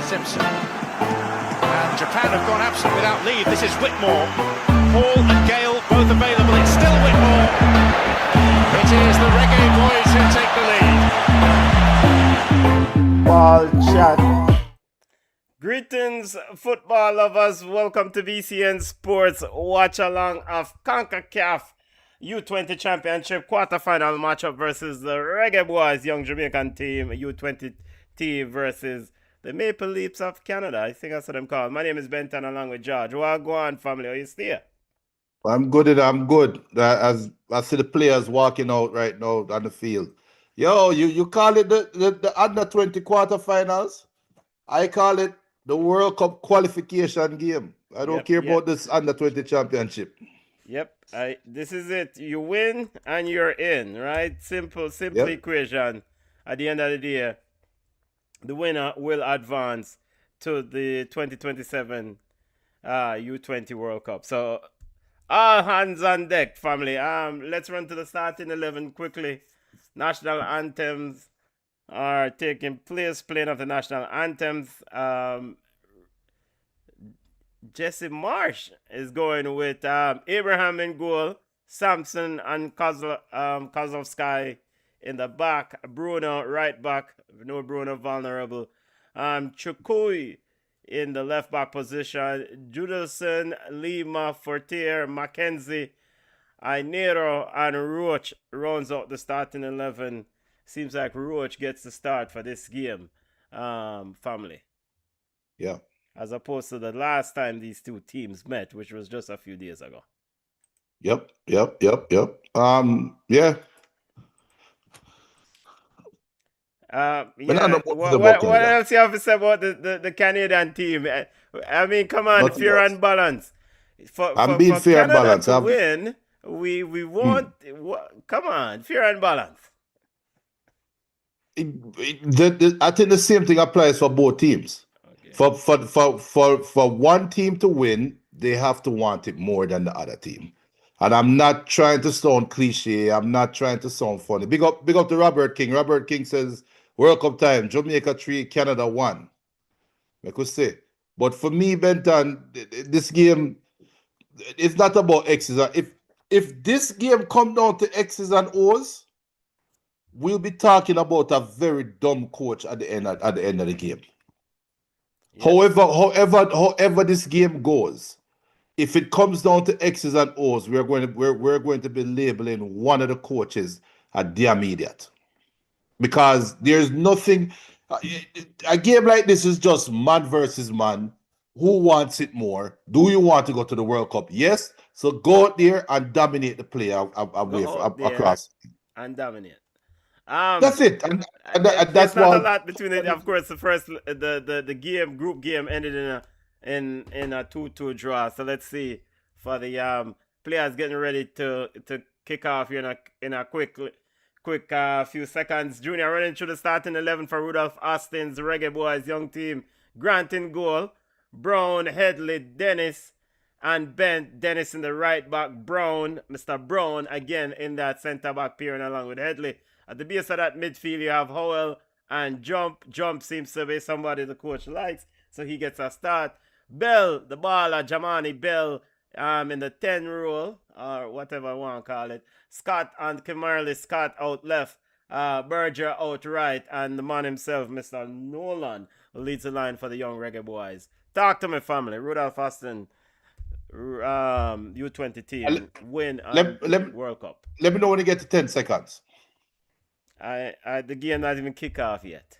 Simpson. And Japan have gone absent without leave. This is Whitmore. Hall and Gale both available. It's still Whitmore. It is the Reggae Boyz who take the lead. Ball chat. Greetings, football lovers. Welcome to BCN Sports Watch Along of CONCACAF U-20 Championship Quarterfinal matchup versus the Reggae Boyz Young Jamaican team, U-20 team versus the Maple Leafs of Canada. I think that's what I'm called. My name is Benton along with George. Well, go on, family. Are you still? I'm good and I'm good. As I see the players walking out right now on the field. Yo, you call it the under 20 quarterfinals? I call it the World Cup qualification game. I don't care about this under 20 championship. Yep. This is it. You win and you're in, right? Simple equation. At the end of the day, the winner will advance to the 2027 U-20 World Cup. So, all hands on deck, family. Let's run to the starting 11 quickly. National anthems are taking place, playing of the national anthems. Jesse Marsh is going with Abraham in goal, Sampson and Kozlovsky in the back, Bruno right back, no Bruno vulnerable, Chukui in the left back position, Judelson, Lima, Fortier, Mackenzie, Ainero, and Roach rounds out the starting 11. Seems like Roach gets the start for this game, family. Yeah. As opposed to the last time these two teams met, which was just a few days ago. Yep. Yeah. What else you have to say about the Canadian team? I mean, come on, fair and balance. I'm being fair and balanced. To win, we want. Come on, fair and balance. I think the same thing applies for both teams. Okay. For one team to win, they have to want it more than the other team. And I'm not trying to sound cliche. I'm not trying to sound funny. Big up to Robert King. Robert King says, World Cup time, Jamaica 3, Canada 1. I could say. But for me, Benton, this game, it's not about X's. If this game comes down to X's and O's, we'll be talking about a very dumb coach at the end of the game. Yeah. However this game goes, if it comes down to X's and O's, we're going to be labeling one of the coaches a damn idiot. Because there's nothing. A game like this is just man versus man. Who wants it more? Do you want to go to the World Cup? Yes. So go out there and dominate the play across. And dominate. That's it. And that's not a lot between it. Of course, the first the group game ended in a 2-2 draw. So let's see for the players getting ready to kick off here in a quick few seconds. Junior running through the starting 11 for Rudolph Austin's Reggae Boyz young team. Grant in goal, Brown, Headley, Dennis, and Bent. Dennis in the right back. Mr. Brown again in that centre back pairing along with Headley. At the base of that midfield, you have Howell and Jump. Jump seems to be somebody the coach likes, so he gets a start. Bell, the baller, Jamani Bell, in the 10 role, or whatever I want to call it. Scott and Kimarley Scott out left. Berger out right, and the man himself, Mr. Nolan, leads the line for the Young Reggae Boyz. Talk to me, family. Rudolph Austin, U-20 team, win World Cup. Let me know when you get to 10 seconds. The game not even kick off yet.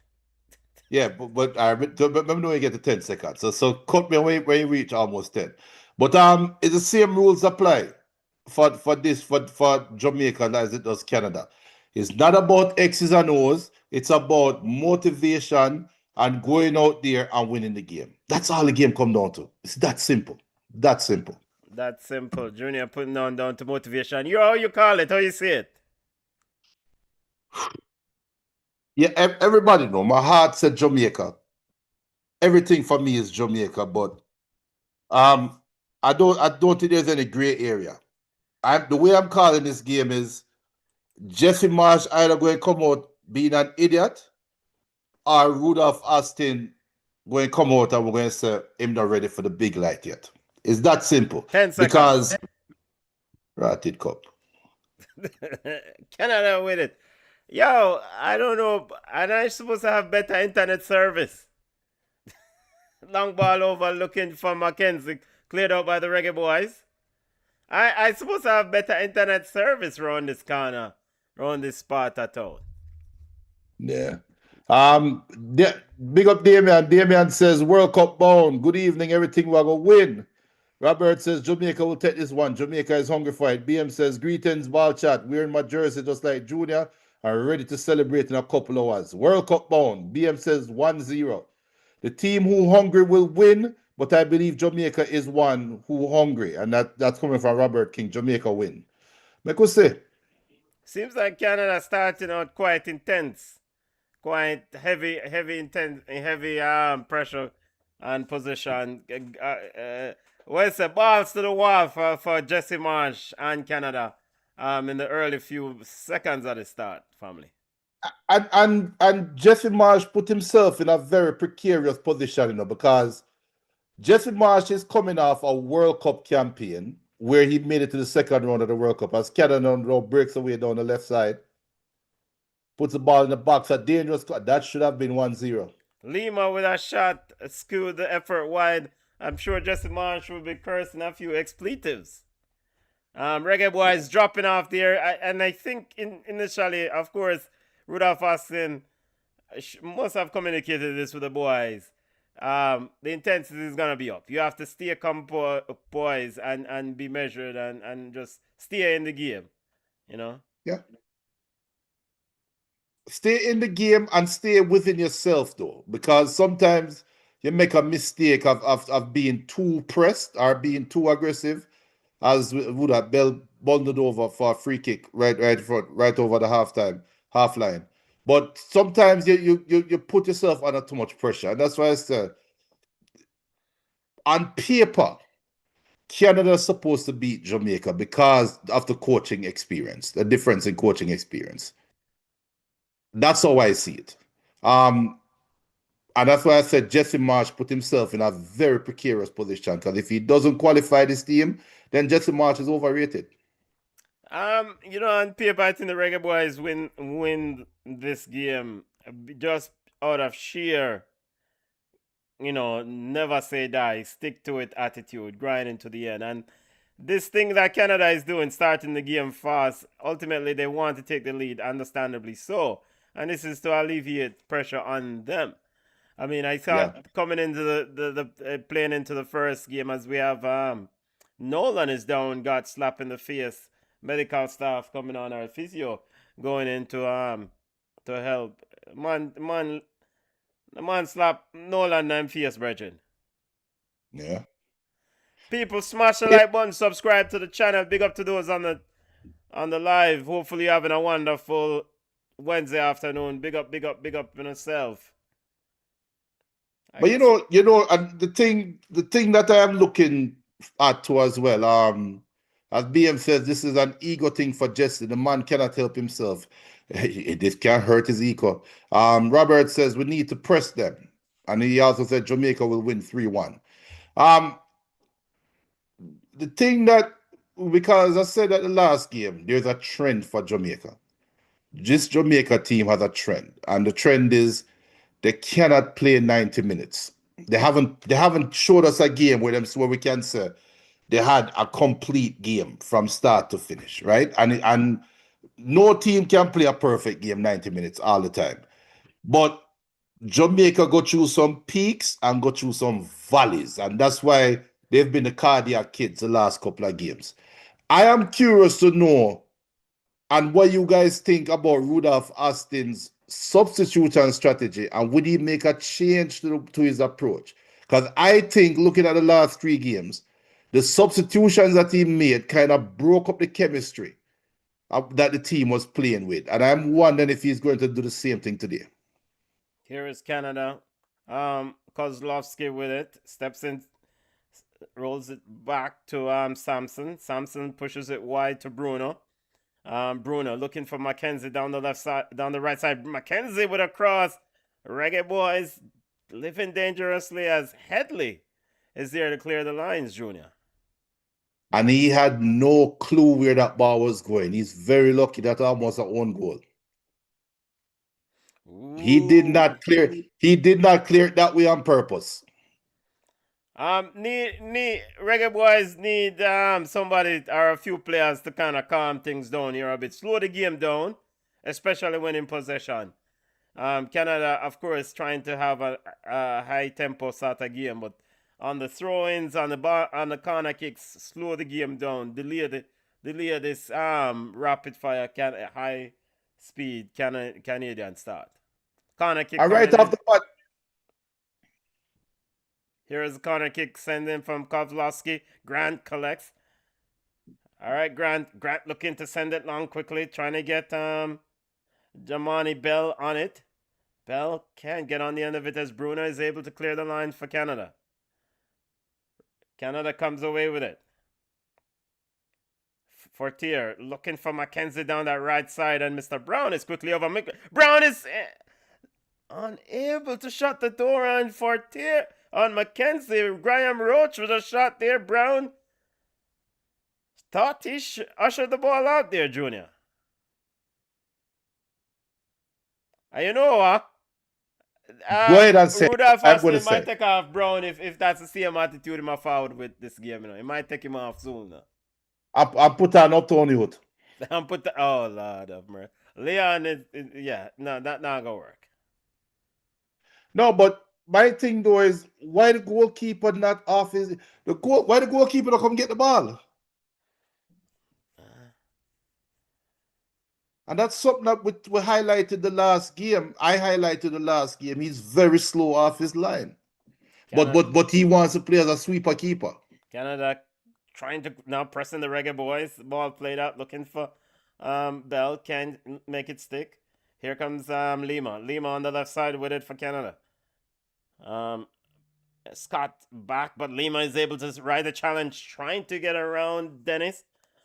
Yeah, but let me know when you get to 10 seconds. So cut me away when you reach almost 10. But it's the same rules apply for Jamaica as it does Canada. It's not about X's and O's. It's about motivation and going out there and winning the game. That's all the game comes down to. It's that simple. That simple. Junior putting down to motivation. How you call it? How you see it? Yeah, everybody know. My heart said Jamaica. Everything for me is Jamaica, but I don't think there's any gray area. The way I'm calling this game is Jesse Marsh either going to come out being an idiot or Rudolph Austin going to come out and we're going to say him not ready for the big light yet. It's that simple. 10 seconds. Because Ratted Cup. Canada with it. Yo, I don't know. And I'm supposed to have better internet service. Long ball over looking for Mackenzie. Cleared out by the Reggae Boyz. I supposed to have better internet service around this corner. Around this spot at all. Yeah. Big up Damien. Damien says World Cup bound. Good evening. Everything we're going to win. Robert says Jamaica will take this one. Jamaica is hungry for it. BM says greetings, ball chat. Wearing my jersey just like Junior. Are ready to celebrate in a couple hours. World Cup bound. BM says 1-0. The team who hungry will win, but I believe Jamaica is one who hungry. And that's coming from Robert King. Jamaica win. Make us say. Seems like Canada starting out quite intense. Quite heavy pressure and position. Where's the balls to the wall for Jesse Marsh and Canada in the early few seconds of the start, family. And Jesse Marsh put himself in a very precarious position, because Jesse Marsh is coming off a World Cup campaign where he made it to the second round of the World Cup as Canada now breaks away down the left side, puts the ball in the box, a dangerous cut. That should have been 1-0. Lima with a shot, skewed the effort wide. I'm sure Jesse Marsh will be cursing a few expletives. Reggae Boyz dropping off there. And I think initially, of course, Rudolph Austin must have communicated this with the boys. The intensity is going to be up. You have to stay composed and be measured and just stay in the game, you know? Yeah. Stay in the game and stay within yourself, though, because sometimes you make a mistake of being too pressed or being too aggressive, as would have Bell bundled over for a free kick right over the half line. But sometimes you put yourself under too much pressure, and that's why I said, on paper, Canada is supposed to beat Jamaica because of the coaching experience, the difference in coaching experience. That's how I see it. And that's why I said Jesse Marsh put himself in a very precarious position, because if he doesn't qualify this team, then Jesse Marsh is overrated. On paper, I think the Reggae Boyz win this game just out of sheer, never say die, stick to it attitude, grinding to the end. And this thing that Canada is doing, starting the game fast, ultimately they want to take the lead, understandably so. And this is to alleviate pressure on them. I mean, I thought coming into the playing into the first game, as we have Nolan is down, got slapped in the face. Medical staff coming on, our physio going in to help. The man slap Nolan and face, brethren. Yeah. People, smash the like button, subscribe to the channel. Big up to those on the live. Hopefully you're having a wonderful Wednesday afternoon. Big up in yourself. But and the thing that I am looking at too as well, as BM says, this is an ego thing for Jesse. The man cannot help himself. This can't hurt his ego. Robert says we need to press them. And he also said Jamaica will win 3-1. The thing that, because I said at the last game, there's a trend for Jamaica. This Jamaica team has a trend. And the trend is they cannot play 90 minutes. They haven't showed us a game where we can say they had a complete game from start to finish, right? And no team can play a perfect game 90 minutes all the time. But Jamaica go through some peaks and go through some valleys, and that's why they've been the cardiac kids the last couple of games. I am curious to know and what you guys think about Rudolph Austin's substitution strategy, and would he make a change to his approach? Because I think, looking at the last 3 games, the substitutions that he made kind of broke up the chemistry that the team was playing with. And I'm wondering if he's going to do the same thing today. Here is Canada. Kozlowski with it. Steps in, rolls it back to Samson. Samson pushes it wide to Bruno. Bruno looking for Mackenzie down the left side, down the right side. Mackenzie with a cross. Reggae Boyz living dangerously as Headley is there to clear the lines, Junior. And he had no clue where that ball was going. He's very lucky that almost an own goal. He did not clear. He did not clear it that way on purpose. Reggae Boyz need somebody or a few players to kind of calm things down here a bit, slow the game down, especially when in possession. Canada, of course, trying to have a high tempo sort of game, but on the throw-ins, on the corner kicks, slow the game down, delay this rapid fire high speed Canadian start. Corner kick. All right off the bat. Here is the corner kick sending from Kovlowski. Grant collects. All right, Grant looking to send it long quickly, trying to get Jamani Bell on it. Bell can't get on the end of it as Bruno is able to clear the line for Canada. Canada comes away with it. Fortier looking for Mackenzie down that right side, and Mr. Brown is quickly over. Brown is unable to shut the door on Fortier. On Mackenzie, Graham Roach with a shot there. Brown thought he ushered the ball out there, Junior. And you know what? Go ahead and say. Rudolph I'm going Austin to might say. take off Brown if that's the same attitude him forward with this game. You know, he might take him off soon. I put on up Tony Hood. Oh Lord of mercy, Leon is no, that not gonna work. No, but my thing though is why the goalkeeper not off why the goalkeeper not come get the ball? And that's something that we highlighted the last game. I highlighted the last game. He's very slow off his line. But he wants to play as a sweeper keeper. Canada trying to now pressing the Reggae Boyz. Ball played out, looking for Bell. Can't make it stick. Here comes Lima. Lima on the left side with it for Canada. Scott back, but Lima is able to ride the challenge, trying to get around Dennis.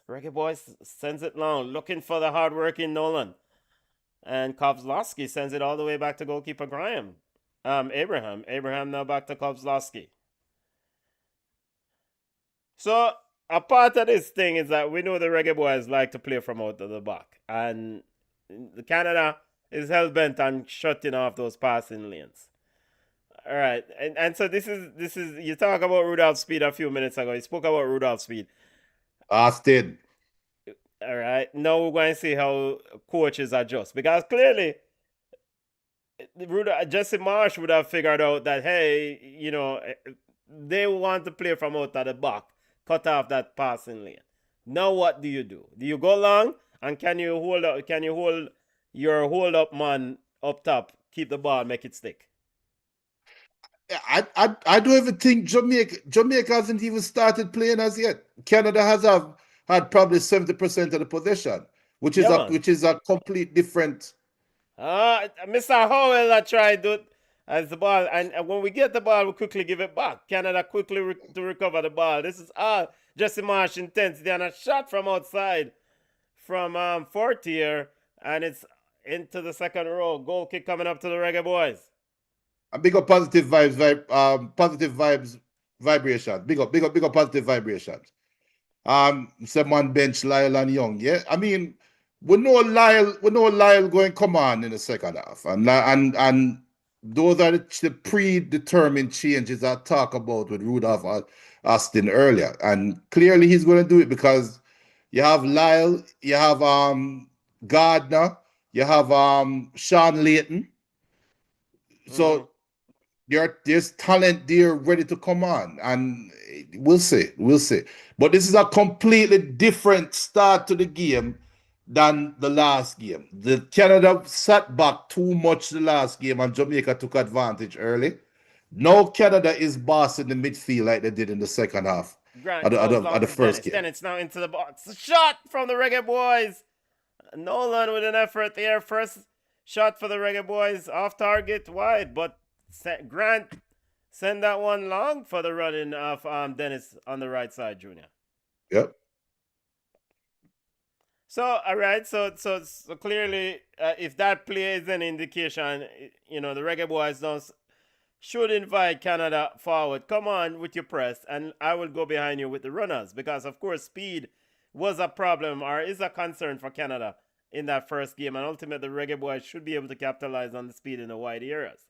Reggae Boyz sends it long, looking for the hard-working Nolan. And Kovlowski sends it all the way back to goalkeeper Graham. Abraham. Abraham now back to Kovlowski. So, a part of this thing is that we know the Reggae Boyz like to play from out of the back. And Canada is hell-bent on shutting off those passing lanes. All right. And so this is you talk about Rudolph's speed a few minutes ago. You spoke about Rudolph's speed. Austin. All right. Now we're going to see how coaches adjust. Because clearly, Jesse Marsh would have figured out that, hey, you know, they want to play from out of the back, cut off that passing lane. Now what do? Do you go long? And can you hold your hold-up man up top, keep the ball, make it stick? I don't even think Jamaica hasn't even started playing as yet. Canada has had probably 70% of the possession, which is a complete different. Mr. Howell tried to as the ball, and when we get the ball, we quickly give it back. Canada quickly to recover the ball. This is all Jesse Marsh intensity, and a shot from outside from Fortier, and it's into the second row. Goal kick coming up to the Reggae Boyz. A big up positive vibes, vibrations. Big up positive vibrations. Someone bench Lyle and Young. Yeah, I mean, we know Lyle going to come on in the second half, and those are the predetermined changes I talked about with Rudolph Austin earlier, and clearly he's going to do it because you have Lyle, you have Gardner, you have Sean Layton, so. There's talent there ready to come on, and we'll see. But this is a completely different start to the game than the last game. The Canada sat back too much the last game, and Jamaica took advantage early. Now Canada is bossing the midfield like they did in the second half of the first game. Dennis now into the box. Shot from the Reggae Boyz. Nolan with an effort there. First shot for the Reggae Boyz, off target, wide, but Grant send that one long for the running of Dennis on the right side, Junior. Yep. So all right, so clearly, if that play is an indication, you know, the Reggae Boyz don't should invite Canada forward. Come on with your press, and I will go behind you with the runners because, of course, speed was a problem or is a concern for Canada in that first game, and ultimately, the Reggae Boys should be able to capitalize on the speed in the wide areas.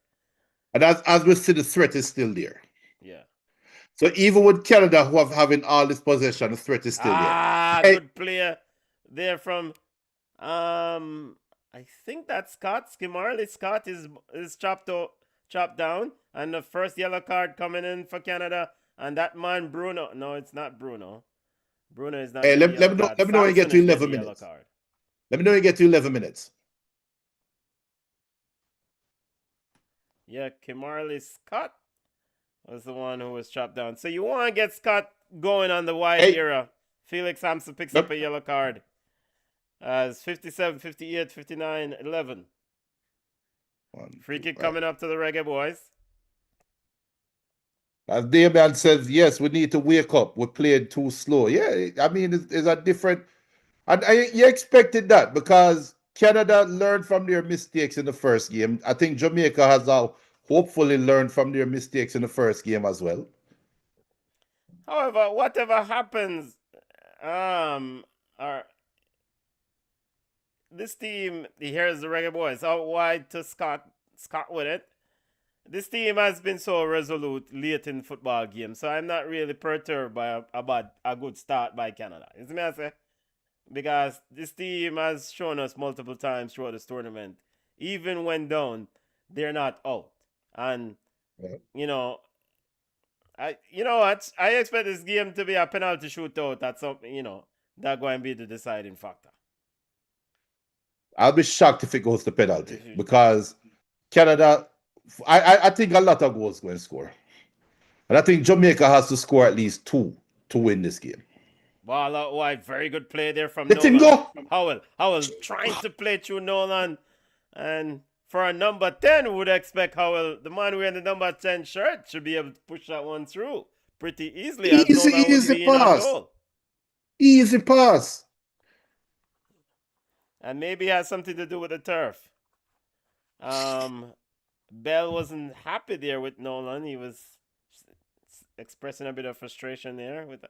And as we see, the threat is still there. Yeah. So even with Canada, who have having all this possession, the threat is still there. Good player there from I think that's Scott. Skimarley Scott is chopped down, and the first yellow card coming in for Canada, and that man Bruno. No, it's not Bruno. Bruno is not. Hey, let me know when you get to 11 minutes. Let me know when you get to 11 minutes. Yeah, Kimarley Scott was the one who was chopped down. So you want to get Scott going on the wide era. Felix Hampson picks up a yellow card. It's 57, 58, 59, 11. Free kick coming up to the Reggae Boys. As Damian says, yes, we need to wake up. We're playing too slow. Yeah, I mean, it's a different... And you expected that because Canada learned from their mistakes in the first game. I think Jamaica has hopefully learned from their mistakes in the first game as well. However, whatever happens, this team, here's the Reggae Boys, out wide to Scott with it. This team has been so resolute late in football games, so I'm not really perturbed by a good start by Canada. You see me I say? Because this team has shown us multiple times throughout this tournament, even when down, they're not out. And I expect this game to be a penalty shootout at some, that's going to be the deciding factor. I'll be shocked if it goes to penalty because Canada, I think a lot of goals going to score. And I think Jamaica has to score at least 2 to win this game. Ball out wide, very good play there from Nolan. Howell trying to play through Nolan. And for a number 10, would expect Howell, the man wearing the number 10 shirt, should be able to push that one through pretty easily. Easy pass. Easy pass. And maybe it has something to do with the turf. Bell wasn't happy there with Nolan. He was expressing a bit of frustration there with the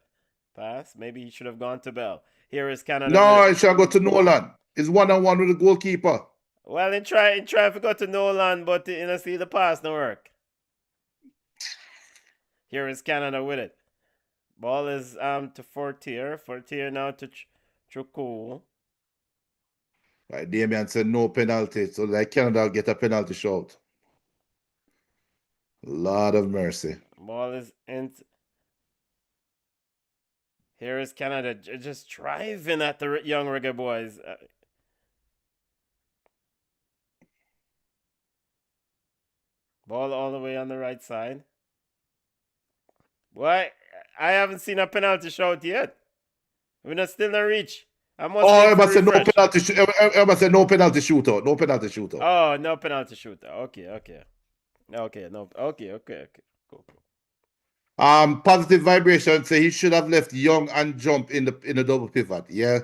pass. Maybe he should have gone to Bell. Here is Canada. No, it should go to Nolan. It's 1-on-1 with the goalkeeper. Well, he try to go to Nolan, but see the pass no work. Here is Canada with it. Ball is to Fortier. Fortier now to Chuku. Right, Damian said no penalty, so like Canada will get a penalty shot. Lord of mercy. Ball is in. Here is Canada just driving at the Young Reggae Boys. Ball all the way on the right side. Why? I haven't seen a penalty shot yet. We're not still in reach. I must say no penalty. I must say no penalty shootout. No penalty shootout. Oh, no penalty shootout. Okay. No. Okay. Cool. Positive vibration say he should have left Young and Jump in the double pivot. Yeah,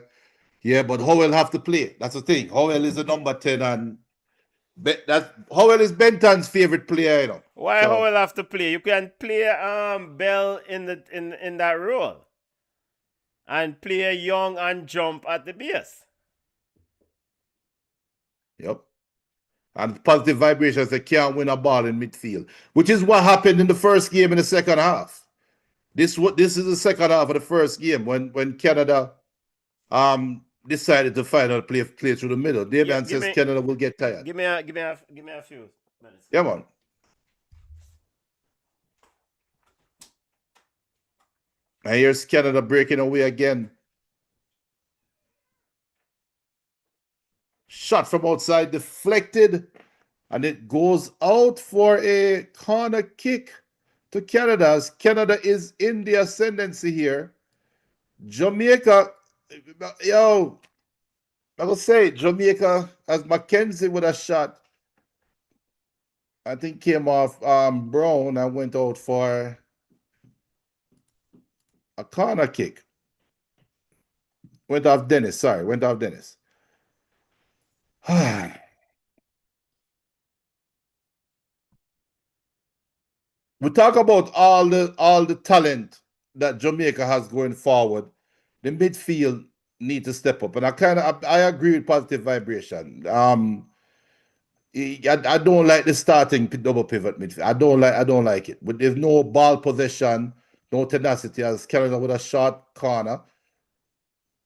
but Howell have to play. That's the thing. Howell is the number 10 and Howell is Benton's favorite player, Why Howell have to play? You can play Bell in that role. And play Young and Jump at the base. Yep. And positive vibrations, they can't win a ball in midfield, which is what happened in the first game in the second half. This is the second half of the first game when Canada decided to finally play through the middle. Damian says Canada will get tired. Give me a few minutes. Yeah, man. And here's Canada breaking away again. Shot from outside, deflected, and it goes out for a corner kick to Canada. As Canada is in the ascendancy here. Jamaica, I will say Jamaica, as Mackenzie with a shot, I think came off Brown and went out for a corner kick. Went off Dennis. we talk about all the talent that Jamaica has going forward. The midfield need to step up, and I agree with positive vibration. I don't like the starting double pivot midfield. I don't like it. But there's no ball possession, no tenacity. As Canada with a short corner,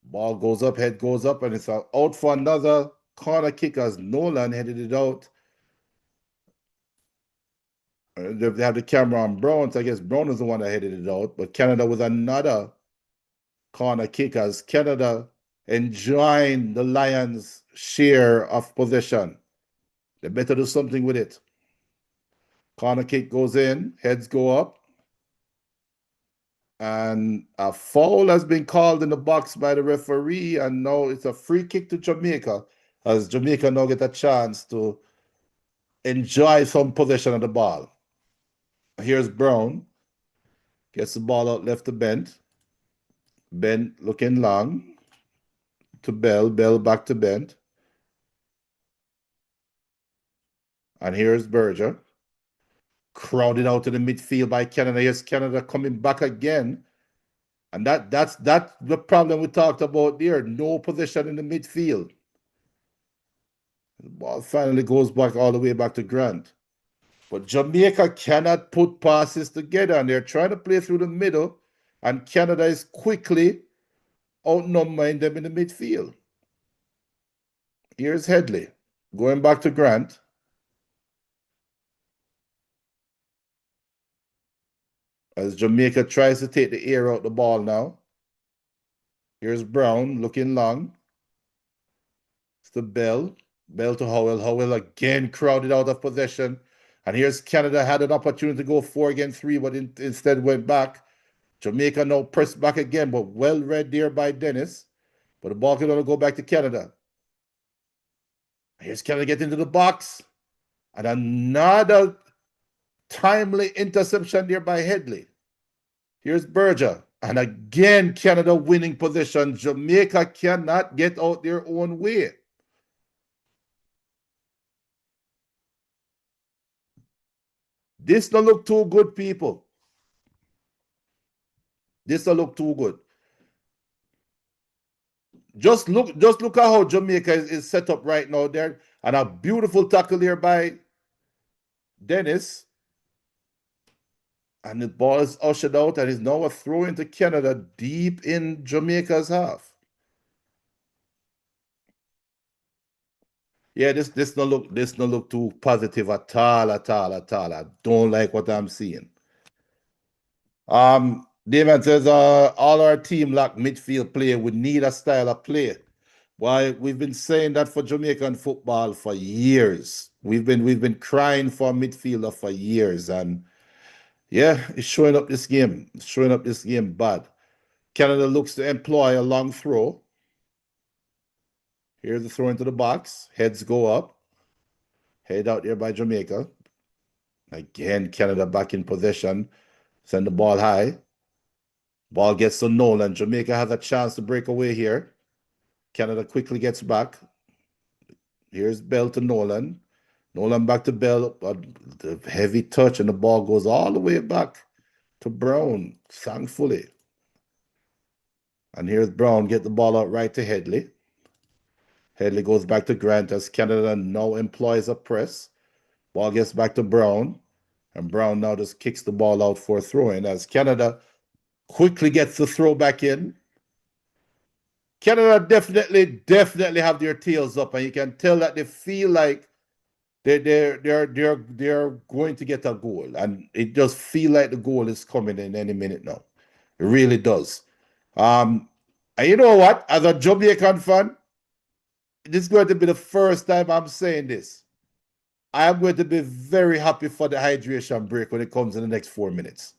ball goes up, head goes up, and it's out for another corner kick as Nolan headed it out. They have the camera on Brown, so I guess Brown is the one that headed it out. But Canada with another corner kick as Canada enjoying the Lions' share of possession. They better do something with it. Corner kick goes in, heads go up, and a foul has been called in the box by the referee, and now it's a free kick to Jamaica, as Jamaica now get a chance to enjoy some possession of the ball. Here's Brown, gets the ball out left to Bent. Bent looking long to Bell, Bell back to Bent. And here's Berger. Crowded out to the midfield by Canada. Here's Canada coming back again. And that's the problem we talked about there. No possession in the midfield. The ball finally goes back all the way back to Grant. But Jamaica cannot put passes together, and they're trying to play through the middle, and Canada is quickly outnumbering them in the midfield. Here's Headley going back to Grant. As Jamaica tries to take the air out the ball now. Here's Brown looking long. It's to Bell. Bell to Howell. Howell again crowded out of possession. And here's Canada had an opportunity to go 4 against 3, but instead went back. Jamaica now pressed back again, but well read there by Dennis. But the ball can only go back to Canada. Here's Canada getting into the box. And another timely interception there by Headley. Here's Berger. And again, Canada winning position. Jamaica cannot get out their own way. This don't look too good, people. This don't look too good. Just look at how Jamaica is set up right now there. And a beautiful tackle here by Dennis. And the ball is ushered out and is now a throw into Canada deep in Jamaica's half. Yeah, this don't look too positive at all. I don't like what I'm seeing. David says all our team lack midfield play. We need a style of play. Why we've been saying that for Jamaican football for years. We've been crying for a midfielder for years, and yeah, it's showing up this game. It's showing up this game bad. Canada looks to employ a long throw. Here's the throw into the box. Heads go up. Head out there by Jamaica. Again, Canada back in possession. Send the ball high. Ball gets to Nolan. Jamaica has a chance to break away here. Canada quickly gets back. Here's Bell to Nolan. Nolan back to Bell. The heavy touch, and the ball goes all the way back to Brown, thankfully. And here's Brown. Get the ball out right to Headley. Headley goes back to Grant as Canada now employs a press. Ball gets back to Brown. And Brown now just kicks the ball out for a throw-in as Canada quickly gets the throw back in. Canada definitely have their tails up, and you can tell that they feel like they're going to get a goal, and it just feel like the goal is coming in any minute now. It really does. And you know what? As a Jamaican fan, this is going to be the first time I'm saying this. I am going to be very happy for the hydration break when it comes in the next 4 minutes.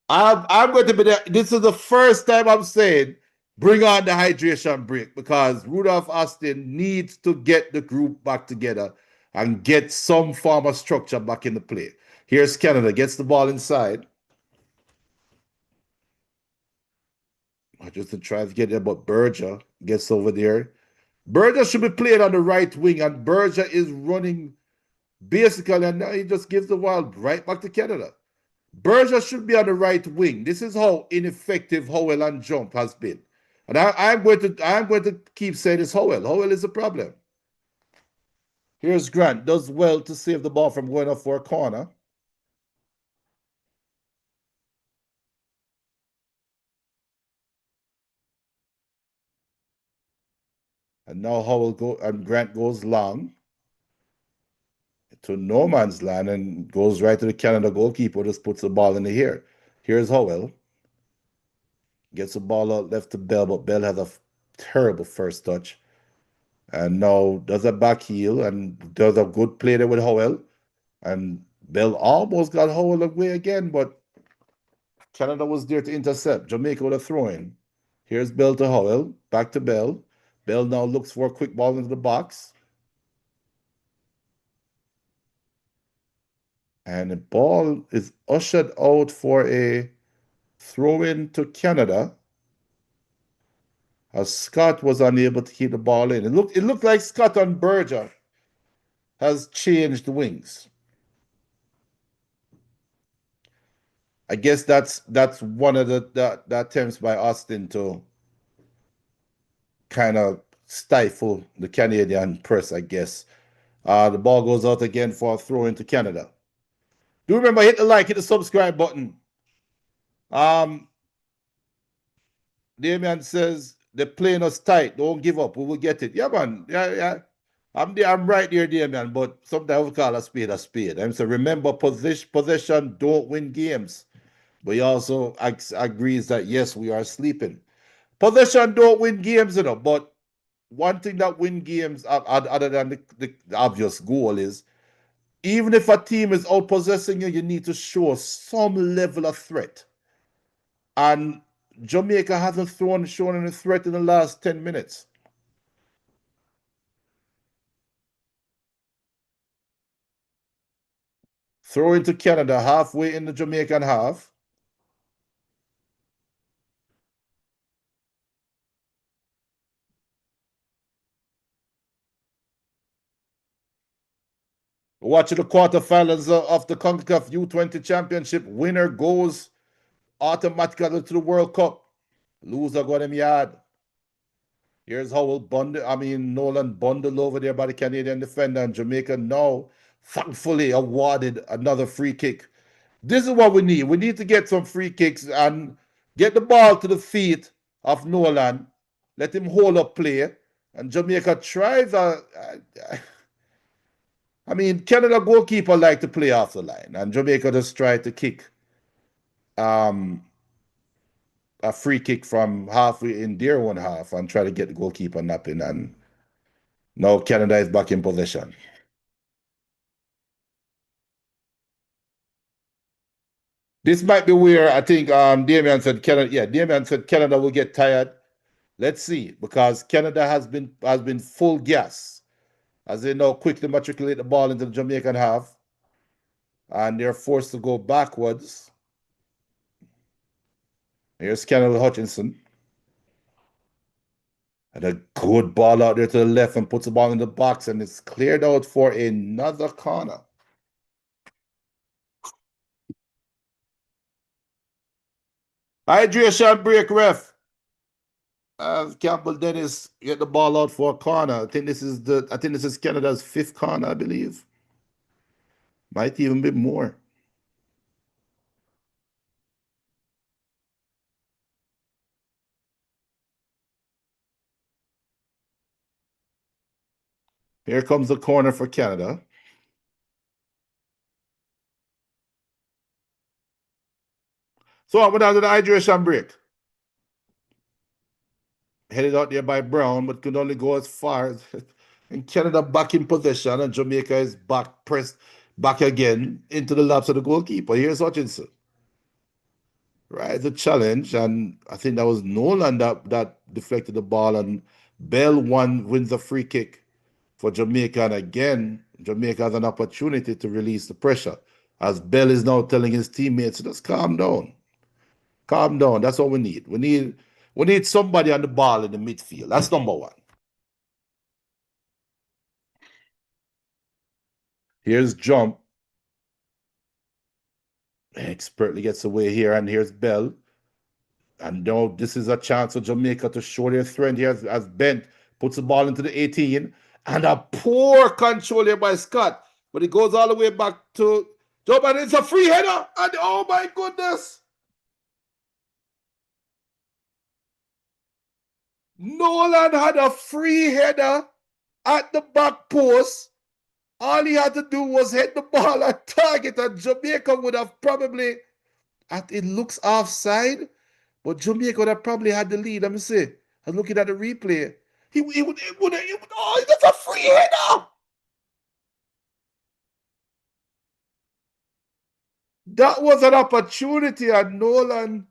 I'm going to be there. This is the first time I'm saying bring on the hydration break, because Rudolph Austin needs to get the group back together and get some form of structure back in the play. Here's Canada, gets the ball inside. Just to try to get there, but Berger gets over there. Berger should be playing on the right wing, and Berger is running basically, and now he just gives the ball right back to Canada. Berger should be on the right wing. This is how ineffective Howell and Jump has been. And I'm going to keep saying it's Howell. Howell is the problem. Here's Grant. Does well to save the ball from going up for a corner. And now Grant goes long to no man's land and goes right to the Canada goalkeeper, just puts the ball in the air. Here's Howell. Gets the ball out left to Bell, but Bell has a terrible first touch. And now does a back heel and does a good play there with Howell. And Bell almost got Howell away again, but Canada was there to intercept. Jamaica with a throw in. Here's Bell to Howell. Back to Bell. Bell now looks for a quick ball into the box. And the ball is ushered out for a throw in to Canada, as Scott was unable to keep the ball in. It looked like Scott and Berger has changed wings. I guess that's one of the attempts by Austin to kind of stifle the Canadian press, I guess. The ball goes out again for a throw into Canada. Do remember, hit the like, hit the subscribe button. Damian says they're playing us tight. Don't give up. We will get it. Yeah, man. Yeah. I'm right there, Damian, but sometimes we call a spade a spade. I'm saying remember, possession don't win games. But he also agrees that yes, we are sleeping. Possession don't win games, but one thing that win games, other than the obvious goal, is even if a team is out possessing you, you need to show some level of threat. And Jamaica hasn't shown any threat in the last 10 minutes. Throw into Canada, halfway in the Jamaican half. Watching the quarterfinals of the CONCACAF U-20 Championship. Winner goes automatically to the World Cup. Loser got him yard. Here's Nolan bundled over there by the Canadian defender, and Jamaica now thankfully awarded another free kick. This is what we need. We need to get some free kicks and get the ball to the feet of Nolan. Let him hold up play. And Jamaica tries Canada goalkeeper like to play off the line, and Jamaica just tried to kick a free kick from halfway in their own half and try to get the goalkeeper napping, and now Canada is back in possession. This might be where I think Damian said Canada. Yeah, Damian said Canada will get tired. Let's see, because Canada has been full gas as they now quickly matriculate the ball into the Jamaican half, and they're forced to go backwards. Here's Canada Hutchinson. And a good ball out there to the left and puts the ball in the box, and it's cleared out for another corner. Hydration break, ref. Campbell Dennis get the ball out for a corner. I think this is Canada's fifth corner, I believe. Might even be more. Here comes the corner for Canada. So I went out to the hydration break. Headed out there by Brown, but could only go as far as and Canada back in possession, and Jamaica is pressed back again into the laps of the goalkeeper. Here's Hutchinson. Right, the challenge, and I think that was Nolan that deflected the ball, and Bell wins a free kick for Jamaica, and again, Jamaica has an opportunity to release the pressure, as Bell is now telling his teammates, just calm down. Calm down. That's all we need. We need somebody on the ball in the midfield. That's number one. Here's Jump. Expertly gets away here, and here's Bell. And now this is a chance for Jamaica to show their strength here as Bent puts the ball into the 18. And a poor control here by Scott. But it goes all the way back to Jump, and it's a free header. And oh my goodness. Nolan had a free header at the back post. All he had to do was hit the ball at target, and Jamaica would have probably, it looks offside, but Jamaica would have probably had the lead. Let me see. I was looking at the replay. Oh, that's a free header. That was an opportunity, and Nolan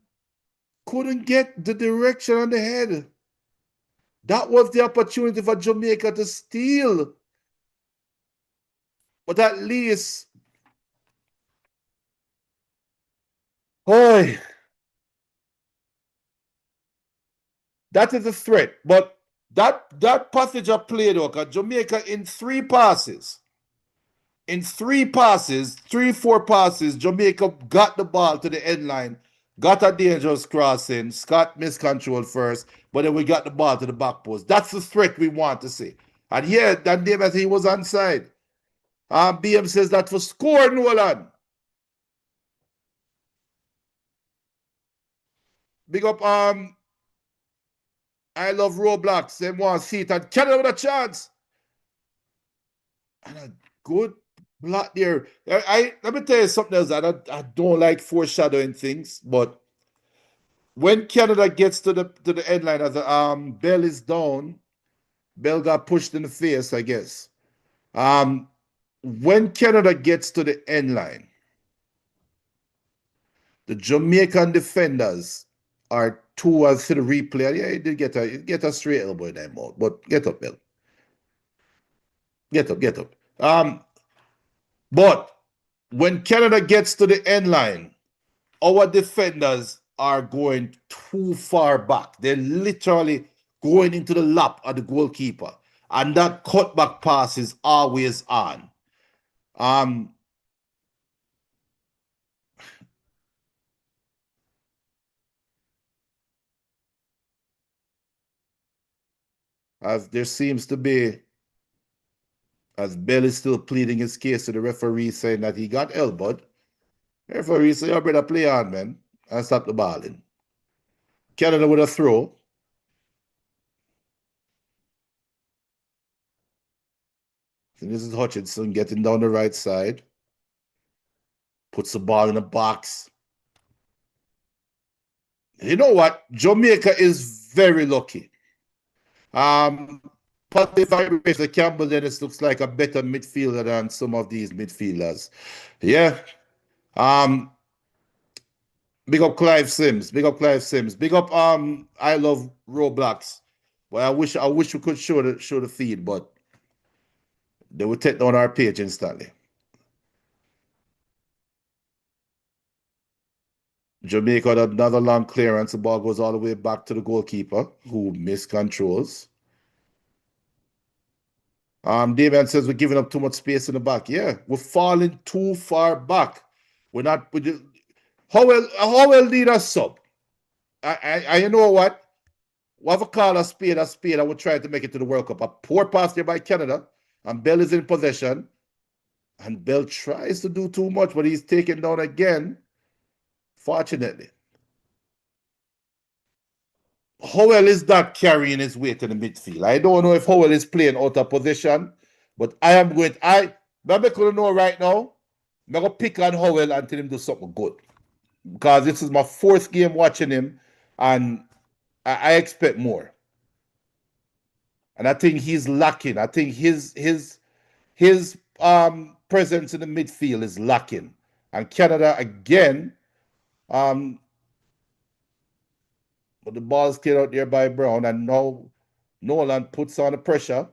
couldn't get the direction on the head. That was the opportunity for Jamaica to steal. But at least, boy, that is a threat. But that passage of play, though, because Jamaica in three, four passes, Jamaica got the ball to the end line, got a dangerous crossing. Scott miscontrolled first, but then we got the ball to the back post. That's the threat we want to see. And yeah, that David, he was onside. BM says that for score, Nolan. Big up, I love Roblox. They want to see it. And Canada with a chance. And a good block there. Let me tell you something else. I don't like foreshadowing things, but when Canada gets to the end line, as Bell is down, Bell got pushed in the face, I guess. When Canada gets to the end line, the Jamaican defenders are towards the replay. Yeah, he did get a straight elbow in that mouth, but get up, Bell. Get up. But when Canada gets to the end line, our defenders are going too far back. They're literally going into the lap of the goalkeeper. And that cutback pass is always on. As there seems to be, as Bell is still pleading his case to the referee, saying that he got elbowed. The referee said, you better play on, man, and stop the balling. Canada with a throw. And this is Hutchinson getting down the right side. Puts the ball in the box. You know what? Jamaica is very lucky. Positive vibration. Campbell Dennis looks like a better midfielder than some of these midfielders. Yeah. Big up Clive Sims. Big up I love Roblox. Well, I wish we could show the feed, but they would take down our page instantly. Jamaica had another long clearance. The ball goes all the way back to the goalkeeper, who miscontrols. Damian says we're giving up too much space in the back. Yeah, we're falling too far back. We're not. How will lead us sub? You know what? We have a call a spade. I would try to make it to the World Cup. A poor pass there by Canada, and Bell is in possession. And Bell tries to do too much, but he's taken down again. Fortunately. Howell is not carrying his weight in the midfield. I don't know if Howell is playing out of position, but I'm going to know right now, I'm going to pick on Howell until him do something good. Because this is my fourth game watching him, and I expect more. And I think he's lacking. I think his presence in the midfield is lacking. And Canada again, but the ball's cleared out there by Brown, and now Nolan puts on the pressure.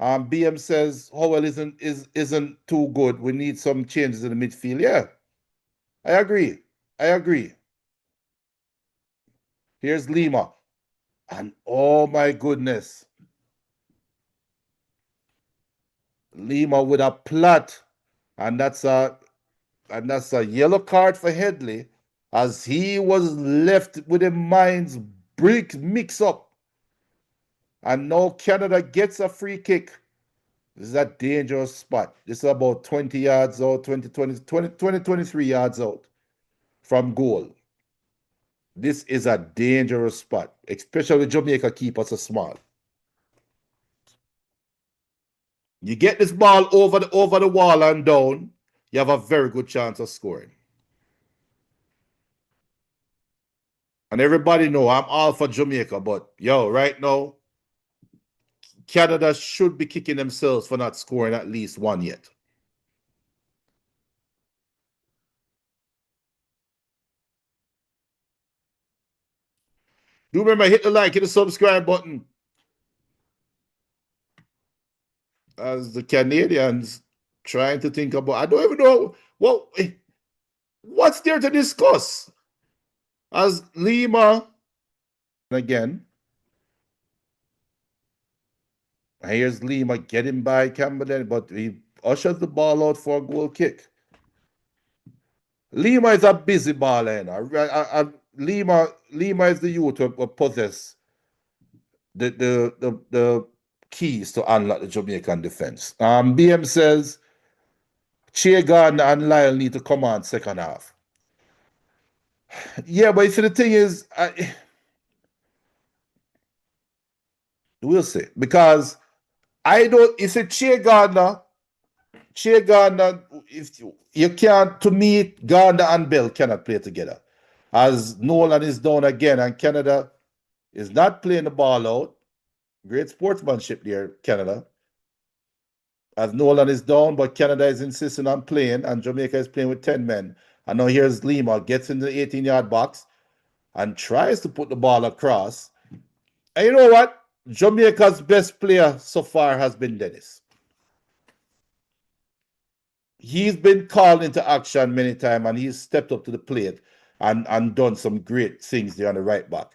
BM says Howell isn't too good. We need some changes in the midfield. Yeah, I agree. Here's Lima. And oh my goodness. Lima with a plot, and that's a yellow card for Headley, as he was left with his mind's brick mix up. And now Canada gets a free kick. This is a dangerous spot. This is about 20 yards out, 23 yards out from goal. This is a dangerous spot, especially Jamaica keepers are small. You get this ball over the wall and down, you have a very good chance of scoring. And everybody know I'm all for Jamaica, but yo, right now, Canada should be kicking themselves for not scoring at least one yet. Do remember, hit the like, hit the subscribe button. As the Canadians trying to think about, I don't even know what's there to discuss. As Lima, again, here's Lima getting by Campbell, but he ushers the ball out for a goal kick. Lima is a busy baller. Lima is the youth who possess the keys to unlock the Jamaican defense. BM says Che Gardner and Lyle need to come on second half. Yeah, but you see, the thing is, we'll see. Because I don't, you see, Che Gardner, if you can't, to me, Gardner and Bell cannot play together. As Nolan is down again, and Canada is not playing the ball out. Great sportsmanship there, Canada. As Nolan is down, but Canada is insisting on playing, and Jamaica is playing with 10 men. And now here's Lima, gets in the 18-yard box and tries to put the ball across. And you know what? Jamaica's best player so far has been Dennis. He's been called into action many times, and he's stepped up to the plate and done some great things there on the right back.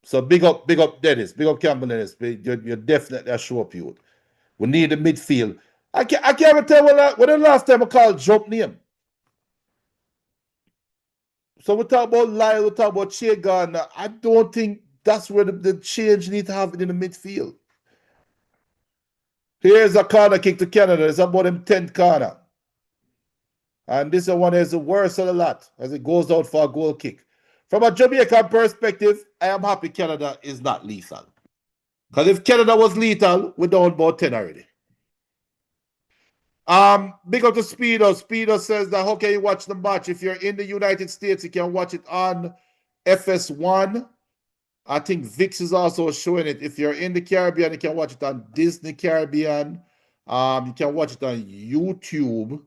So big up Dennis, big up Campbell Dennis. You're definitely a show up youth. We need a midfield. I can't even tell when the last time I called jump name. So we talk about Lyle, we talk about Che Gardner. I don't think that's where the change need to happen in the midfield. Here's a corner kick to Canada. It's about them 10th corner. And this one is the worst of the lot as it goes out for a goal kick. From a Jamaican perspective, I am happy Canada is not lethal. Because if Canada was lethal, we're down about 10 already. Big up to Speedo. Speedo says that how can you watch the match? If you're in the United States, you can watch it on FS1. I think VIX is also showing it. If you're in the Caribbean, you can watch it on Disney Caribbean. You can watch it on YouTube.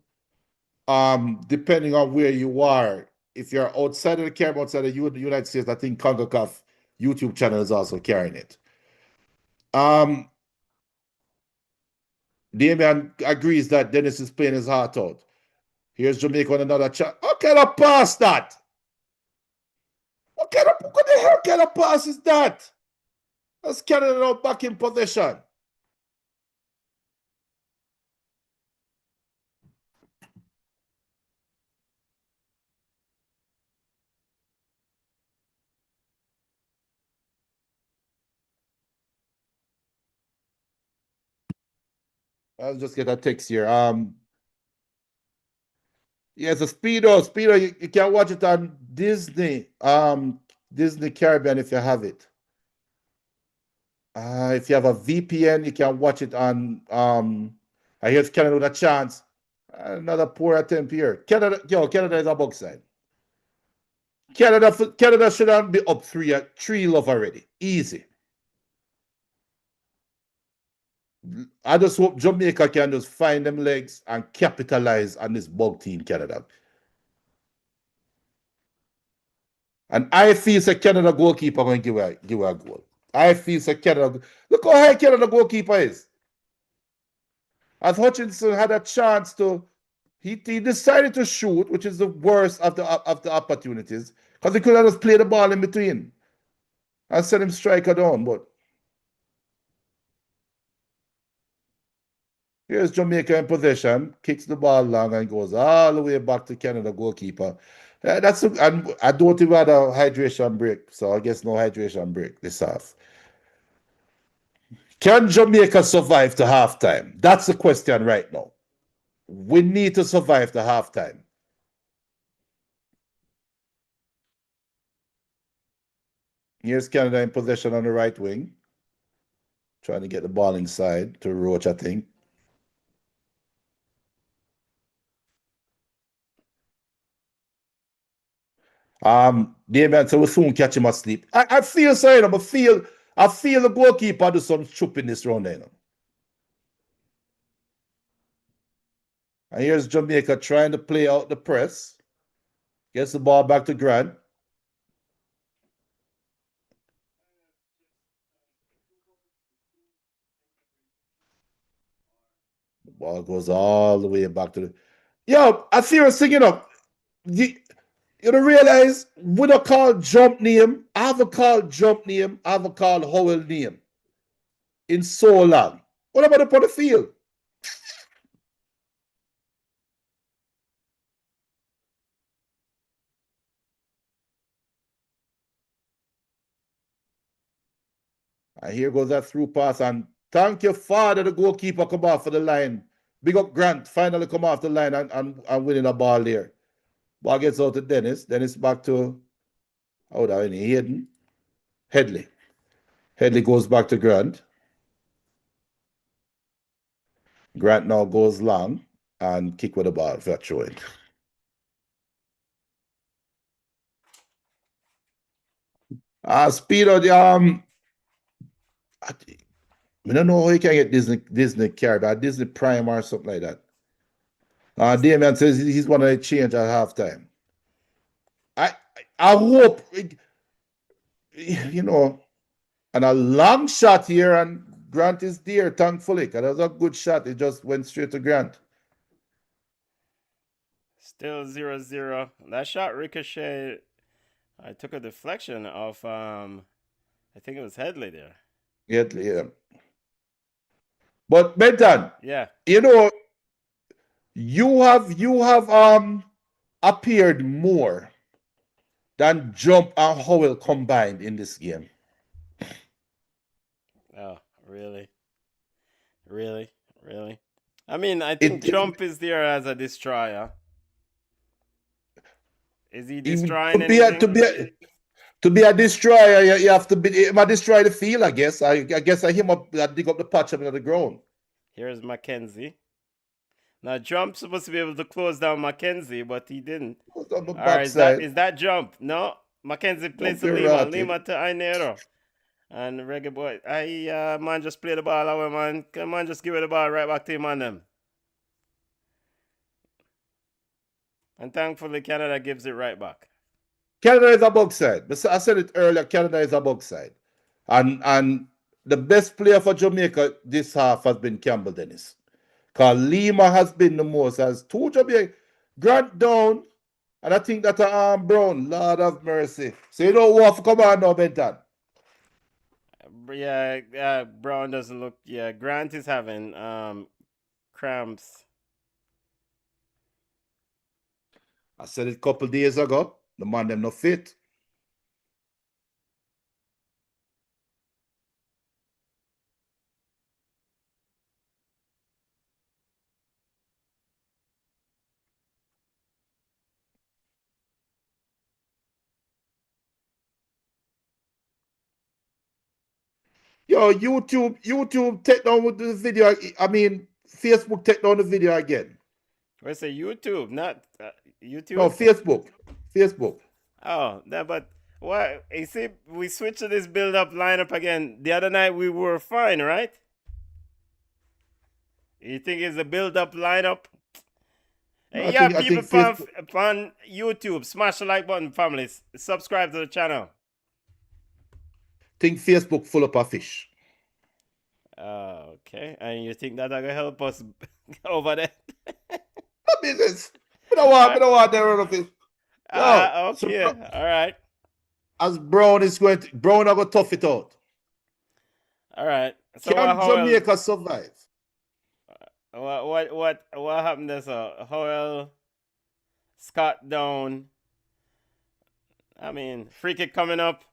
Depending on where you are. If you're outside of the Caribbean, outside of the United States, I think CONCACAF YouTube channel is also carrying it. Damian agrees that Dennis is playing his heart out. Here's Jamaica on another chat. How can I pass that? What the hell kind of pass is that? That's Canada now back in possession. I'll just get a text here. Yeah, so Speedo, you can watch it on Disney, Disney Caribbean if you have it. If you have a VPN, you can watch it on. I hear Canada with a chance. Another poor attempt here. Canada is a box side. Canada shouldn't be up 3 love already. Easy. I just hope Jamaica can just find them legs and capitalize on this bug team, Canada. And I feel the Canada goalkeeper going to give her a goal. I feel the Canada. Look how high Canada goalkeeper is. As Hutchinson had a chance to, he decided to shoot, which is the worst of the opportunities, because he could have just played the ball in between and send him striker down. But Here's Jamaica in possession, kicks the ball long and goes all the way back to Canada goalkeeper. And I don't even have a hydration break, so I guess no hydration break this half. Can Jamaica survive to halftime? That's the question right now. We need to survive to halftime. Here's Canada in possession on the right wing. Trying to get the ball inside to Roach, I think. Damian, so we'll soon catch him asleep. I feel sorry, I feel the goalkeeper do some chopping this round there. And here's Jamaica trying to play out the press. Gets the ball back to Grant. The ball goes all the way back to the. Yo, I feel singing up. You don't realize we don't call jump name. I haven't called jump name. I haven't called Howell name in so long. What about up on the field? And here goes that through pass. And thank your father, the goalkeeper come off for the line. Big up Grant, finally come off the line and winning a ball there. Ball gets out to Dennis. Dennis back to, oh, that any Hayden. Headley. Headley goes back to Grant. Grant now goes long and kick with the ball for throwing. Speed of the I don't know how you can get Disney card or Disney Prime or something like that. Damian says he's one of the change at halftime. I hope and a long shot here, and Grant is there, thankfully. Because that was a good shot. It just went straight to Grant. Still 0-0. That shot ricochet. I took a deflection of I think it was Headley there. Yeah. But Benton, yeah, you have appeared more than Jump and Howell combined in this game. Oh, really? I mean, I think Jump is there as a destroyer. Is he destroying anything? To be a destroyer, you have to be. Might destroy the field, I guess. I guess I dig up the patch under the ground. Here's Mackenzie. Now Jump's supposed to be able to close down Mackenzie, but he didn't. Is that Jump? No, Mackenzie plays to Lima. Lima to Ainero. And Reggae Boy, man, just play the ball away, man. Come on, just give it the ball right back to him and them. And thankfully, Canada gives it right back. Canada is a bug side. I said it earlier, Canada is a bug side. And the best player for Jamaica this half has been Campbell Dennis. Because Lima has been the most, as two Jamaica. Grant down, and I think that Brown, Lord of mercy. So you don't want to come on now, Benton. Yeah, Brown doesn't look. Yeah, Grant is having cramps. I said it a couple days ago. The man them not fit. Yo, YouTube take down with the video. I mean, Facebook take down the video again. Where's the YouTube? Not YouTube? No, Facebook. Oh, but why? You see, we switched to this build-up lineup again. The other night we were fine, right? You think it's a build-up lineup? Hey, people on YouTube, smash the like button, families. Subscribe to the channel. Think Facebook full up of fish. Okay. And you think that'll help us over there? No business. I don't want that run of it. Okay. So, all right. As Brown is going to tough it out. All right. So can Jamaica survive? What happened there? So Howell, Scott down. I mean, free kick coming up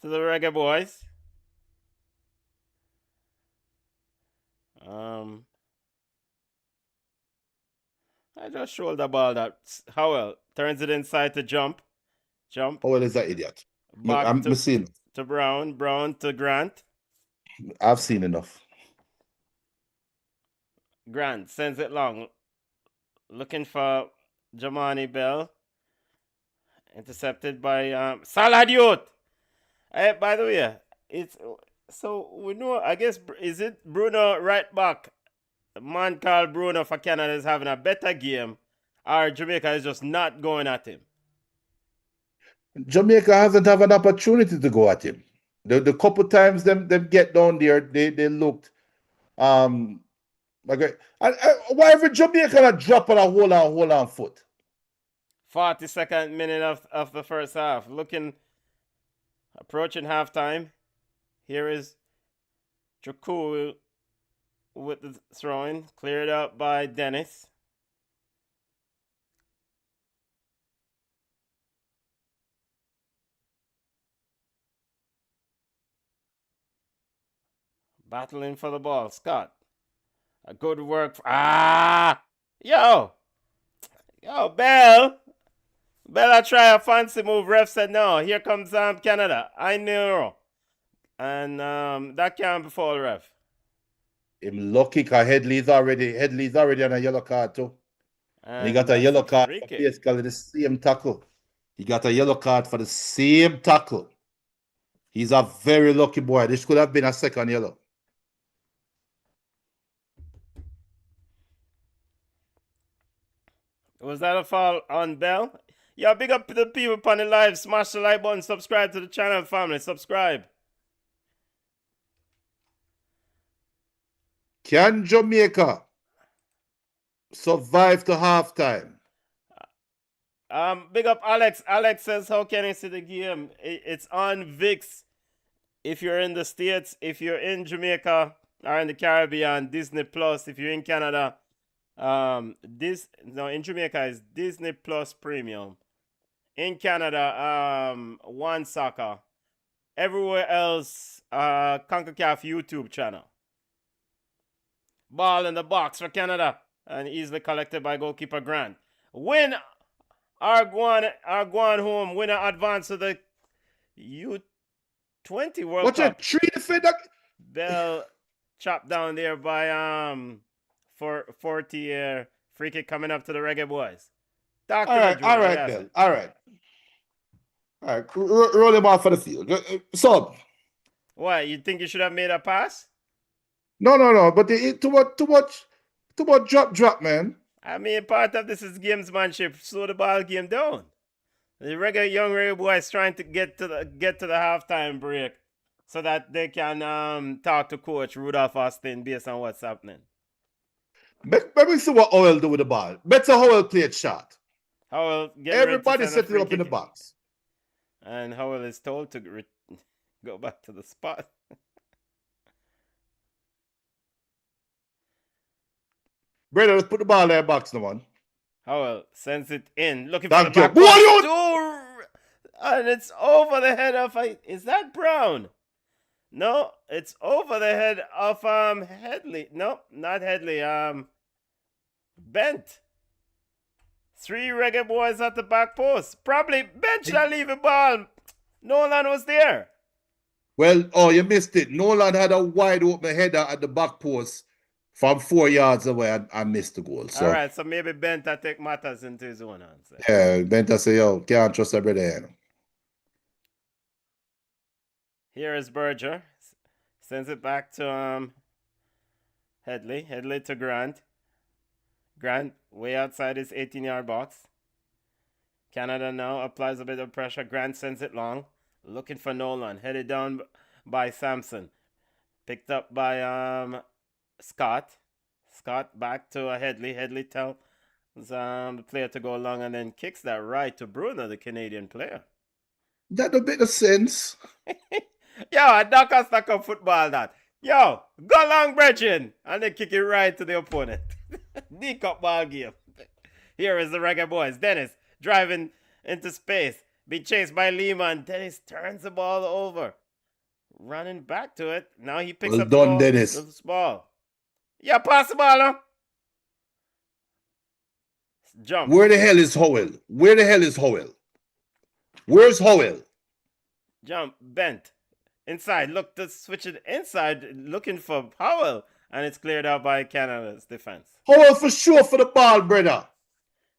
to the Reggae Boyz. I just shoulder ball that Howell turns it inside to jump. Howell is an idiot. Back I'm seeing. to Brown to Grant. I've seen enough. Grant sends it long. Looking for Jamani Bell. Intercepted by Salad Youth. By the way, it's so we know. I guess is it Bruno right back? A man called Bruno for Canada is having a better game, or Jamaica is just not going at him. Jamaica hasn't had an opportunity to go at him. The couple times them get down there, they looked like whatever Jamaica drop on a hold on foot. 42nd minute of the first half. Approaching halftime. Here is Jakul with the throwing. Cleared up by Dennis. Battling for the ball. Scott. A good work. Yo, Bell. Bella try a fancy move. Ref said no. Here comes Canada. I knew. And that can't be foul, ref. Him lucky because Headley's already on a yellow card too. And he got a yellow card for basically the same tackle. He got a yellow card for the same tackle. He's a very lucky boy. This could have been a second yellow. Was that a foul on Bell? Yeah, big up to the people upon the live. Smash the like button. Subscribe to the channel, family. Subscribe. Can Jamaica survive to halftime? Big up Alex. Alex says, how can I see the game? It's on VIX. If you're in the States, if you're in Jamaica or in the Caribbean, Disney Plus. If you're in Canada, in Jamaica is Disney Plus Premium. In Canada, One Soccer. Everywhere else, CONCACAF YouTube channel. Ball in the box for Canada and easily collected by goalkeeper Grant. Win Arguan home. Winner advance to the U-20 World Cup. What's your defender? Bell chopped down there by for 40 free kick coming up to the Reggae Boyz. All right, Bell. All right. Roll him off for the field. So, what, you think you should have made a pass? No. But too much drop, man. I mean, part of this is gamesmanship. Slow the ball game down. The Young Reggae Boyz trying to get to the halftime break so that they can talk to Coach Rudolph Austin based on what's happening. Let me see what Howell do with the ball. Better Howell play it shot. Howell everybody set it up in the box. And Howell is told to go back to the spot. Brother, let's put the ball in the box, no one. Howell sends it in, looking Thank for the you. back post. And it's over the head of... Is that Brown? No, it's over the head of Headley. No, not Headley. Bent. 3 Reggae Boyz at the back post. Probably Bent should leave the ball. Nolan was there. Well, you missed it. Nolan had a wide open header at the back post from 4 yards away and missed the goal. So. All right, so maybe Benta take matters into his own hands. Yeah, Benta say, yo, can't trust a brother. Here is Berger. Sends it back to Headley. Headley to Grant. Grant way outside his 18-yard box. Canada now applies a bit of pressure. Grant sends it long. Looking for Nolan. Headed down by Sampson. Picked up by Scott. Scott back to Headley. Headley tells the player to go long and then kicks that right to Bruno, the Canadian player. That a bit of sense. Yeah, knock-on football that. Yo, go long, brethren. And they kick it right to the opponent. D-cup ball game. Here is the Reggae Boyz. Dennis driving into space. Being chased by Lima. And Dennis turns the ball over. Running back to it. Now he picks Well up done, the Dennis. the ball. Yeah, pass the ball, huh? Jump. Where the hell is Howell? Where the hell is Howell? Where's Howell? Jump. Bent. Inside. Look to switch it inside. Looking for Howell. And it's cleared out by Canada's defense. Howell for sure for the ball, brother.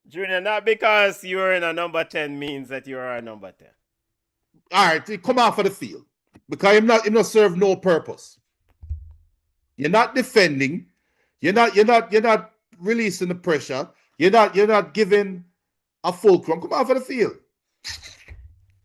Junior, not because you're in a number 10 means that you are a number 10. All right, come off of the field. Because him not serve no purpose. You're not defending. You're not releasing the pressure. You're not giving a fulcrum. Come off of the field.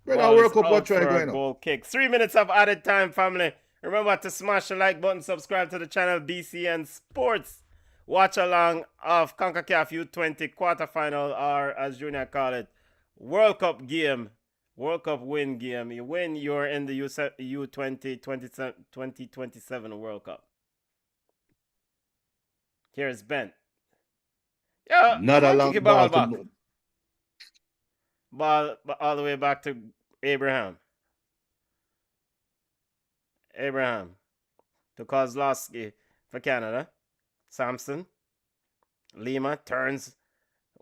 Brother, World Cup, what try going on? Goal kick. 3 minutes of added time, family. Remember to smash the like button, subscribe to the channel BCN Sports. Watch along of CONCACAF U-20 Quarterfinal, or as Junior call it, World Cup game. World Cup win game. You win, you're in the U-20 2027 World Cup. Here's Ben. Yeah, Not a long ball ball. back. Ball all the way back to Abraham. Abraham to Kozlowski for Canada. Sampson. Lima turns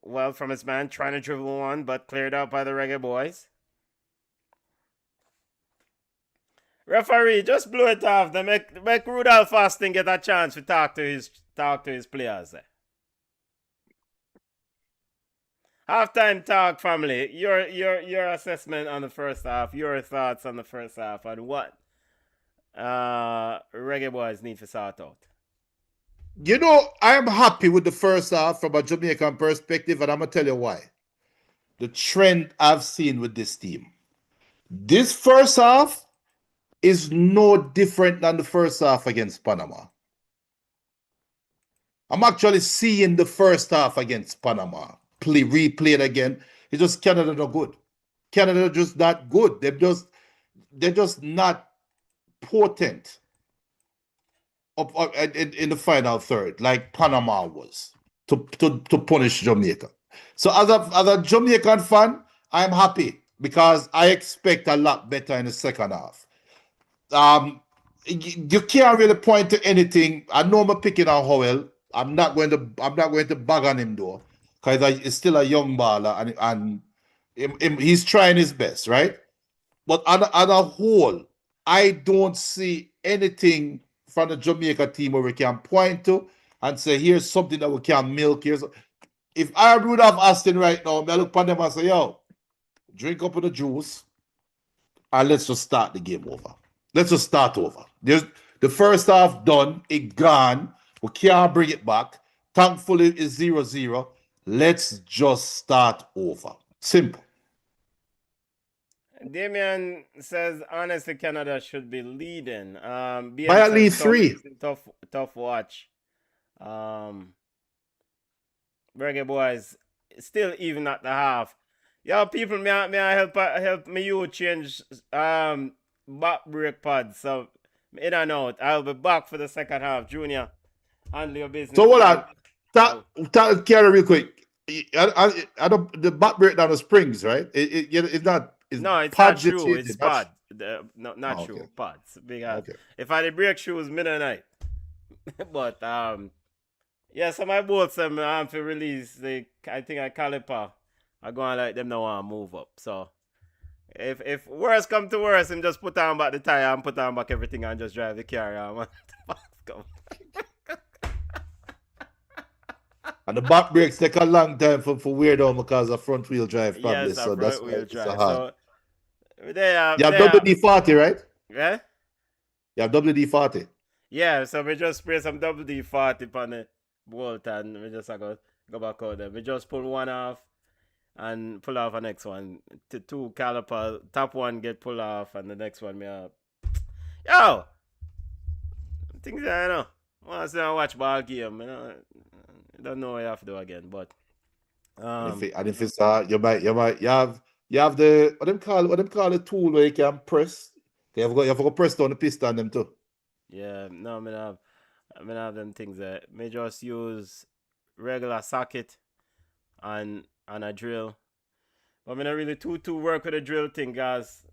well from his man, trying to dribble one, but cleared out by the Reggae Boyz. Referee just blew it off. They make Rudolph Austin get a chance to talk to his players there. Halftime talk, family. Your assessment on the first half, your thoughts on the first half, and what Reggae Boyz need to sort out. You know, I am happy with the first half from a Jamaican perspective, and I'm going to tell you why. The trend I've seen with this team. This first half is no different than the first half against Panama. I'm actually seeing the first half against Panama replayed again. It's just Canada not good. Canada just not good. They're just not potent in the final third like Panama was to punish Jamaica. So as a Jamaican fan, I'm happy because I expect a lot better in the second half. You can't really point to anything. I know I'm picking on Howell. I'm not going to bag on him though, because he's still a young baller and he's trying his best, right? But on a whole, I don't see anything from the Jamaica team where we can point to and say, here's something that we can milk. If I would have Austin right now, I look upon them and say, yo, drink up on the juice and let's just start the game over. Let's just start over. There's the first half done, it gone. We can't bring it back. Thankfully, it's 0-0. Let's just start over. Simple. Damien says, honestly, Canada should be leading. By at least 3. Tough watch. Reggae Boyz still even at the half. Yo, people, may I help me you change back brake pads. So in and out. I'll be back for the second half. Junior, handle your business. So hold on. Carry real quick. I don't, the back brake down the springs, right? It's not. No, it's not true. It's pod. Not true. Okay. Pods. Because if I did brake shoes midnight. But yeah, so my bolts them for release. I think I caliper. I go and like them now and move up. So if worse come to worse, him just put on back the tire and put on back everything and just drive the car. And the back brakes take a long time for wear down because of front wheel drive probably. Yes, so that's wheel why drive. it's hard. So you have WD-40, right? Yeah? You have WD-40. Yeah, so we just spray some WD-40 on the bolt and we just go back out there. We just pull one off and pull off the next one. Two caliper, top one get pulled off and the next one me up. Yo! Things I know. Once I watch ball game, you know, I don't know what you have to do again, but And if it's you have the what them call the tool where you can press. You have to go press down the piston them too. Yeah, no, I mean have them things that may just use regular socket and a drill. But I mean, I really too work with the drill thing, guys.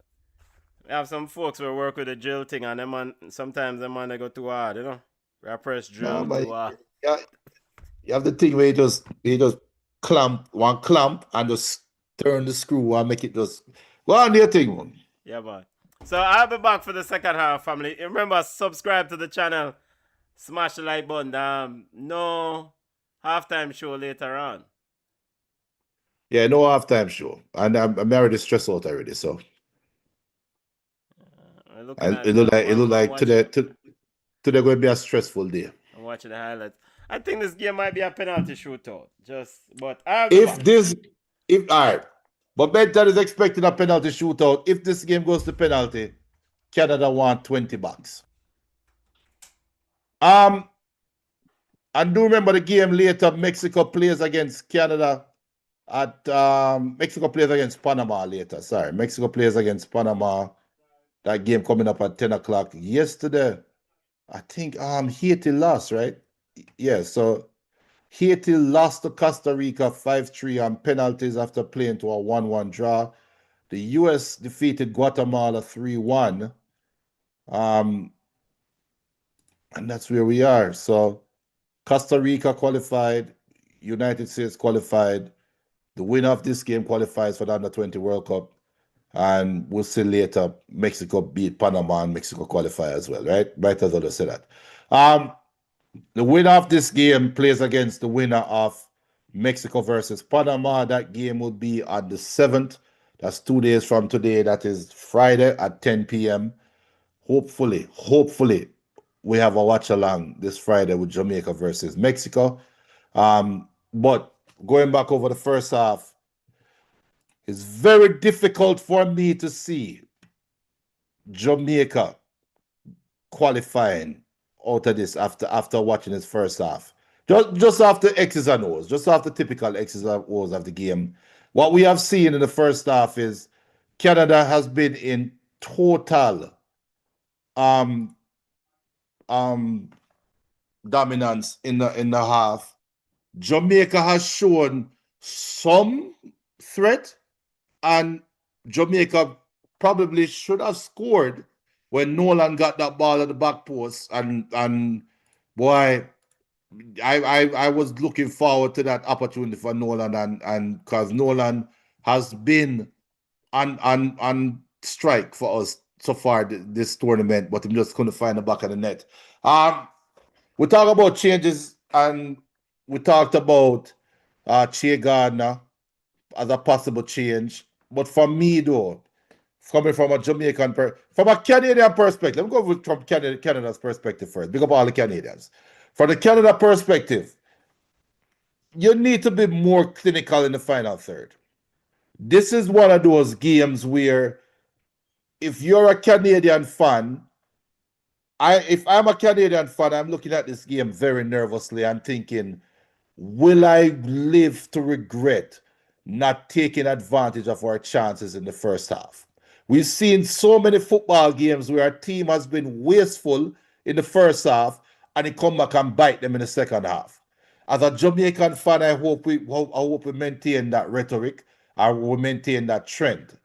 I have some folks who work with the drill thing, and them man, sometimes them man they go too hard, you know. I press No, drill but too hard. yeah, you have the thing where you just clamp and just turn the screw and make it just go on your thing, man. Yeah, man. So I'll be back for the second half, family. Remember, subscribe to the channel, smash the like button. No halftime show later on. Yeah, no halftime show. And I'm already stressed out already, so I'm looking and at it me. look like today going to be a stressful day. I'm watching the highlights. I think this game might be a penalty shootout. But I'll be If back. this if all right, but Benton is expecting a penalty shootout. If this game goes to penalty, Canada want $20. And do remember the game later. Mexico plays against Canada at Mexico plays against Panama later. Sorry, Mexico plays against Panama. That game coming up at 10 o'clock. Yesterday, I think Haiti lost, right? Yeah, so Haiti lost to Costa Rica 5-3 on penalties after playing to a 1-1 draw. The US defeated Guatemala 3-1. And that's where we are. So Costa Rica qualified, United States qualified. The winner of this game qualifies for the Under-20 World Cup. And we'll see later Mexico beat Panama and Mexico qualify as well, right? Right as I say that. The winner of this game plays against the winner of Mexico versus Panama. That game will be on the 7th. That's 2 days from today. That is Friday at 10 p.m. Hopefully, we have a watch along this Friday with Jamaica versus Mexico. But going back over the first half, it's very difficult for me to see Jamaica qualifying out of this after watching this first half. Just after X's and O's, just after typical X's and O's of the game. What we have seen in the first half is Canada has been in total um dominance in the half. Jamaica has shown some threat, and Jamaica probably should have scored when Nolan got that ball at the back post. And boy, I was looking forward to that opportunity for Nolan, and because Nolan has been on strike for us so far this tournament, but I'm just couldn't find the back of the net. We talked about changes, and we talked about Che Gardner as a possible change. But for me, though, coming from a from a Canadian perspective, let me go from Canada's perspective first. Big up all the Canadians. From the Canada perspective, you need to be more clinical in the final third. This is one of those games where if you're a Canadian fan, if I'm a Canadian fan, I'm looking at this game very nervously and thinking, will I live to regret not taking advantage of our chances in the first half? We've seen so many football games where our team has been wasteful in the first half and it come back and bite them in the second half. As a Jamaican fan, I hope we maintain that rhetoric and we maintain that trend.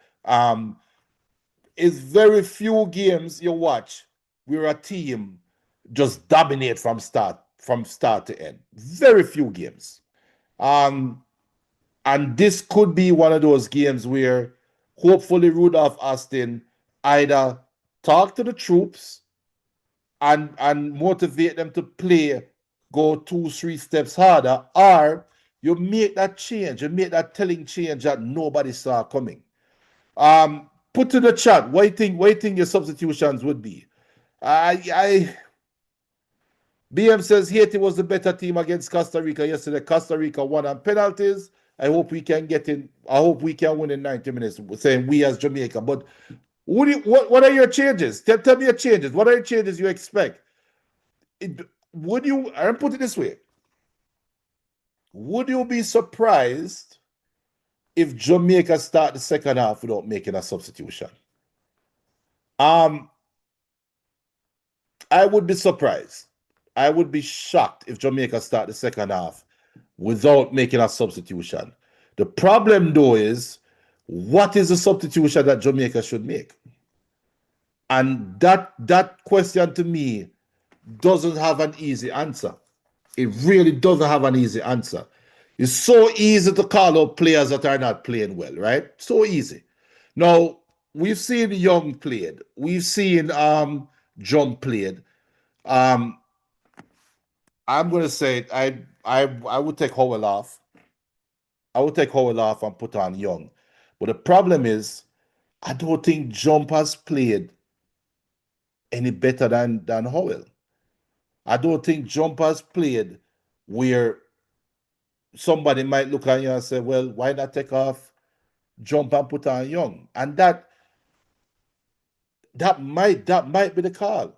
It's very few games you watch where a team just dominate from start to end. Very few games. And this could be one of those games where hopefully Rudolph Austin either talk to the troops and motivate them to play, go 2-3 steps harder, or you make that change, you make that telling change that nobody saw coming. Put to the chat what you think your substitutions would be. BM says Haiti was the better team against Costa Rica yesterday. Costa Rica won on penalties. I hope we can win in 90 minutes. We're saying we as Jamaica. But what are your changes? Tell me your changes. What are your changes you expect? I'm put it this way. Would you be surprised if Jamaica start the second half without making a substitution? I I would be surprised. I would be shocked if Jamaica start the second half without making a substitution. The problem, though, is what is the substitution that Jamaica should make? And that question to me doesn't have an easy answer. It really doesn't have an easy answer. It's so easy to call out players that are not playing well, right? So easy. Now, we've seen Young played. We've seen John played. Um, I'm gonna say I would take Howell off. I would take Howell off and put on Young. But the problem is, I don't think Jump has played any better than Howell. I don't think Jump has played where somebody might look at you and say, well, why not take off Jump and put on Young? And that might be the call.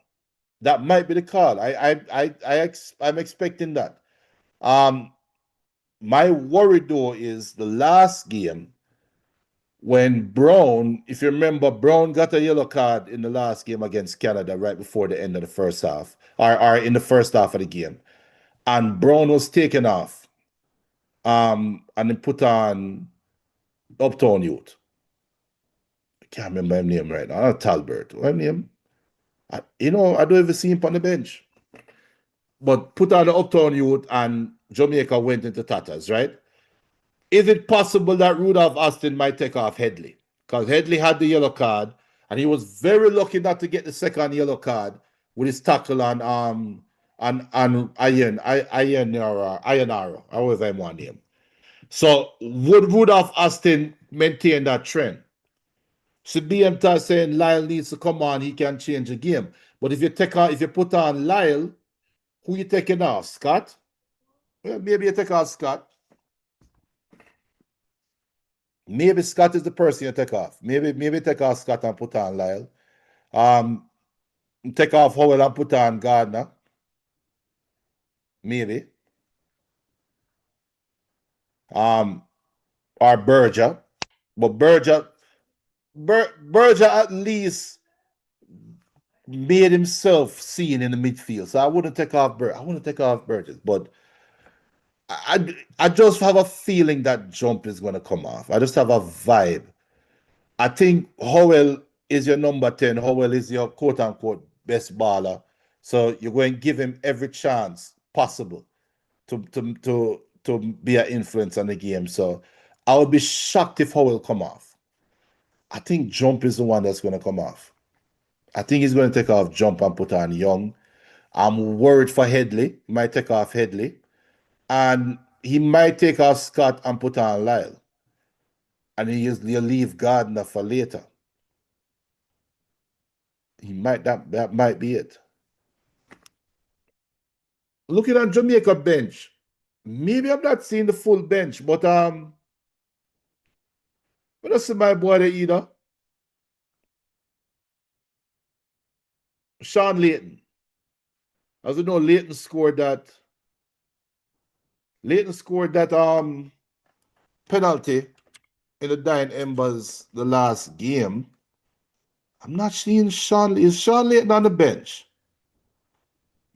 That might be the call. I'm expecting that. My worry though is the last game when Brown, if you remember, Brown got a yellow card in the last game against Canada right before the end of the first half, or in the first half of the game, and Brown was taken off, and then put on Uptown Youth. I can't remember his name right now. Not Talbert. What name? I don't even see him on the bench. But put on the Uptown Youth, and Jamaica went into tatters, right? Is it possible that Rudolph Austin might take off Headley? Because Headley had the yellow card, and he was very lucky not to get the second yellow card with his tackle on Iron, however I want him. So would Rudolph Austin maintain that trend? Should BM saying Lyle needs to come on, he can change the game. But if you put on Lyle, who you taking off? Scott? Well, maybe you take off Scott. Maybe Scott is the person you take off. Maybe take off Scott and put on Lyle. Take off Howell and put on Gardner. Maybe. Or Berger. But Berger at least made himself seen in the midfield. So I wouldn't take off Burgess. But I just have a feeling that Jump is going to come off. I just have a vibe. I think Howell is your number 10. Howell is your quote unquote best baller. So you're going to give him every chance possible to be an influence on the game. So I would be shocked if Howell come off. I think Jump is the one that's going to come off. I think he's going to take off Jump and put on Young. I'm worried for Headley. He might take off Headley. And he might take off Scott and put on Lyle. And he'll leave Gardner for later. That might be it. Looking at Jamaica bench, maybe I'm not seeing the full bench, but I don't see my boy there either. Sean Layton. As you know, Layton scored that penalty in the dying embers the last game. I'm not seeing Sean. Is Sean Layton on the bench?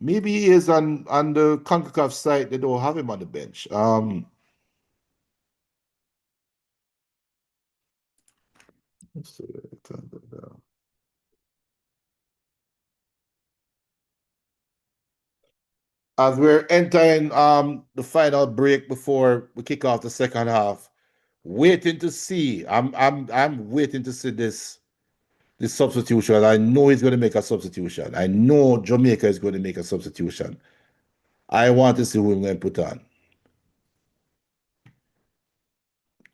Maybe he is on the CONCACAF site. They don't have him on the bench. Let's see. As we're entering the final break before we kick off the second half, waiting to see. I'm waiting to see this substitution. I know he's going to make a substitution. I know Jamaica is going to make a substitution. I want to see who we're going to put on.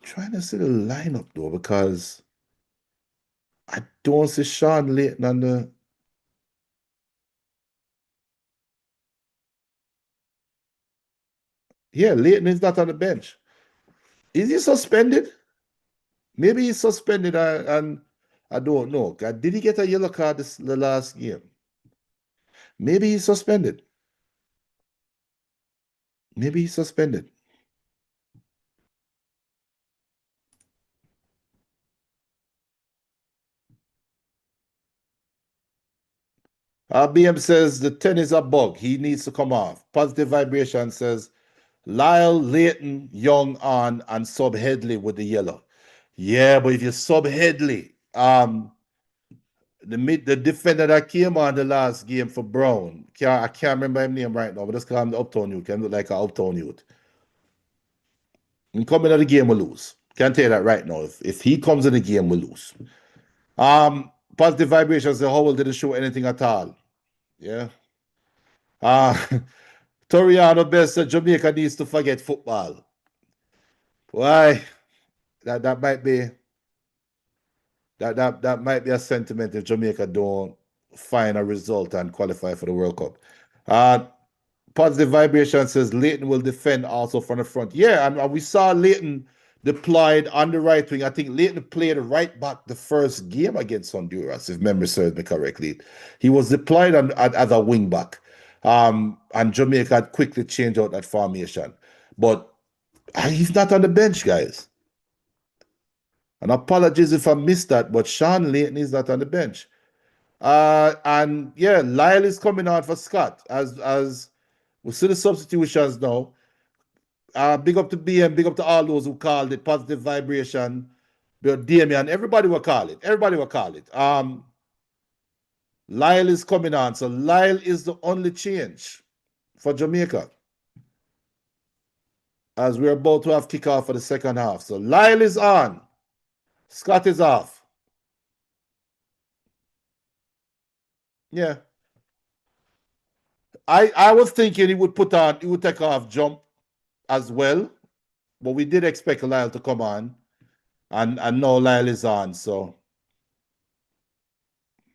Trying to see the lineup though, because I don't see Sean Layton on the. Yeah, Layton is not on the bench. Is he suspended? Maybe he's suspended and I don't know. Did he get a yellow card the last game? Maybe he's suspended. Maybe he's suspended. BM says the 10 is a bug. He needs to come off. Positive Vibration says Lyle, Leighton, Young on, and sub Headley with the yellow. Yeah, but if you sub Headley, the defender that came on the last game for Brown, I can't remember his name right now, but just call him the Uptown Youth. Can look like an Uptown Youth. And coming in the game, we'll lose. Can't tell you that right now. If he comes in the game, we'll lose. Positive Vibrations, the Howell didn't show anything at all. Yeah. Toriano Best said Jamaica needs to forget football. Why? That might be that might be a sentiment if Jamaica don't find a result and qualify for the World Cup. Positive Vibration says Leighton will defend also from the front. Yeah, and we saw Leighton deployed on the right wing. I think Leighton played right back the first game against Honduras, if memory serves me correctly. He was deployed as a wing back. And Jamaica had quickly changed out that formation. But he's not on the bench, guys. And apologies if I missed that, but Sean Leighton is not on the bench. And yeah, Lyle is coming on for Scott as we see the substitutions now. Big up to BM, big up to all those who called it Positive Vibration, Damien, everybody will call it. Everybody will call it. Lyle is coming on. So Lyle is the only change for Jamaica, as we're about to have kickoff for the second half. So Lyle is on. Scott is off. Yeah. I was thinking he would take off Jump as well, but we did expect Lyle to come on, and now Lyle is on. So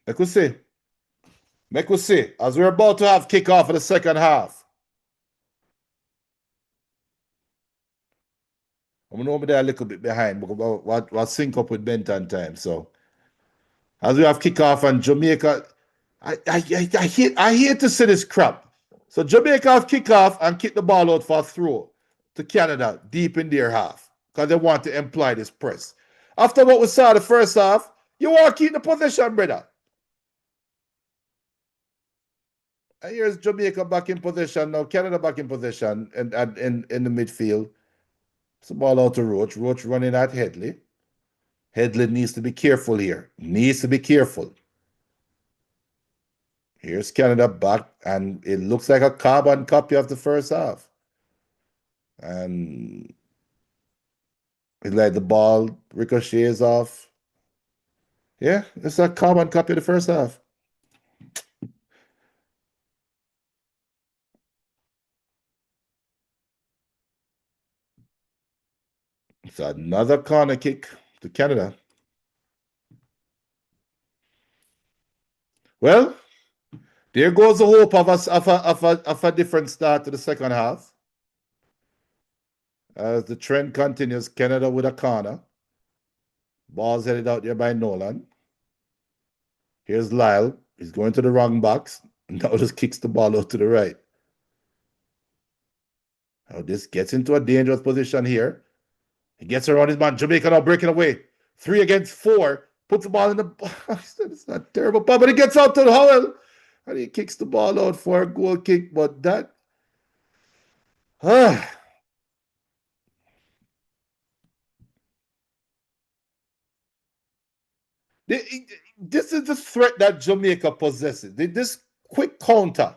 make we see as we're about to have kickoff for the second half. I'm gonna be there a little bit behind because we'll sync up with Benton time. So as we have kickoff and Jamaica, I hate to say this crap. So Jamaica have kickoff and kick the ball out for a throw to Canada deep in their half because they want to imply this press. After what we saw the first half, you want to keep the possession, brother. And here's Jamaica back in possession now. Canada back in possession and in the midfield. It's the ball out to Roach. Roach running at Headley. Headley needs to be careful here. Needs to be careful. Here's Canada back, and it looks like a carbon copy of the first half. And it's like the ball ricochets off. Yeah, it's a carbon copy of the first half. It's another corner kick to Canada. Well, there goes the hope of a different start to the second half. As the trend continues, Canada with a corner. Ball's headed out there by Nolan. Here's Lyle. He's going to the wrong box. Now just kicks the ball out to the right. Now this gets into a dangerous position here. He gets around his man. Jamaica now breaking away. 3 against 4. Puts the ball in the box. It's not a terrible ball, but he gets out to the Howell. And he kicks the ball out for a goal kick. But that... This is the threat that Jamaica possesses. This quick counter.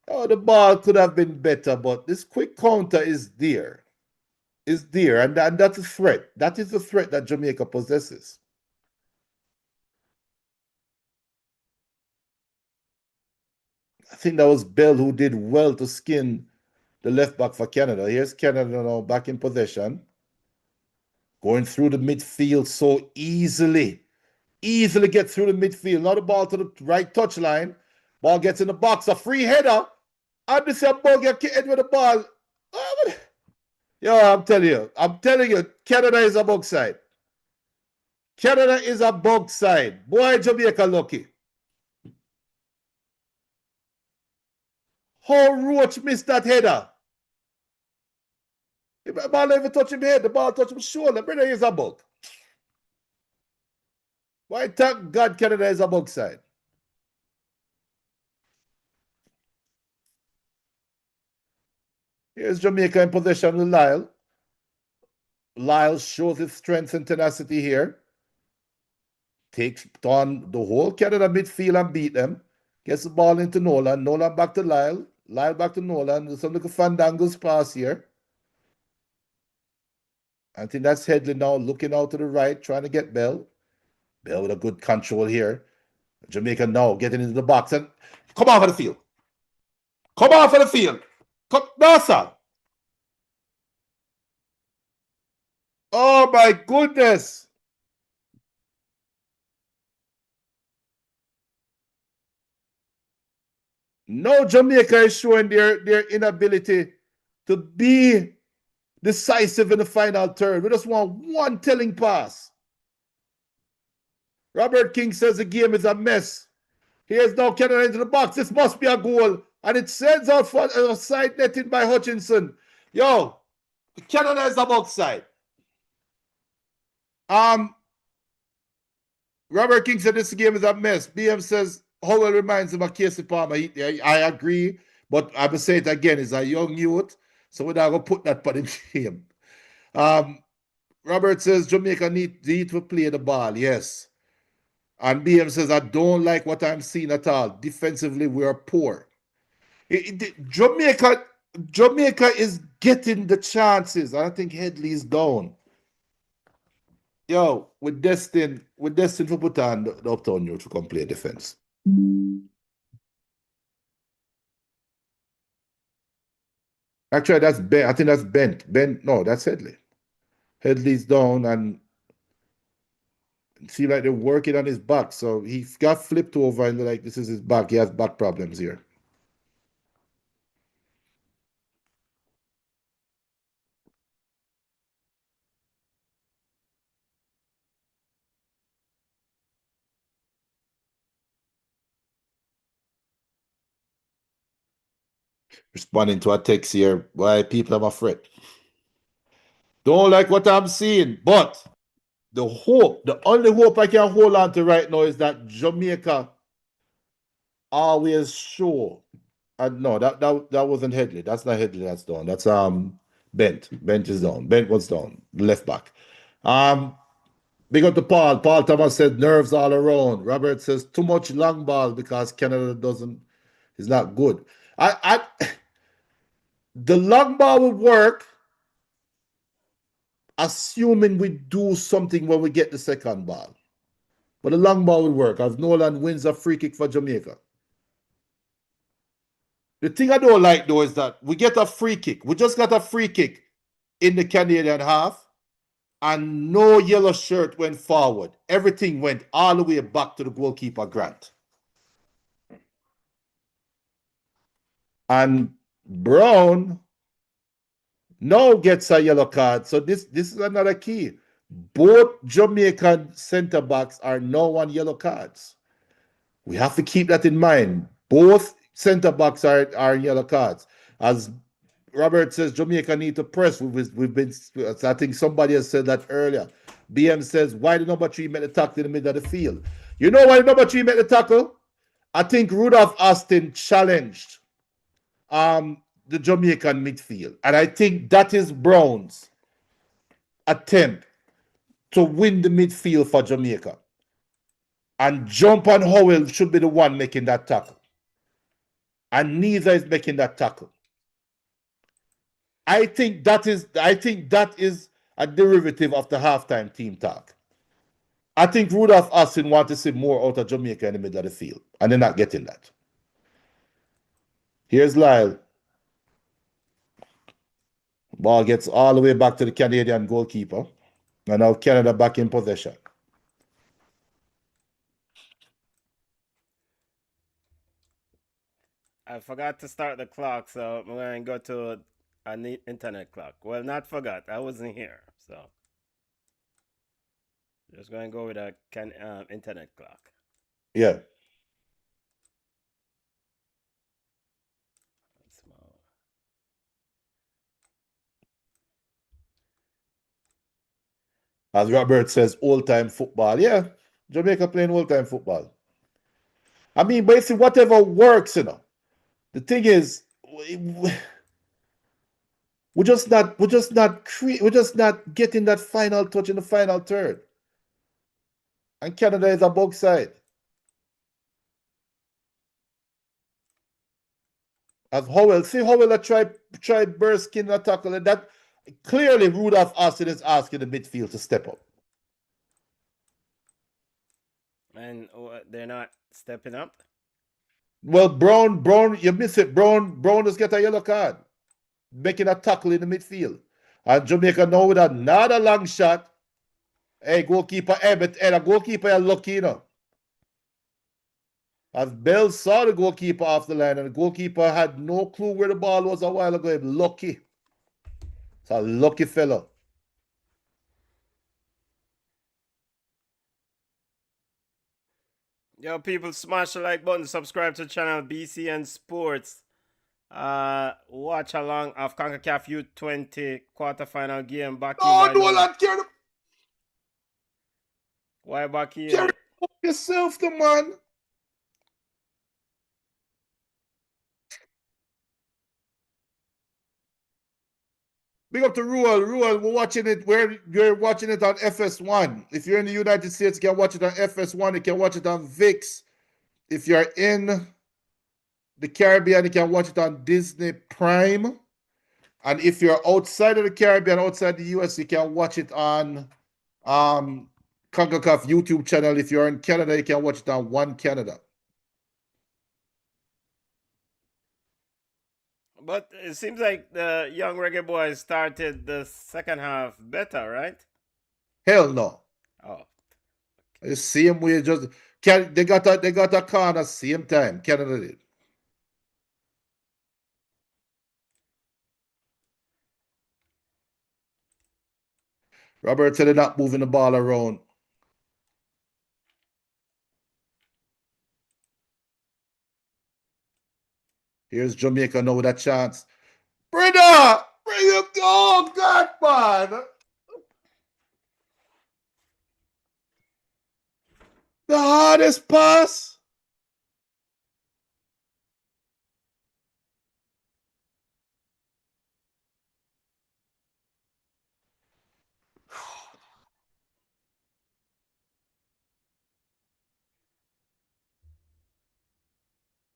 Oh, the ball could have been better, but this quick counter is there. Is there, and that's a threat. That is the threat that Jamaica possesses. I think that was Bell who did well to skin the left back for Canada. Here's Canada now back in possession. Going through the midfield so easily. Easily get through the midfield. Now the ball to the right touchline. Ball gets in the box. A free header. And this ball get hit with the ball. Oh, yo, I'm telling you, Canada is a bug side. Canada is a bug side. Boy, Jamaica lucky. How Roach missed that header? The ball never touch him head. The ball touch him shoulder. Brother is a bug. Why thank God Canada is a bug side? Here's Jamaica in possession with Lyle. Lyle shows his strength and tenacity here. Takes on the whole Canada midfield and beat them. Gets the ball into Nolan. Nolan back to Lyle. Lyle back to Nolan. There's some little fandangos pass here. I think that's Headley now looking out to the right, trying to get Bell. Bell with a good control here. Jamaica now getting into the box and come off of the field. Come off of the field. Come, Nasa. Oh my goodness. No, Jamaica is showing their inability to be decisive in the final third. We just want one telling pass. Robert King says the game is a mess. Here's now Canada into the box. This must be a goal. And it sends out for a side netting by Hutchinson. Yo, Canada is about side. Robert King said this game is a mess. BM says Howell reminds him of Casey Palmer. I agree, but I will say it again. He's a young youth, so we're not going to put that part in him. Robert says Jamaica need to play the ball. Yes. And BM says, I don't like what I'm seeing at all. Defensively, we are poor. Jamaica is getting the chances. I think Headley is down. Yo, we're destined for put on the Uptown Youth to come play defense. Actually, that's Ben. I think that's Bent. No, that's Headley. Headley's down and it seems like they're working on his back. So he got flipped over and like this is his back. He has back problems here. Responding to a text here. Why people I'm afraid. Don't like what I'm seeing, but the only hope I can hold on to right now is that Jamaica always show. No, that wasn't Headley. That's not Headley. That's down. That's Bent. Bent is down. Bent was down. Left back. Big up to Paul. Paul Thomas said nerves all around. Robert says too much long ball because Canada is not good. The long ball will work, assuming we do something when we get the second ball. But the long ball will work as Nolan wins a free kick for Jamaica. The thing I don't like though is that we get a free kick. We just got a free kick in the Canadian half and no yellow shirt went forward. Everything went all the way back to the goalkeeper, Grant. And Brown now gets a yellow card. So this is another key. Both Jamaican centre backs are now on yellow cards. We have to keep that in mind. Both centre backs are yellow cards. As Robert says, Jamaica need to press. We've been. I think somebody has said that earlier. BM says, why the number 3 make the tackle in the middle of the field? You know why the number 3 make the tackle? I think Rudolph Austin challenged the Jamaican midfield. And I think that is Brown's attempt to win the midfield for Jamaica. And Jump and Howell should be the one making that tackle. And neither is making that tackle. I think that is a derivative of the halftime team talk. I think Rudolph Austin wants to see more out of Jamaica in the middle of the field. And they're not getting that. Here's Lyle. Ball gets all the way back to the Canadian goalkeeper. And now Canada back in possession. I forgot to start the clock, so I'm going to go to an internet clock. Well, not forgot. I wasn't here, so just going to go with a internet clock. Yeah. As Robert says, old-time football. Yeah, Jamaica playing old-time football. I mean, basically, whatever works, The thing is, We're just not getting that final touch in the final third. And Canada is a bug side. As Howell, see Howell try burst skin and tackle, and that clearly Rudolph Austin is asking the midfield to step up. And they're not stepping up. Well, Brown, you miss it. Brown just get a yellow card, making a tackle in the midfield. And Jamaica now with another long shot. Hey, goalkeeper Emmett, and a goalkeeper are lucky, you know. As Bell saw the goalkeeper off the line, and the goalkeeper had no clue where the ball was a while ago. Lucky. It's a lucky fellow. Yo, people, smash the like button, subscribe to the channel BCN Sports. Watch along of CONCACAF U-20 quarterfinal game back in. Oh, no, lad, carry the... Why back in? Carry yourself, the man. Big up to Ruel. Ruel, we're watching it. We're watching it on FS1. If you're in the United States, you can watch it on FS1. You can watch it on VIX. If you're in the Caribbean, you can watch it on Disney Prime. And if you're outside of the Caribbean, outside the US, you can watch it on CONCACAF YouTube channel. If you're in Canada, you can watch it on One Canada. But it seems like the Young Reggae Boyz started the second half better, right? Hell no. Oh. The same way, just they got a corner same time. Canada did. Robert said they're not moving the ball around. Here's Jamaica now with a chance. Brenda! Bring him. Oh, God, man. The hardest pass.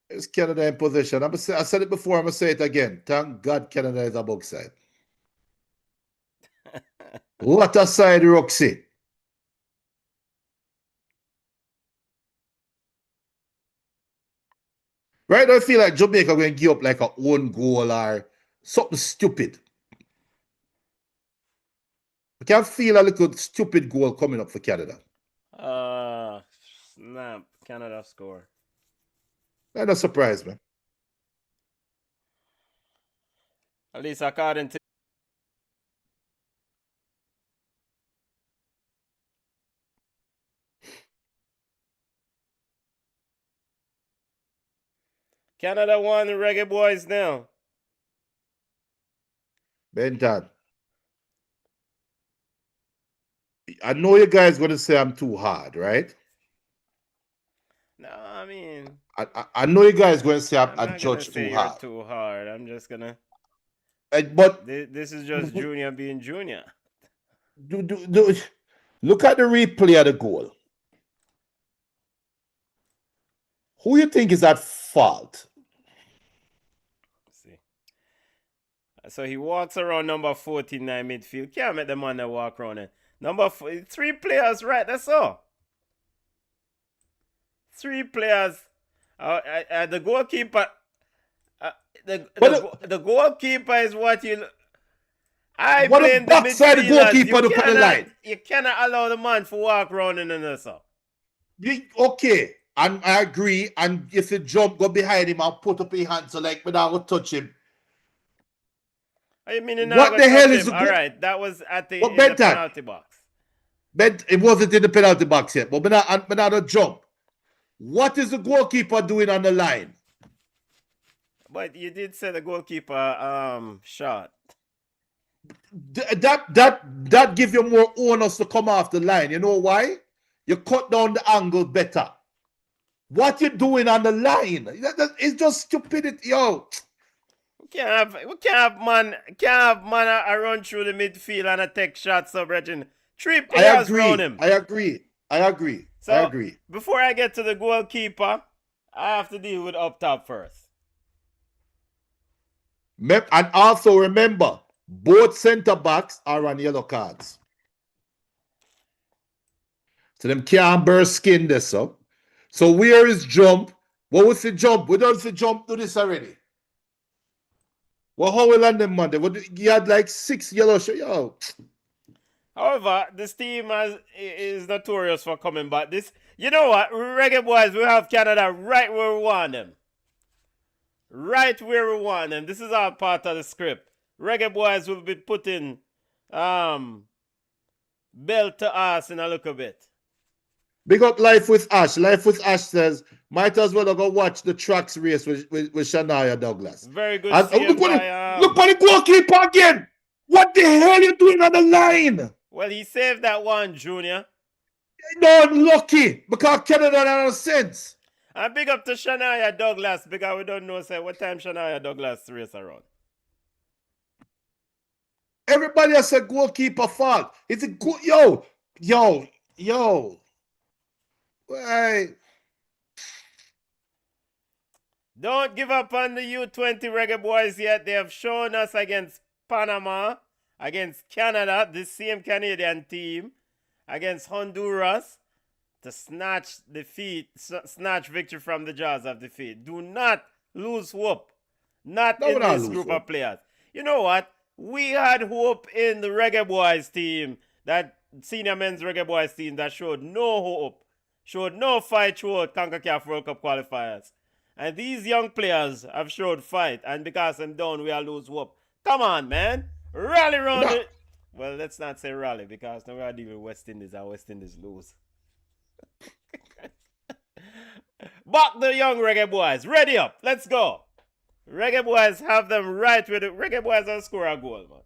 It's Canada in position. I said it before, I'm going to say it again. Thank God Canada is a bug side. What a side, Roxy. Right now, I feel like Jamaica going to give up like a own goal or something stupid. I can feel a little stupid goal coming up for Canada. Snap. Canada score. That doesn't surprise me. At least according to Canada won the Reggae Boyz now. Benton. I know you guys going to say I'm too hard, right? No, I mean, I know you guys going to say I judge too you're hard. too hard. I'm just gonna. But this is just Junior being Junior. Look at the replay of the goal. Who you think is at fault? Let's see. So he walks around number 49 midfield. Can't make the man that walk around it. Number 3 players, right? That's all. 3 players. The goalkeeper. The goalkeeper is what you. I what blame the backside the goalkeeper to put the line. You cannot allow the man to walk around in the so. Okay, and I agree. And if you jump, go behind him and put up your hands so like without touch him. I mean, what the hell is all right? That was at the, the penalty box. But it wasn't in the penalty box yet. But not a jump. What is the goalkeeper doing on the line? But you did say the goalkeeper shot. That give you more onus to come off the line. You know why? You cut down the angle better. What you doing on the line? It's just stupidity, yo. We can't have man a run through the midfield and a take shots of Regin. Three I players agree. round him. I agree. I agree. I So agree. before I get to the goalkeeper, I have to deal with up top first. And also remember, both centre backs are on yellow cards. So them can't burst skin this up. So where is jump? What was the jump? We don't see jump do this already. Well, how we land them Monday? You had like 6 yellow shirts. Yo. However, this team is notorious for coming back. You know what? Reggae Boyz, we have Canada right where we want them. Right where we want them. This is all part of the script. Reggae Boyz will be putting belt to us in a little bit. Big up Life with Ash. Life with Ash says, might as well go watch the tracks race with Shania Douglas. Very good. Look at the goalkeeper again. What the hell you doing on the line? Well, he saved that one, Junior. No, unlucky because Canada don't have sense. And big up to Shania Douglas because we don't know what time Shania Douglas race around. Everybody has a goalkeeper fault. It's a good yo. Wait. Don't give up on the U-20 Reggae Boyz yet. They have shown us against Panama, against Canada, this same Canadian team, against Honduras, to snatch victory from the jaws of defeat. Do not lose hope. Not in this group of players. You know what? We had hope in the Reggae Boyz team, that senior men's Reggae Boyz team that showed no hope, showed no fight throughout CONCACAF World Cup qualifiers. And these young players have showed fight, and because I'm down, we are lose hope. Come on, man. Rally round it. Well, let's not say rally, because now we are dealing with West Indies, and West Indies lose. Back the young Reggae Boyz. Ready up. Let's go. Reggae Boyz have them right with it. Reggae Boyz will score a goal, man.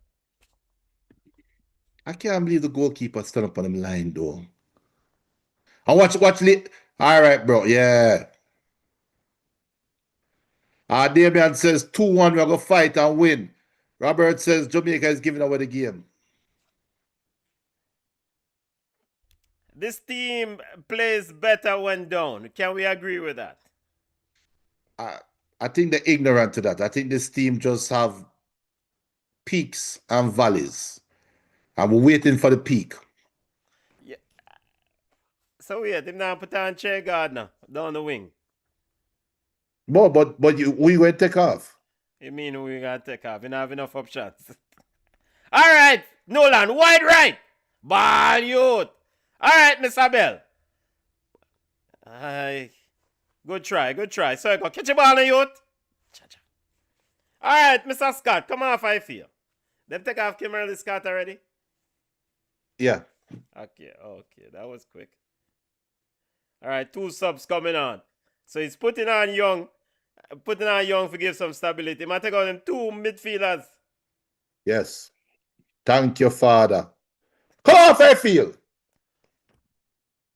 I can't believe the goalkeeper stood up on them line, though. And watch. All right, bro. Yeah. Damian says 2-1, we're going to fight and win. Robert says Jamaica is giving away the game. This team plays better when down. Can we agree with that? I think they're ignorant to that. I think this team just have peaks and valleys. And we're waiting for the peak. Yeah. So wait, him now put on Che Gardner down the wing. No, but we going to take off. You mean we going to take off? You don't have enough options. All right, Nolan, wide right. Ball youth. All right, Mr. Bell. Good try. So go catch a ball on youth. All right, Mr. Scott, come off, I feel. Them take off Kimberly Scott already? Yeah. Okay, that was quick. All right, 2 subs coming on. So he's putting on Young to give some stability. Might take out them 2 midfielders. Yes. Thank you, Father. Come off, I feel.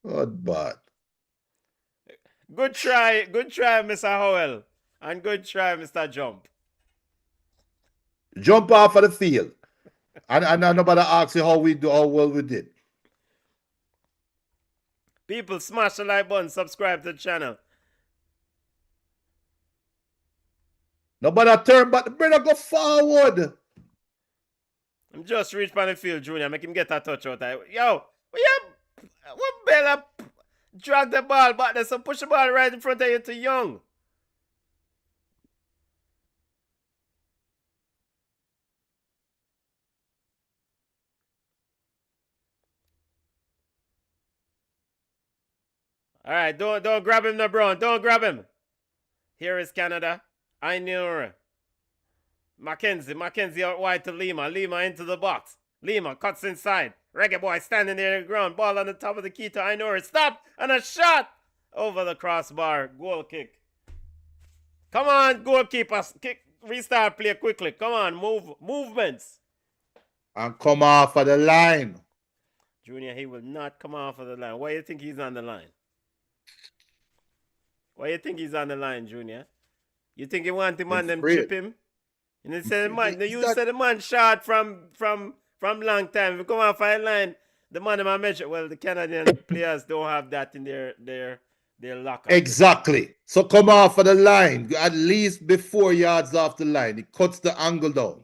Good bad. Good try, Mr. Howell. And good try, Mr. Jump. Jump off of the field. And nobody asks you how well we did. People, smash the like button, subscribe to the channel. Nobody turn, but the brother go forward. I'm just reach by the field, Junior. Make him get a touch out there. Yo, what Bella drag the ball back there, so push the ball right in front of you to Young. All right, don't grab him, LeBron. Don't grab him. Here is Canada. I knew Mackenzie out wide to Lima. Lima into the box. Lima cuts inside. Reggae Boy standing there on the ground. Ball on the top of the key to Ainur. Stop! And a shot! Over the crossbar. Goal kick. Come on, goalkeeper. Kick. Restart play quickly. Come on, movements. And come off of the line. Junior, he will not come off of the line. Why do you think he's on the line? Why you think he's on the line, Junior? You think he want him on them chip him? You know, say the man, you said the man shot from long time. If you come off a line, the man in my measure. Well, the Canadian players don't have that in their locker. Exactly. So come off of the line, at least be 4 yards off the line. It cuts the angle down.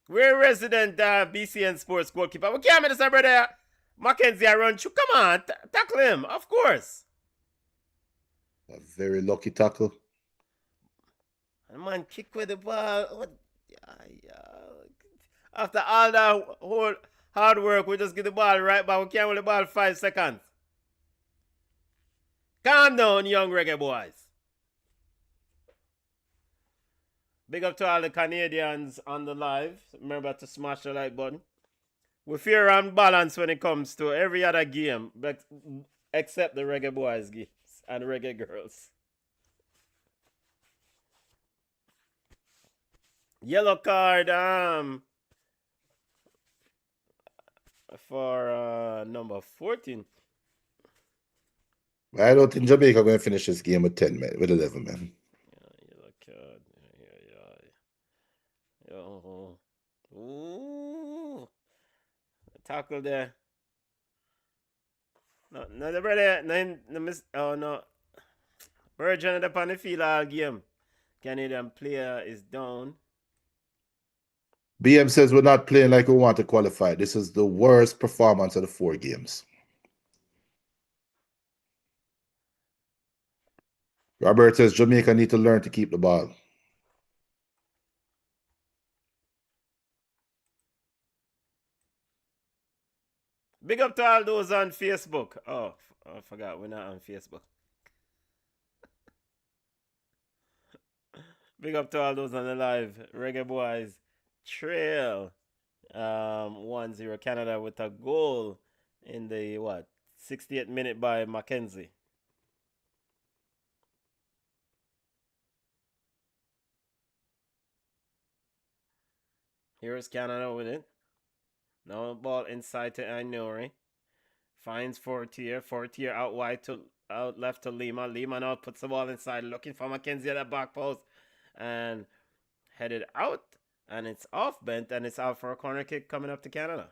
We're resident BCN Sports goalkeeper. We can't miss our brother Mackenzie run through. Come on, tackle him, of course. A very lucky tackle. And man, kick with the ball. After all that whole hard work, we just get the ball right back. We can't hold the ball 5 seconds. Calm down, Young Reggae Boyz. Big up to all the Canadians on the live. Remember to smash the like button. We fear and balance when it comes to every other game, but except the Reggae Boyz games and Reggae Girls. Yellow card for number 14. I don't think Jamaica going to finish this game with 10 men, with 11 men. Yellow card. Yo. Ooh. Tackle there. No, the brother. Oh, no. Virgin up on the field all game. Canadian player is down. BM says we're not playing like we want to qualify. This is the worst performance of the 4 games. Robert says Jamaica need to learn to keep the ball. Big up to all those on Facebook. Oh, I forgot we're not on Facebook. Big up to all those on the live. Reggae Boyz trail 1-0 Canada with a goal in the 68th minute by Mackenzie. Here's Canada with it. Now ball inside to Ainori. Finds Fortier. Fortier out wide out left to Lima. Lima now puts the ball inside, looking for Mackenzie at the back post. And headed out. And it's off bent, and it's out for a corner kick coming up to Canada.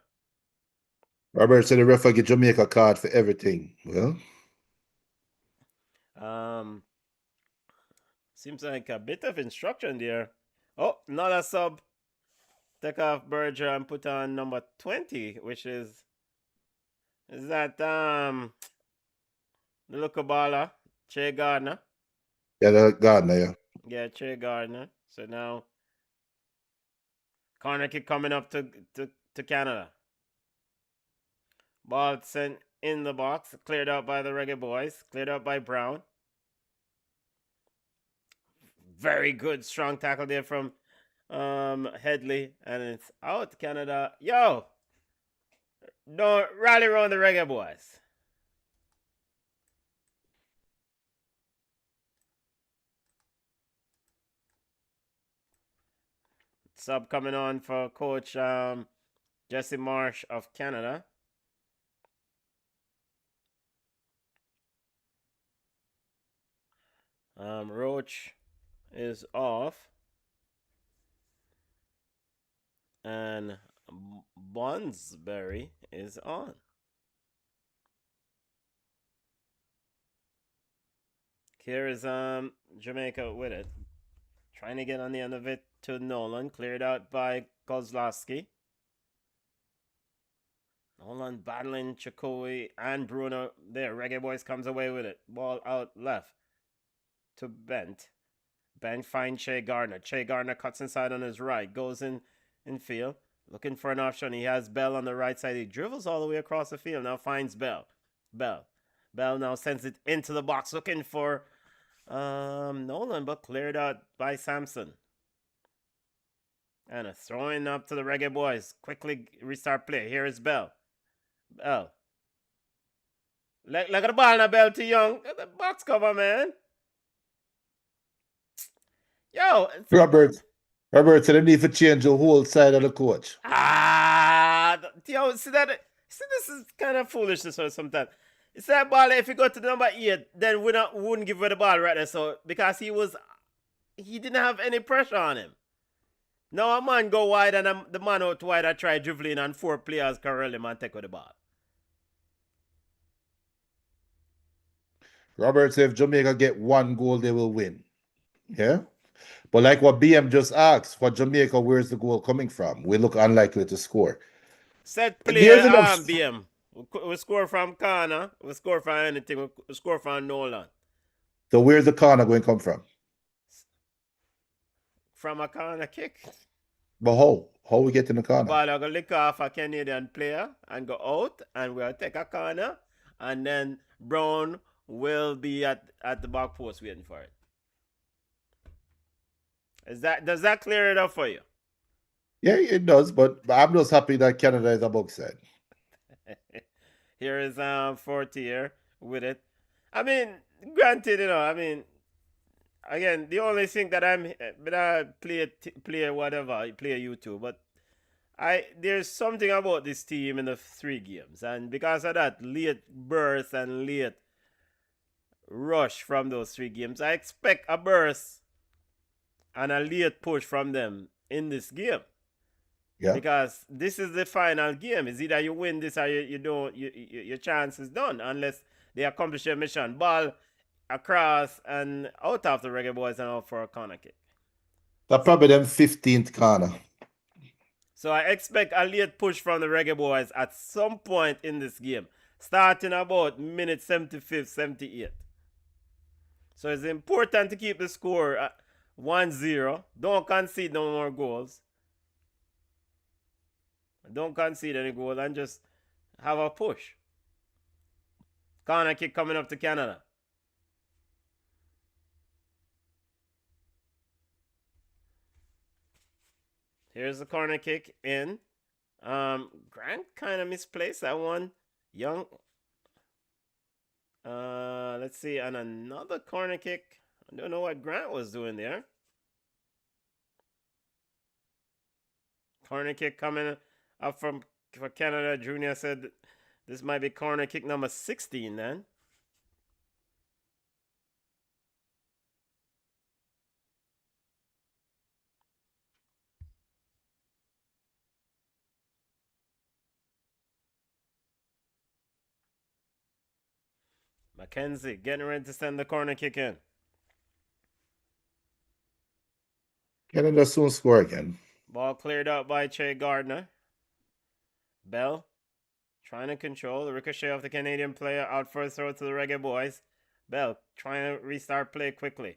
Robert said the ref will get Jamaica card for everything. Well, seems like a bit of instruction there. Oh, another sub. Take off Berger and put on number 20, which is that the local baller, Che Gardner. Yeah, the Gardner, yeah. Yeah, Che Gardner. So now corner kick coming up to Canada. Ball sent in the box, cleared out by the Reggae Boyz, cleared out by Brown. Very good, strong tackle there from Headley, and it's out Canada. Yo, don't rally around the Reggae Boyz. Sub coming on for Coach Jesse Marsh of Canada. Roach is off. And Bonsberry is on. Here is Jamaica with it. Trying to get on the end of it to Nolan. Cleared out by Kozlowski. Nolan battling Chakoi and Bruno there. Reggae Boyz comes away with it. Ball out left to Bent. Bent finds Che Gardner. Che Gardner cuts inside on his right. Goes in field. Looking for an option. He has Bell on the right side. He dribbles all the way across the field. Now finds Bell. Bell now sends it into the box. Looking for Nolan, but cleared out by Sampson. And a throwing up to the Reggae Boyz. Quickly restart play. Here is Bell. Bell. Look at the ball now, Bell to Young. The box cover, man. Yo. Robert said they need to change the whole side of the coach. Yo, see this is kind of foolishness or sometimes. It's that ball, if you go to the number 8, then we wouldn't give away the ball right there. So because he didn't have any pressure on him. Now a man go wide and the man out wide I try dribbling and 4 players corral him and take with the ball. Robert said if Jamaica get 1 goal, they will win. Yeah? But like what BM just asked, for Jamaica, where's the goal coming from? We look unlikely to score. Set play There's enough. BM. We score from corner. We score from anything. We score from Nolan. So where's the corner going to come from? From a corner kick. But how? How we get in the corner? The ball will go lick off a Canadian player and go out, and we'll take a corner, and then Brown will be at the back post waiting for it. Does that clear it up for you? Yeah, it does, but I'm just happy that Canada is a box side. Here is 4th year with it. I mean, granted, I mean, again, the only thing that but I play whatever, play U2, but there's something about this team in the 3 games, and because of that late burst and late rush from those 3 games, I expect a burst and a late push from them in this game. Yeah. Because this is the final game. It's either you win this or you don't. Your chance is done unless they accomplish their mission. Ball across and out of the Reggae Boyz and out for a corner kick. That's probably them 15th corner. So I expect a late push from the Reggae Boyz at some point in this game, starting about minute 75th, 78th. So it's important to keep the score at 1-0. Don't concede no more goals. Don't concede any goal and just have a push. Corner kick coming up to Canada. Here's the corner kick in. Grant kind of misplaced that one. Young. Let's see. And another corner kick. I don't know what Grant was doing there. Corner kick coming up for Canada. Junior said this might be corner kick number 16 then. Mackenzie getting ready to send the corner kick in. Canada soon score again. Ball cleared out by Che Gardner. Bell trying to control the ricochet of the Canadian player out for a throw to the Reggae Boyz. Bell trying to restart play quickly.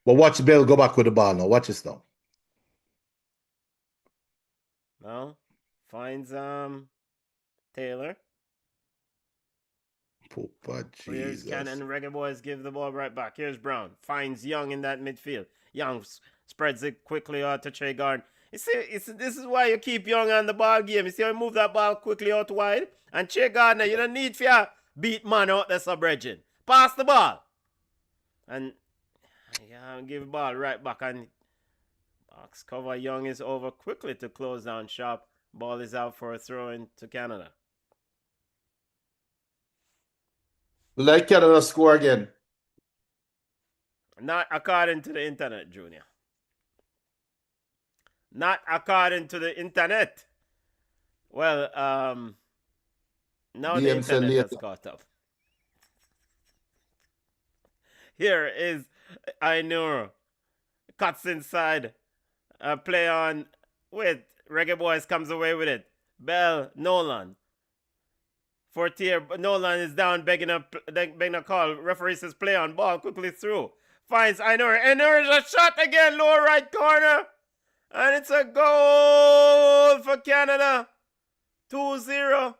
But watch Bell go back with the ball now. Watch this now. Now finds Taylor. Here's Canada and Reggae Boyz give the ball right back. Here's Brown. Finds Young in that midfield. Young spreads it quickly out to Che Gardner. You see, this is why you keep Young on the ball game. You see how you move that ball quickly out wide? And Che Gardner, you don't need for beat man out there, sub-bridging. Pass the ball. And yeah, give the ball right back. And box cover. Young is over quickly to close down shop. Ball is out for a throw in to Canada. Like Canada score again. Not according to the internet, Junior. Not according to the internet. Well, now the internet has caught up. Here is Ainur. Cuts inside. Play on with Reggae Boyz comes away with it. Bell, Nolan. Fortier, Nolan is down, begging a call. Referee says play on. Ball quickly through. Finds Ainur. Ainur is a shot again, lower right corner. And it's a goal for Canada. 2-0.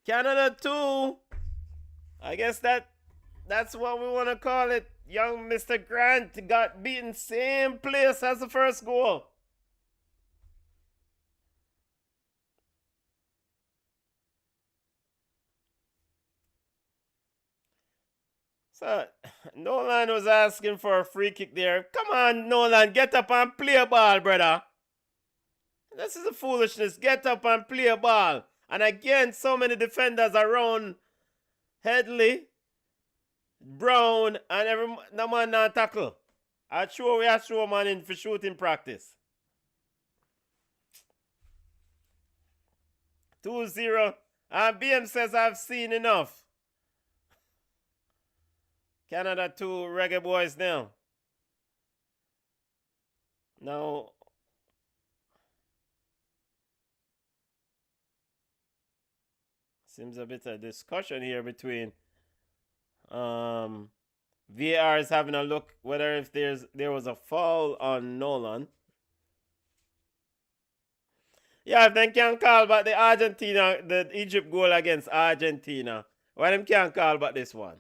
Canada 2. I guess that's what we want to call it. Young Mr. Grant got beaten same place as the first goal. So, Nolan was asking for a free kick there. Come on, Nolan, get up and play a ball, brother. This is a foolishness. Get up and play a ball. And again, so many defenders around Headley, Brown, and no man not tackle. I sure we are throw man in for shooting practice. 2-0. And BM says I've seen enough. Canada 2, Reggae Boyz now. Now, seems a bit of discussion here between VAR is having a look whether if there was a foul on Nolan. Yeah, if they can't call back the Egypt goal against Argentina, why them can't call back this one?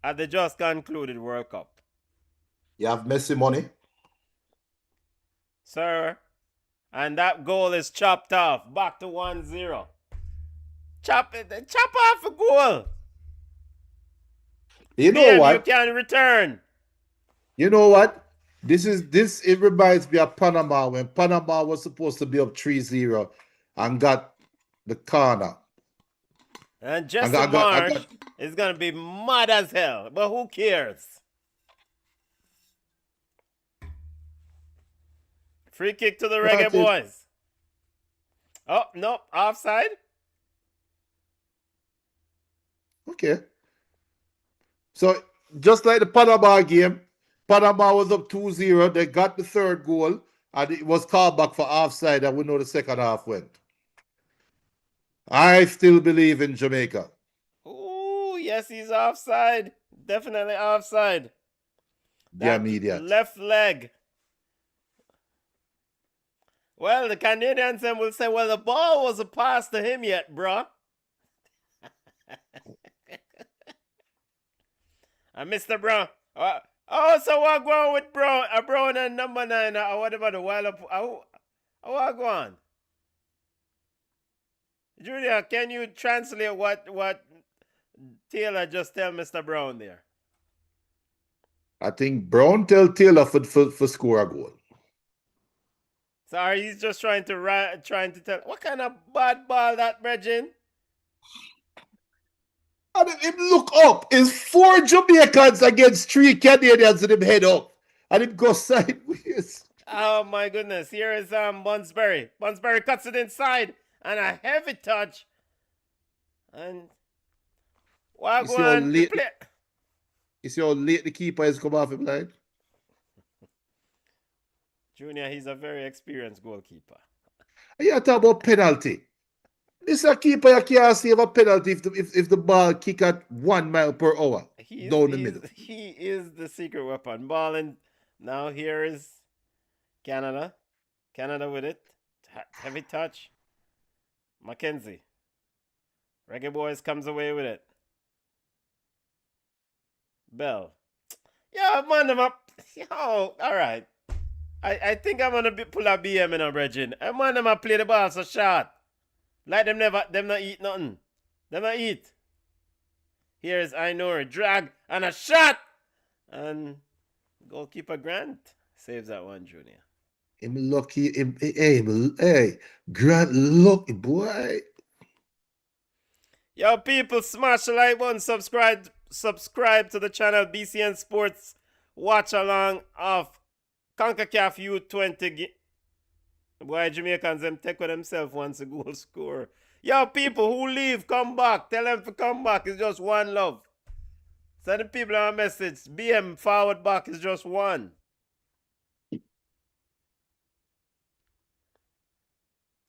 At the just concluded World Cup. You have Messi money? Sir, and that goal is chopped off. Back to 1-0. Chop off a goal. You know what? You can return. You know what? It reminds me of Panama when Panama was supposed to be up 3-0 and got the corner. And Jesse Marsh is going to be mad as hell. But who cares? Free kick to the Reggae Boyz. Oh, nope. Offside. Okay. So, just like the Panama game, Panama was up 2-0. They got the third goal, and it was called back for offside, and we know the second half went. I still believe in Jamaica. Ooh, yes, he's offside. Definitely offside. Damn idiot. Left leg. Well, the Canadians then will say, well, the ball wasn't passed to him yet, bruh. And Mr. Brown. So what going with Brown? Brown and number 9 or whatever the wild up. What going? Junior, can you translate what Taylor just tell Mr. Brown there? I think Brown tell Taylor for score a goal. Sorry, he's just trying to tell. What kind of bad ball that, Bridgin? And if him look up, it's 4 Jamaicans against 3 Canadians and him head up. And him go sideways. Oh my goodness. Here is Bunsbury. Bunsbury cuts it inside. And a heavy touch. And you see how late the keeper has come off him line? Junior, he's a very experienced goalkeeper. You talk about penalty. This a keeper you can't save a penalty if the ball kick at 1 mile per hour down the middle. He is the secret weapon. Ball in. Now here is Canada. Canada with it. Heavy touch. Mackenzie. Reggae Boyz comes away with it. Bell. Yeah, man them up. Yo, all right. I think I'm gonna pull a BM in a Bridgin. I want them to play the ball so short. Like them not eat nothing. Them not eat. Here's Ainur. Drag and a shot. And goalkeeper Grant saves that one, Junior. Him lucky. Hey, Grant lucky, boy. Yo, people, smash the like button. Subscribe to the channel BCN Sports Watch Along of CONCACAF U-20. Boy, Jamaicans them take with themselves once a goal score. Yo, people who leave, come back. Tell them to come back. It's just one love. Send the people a message. BM forward back is just one.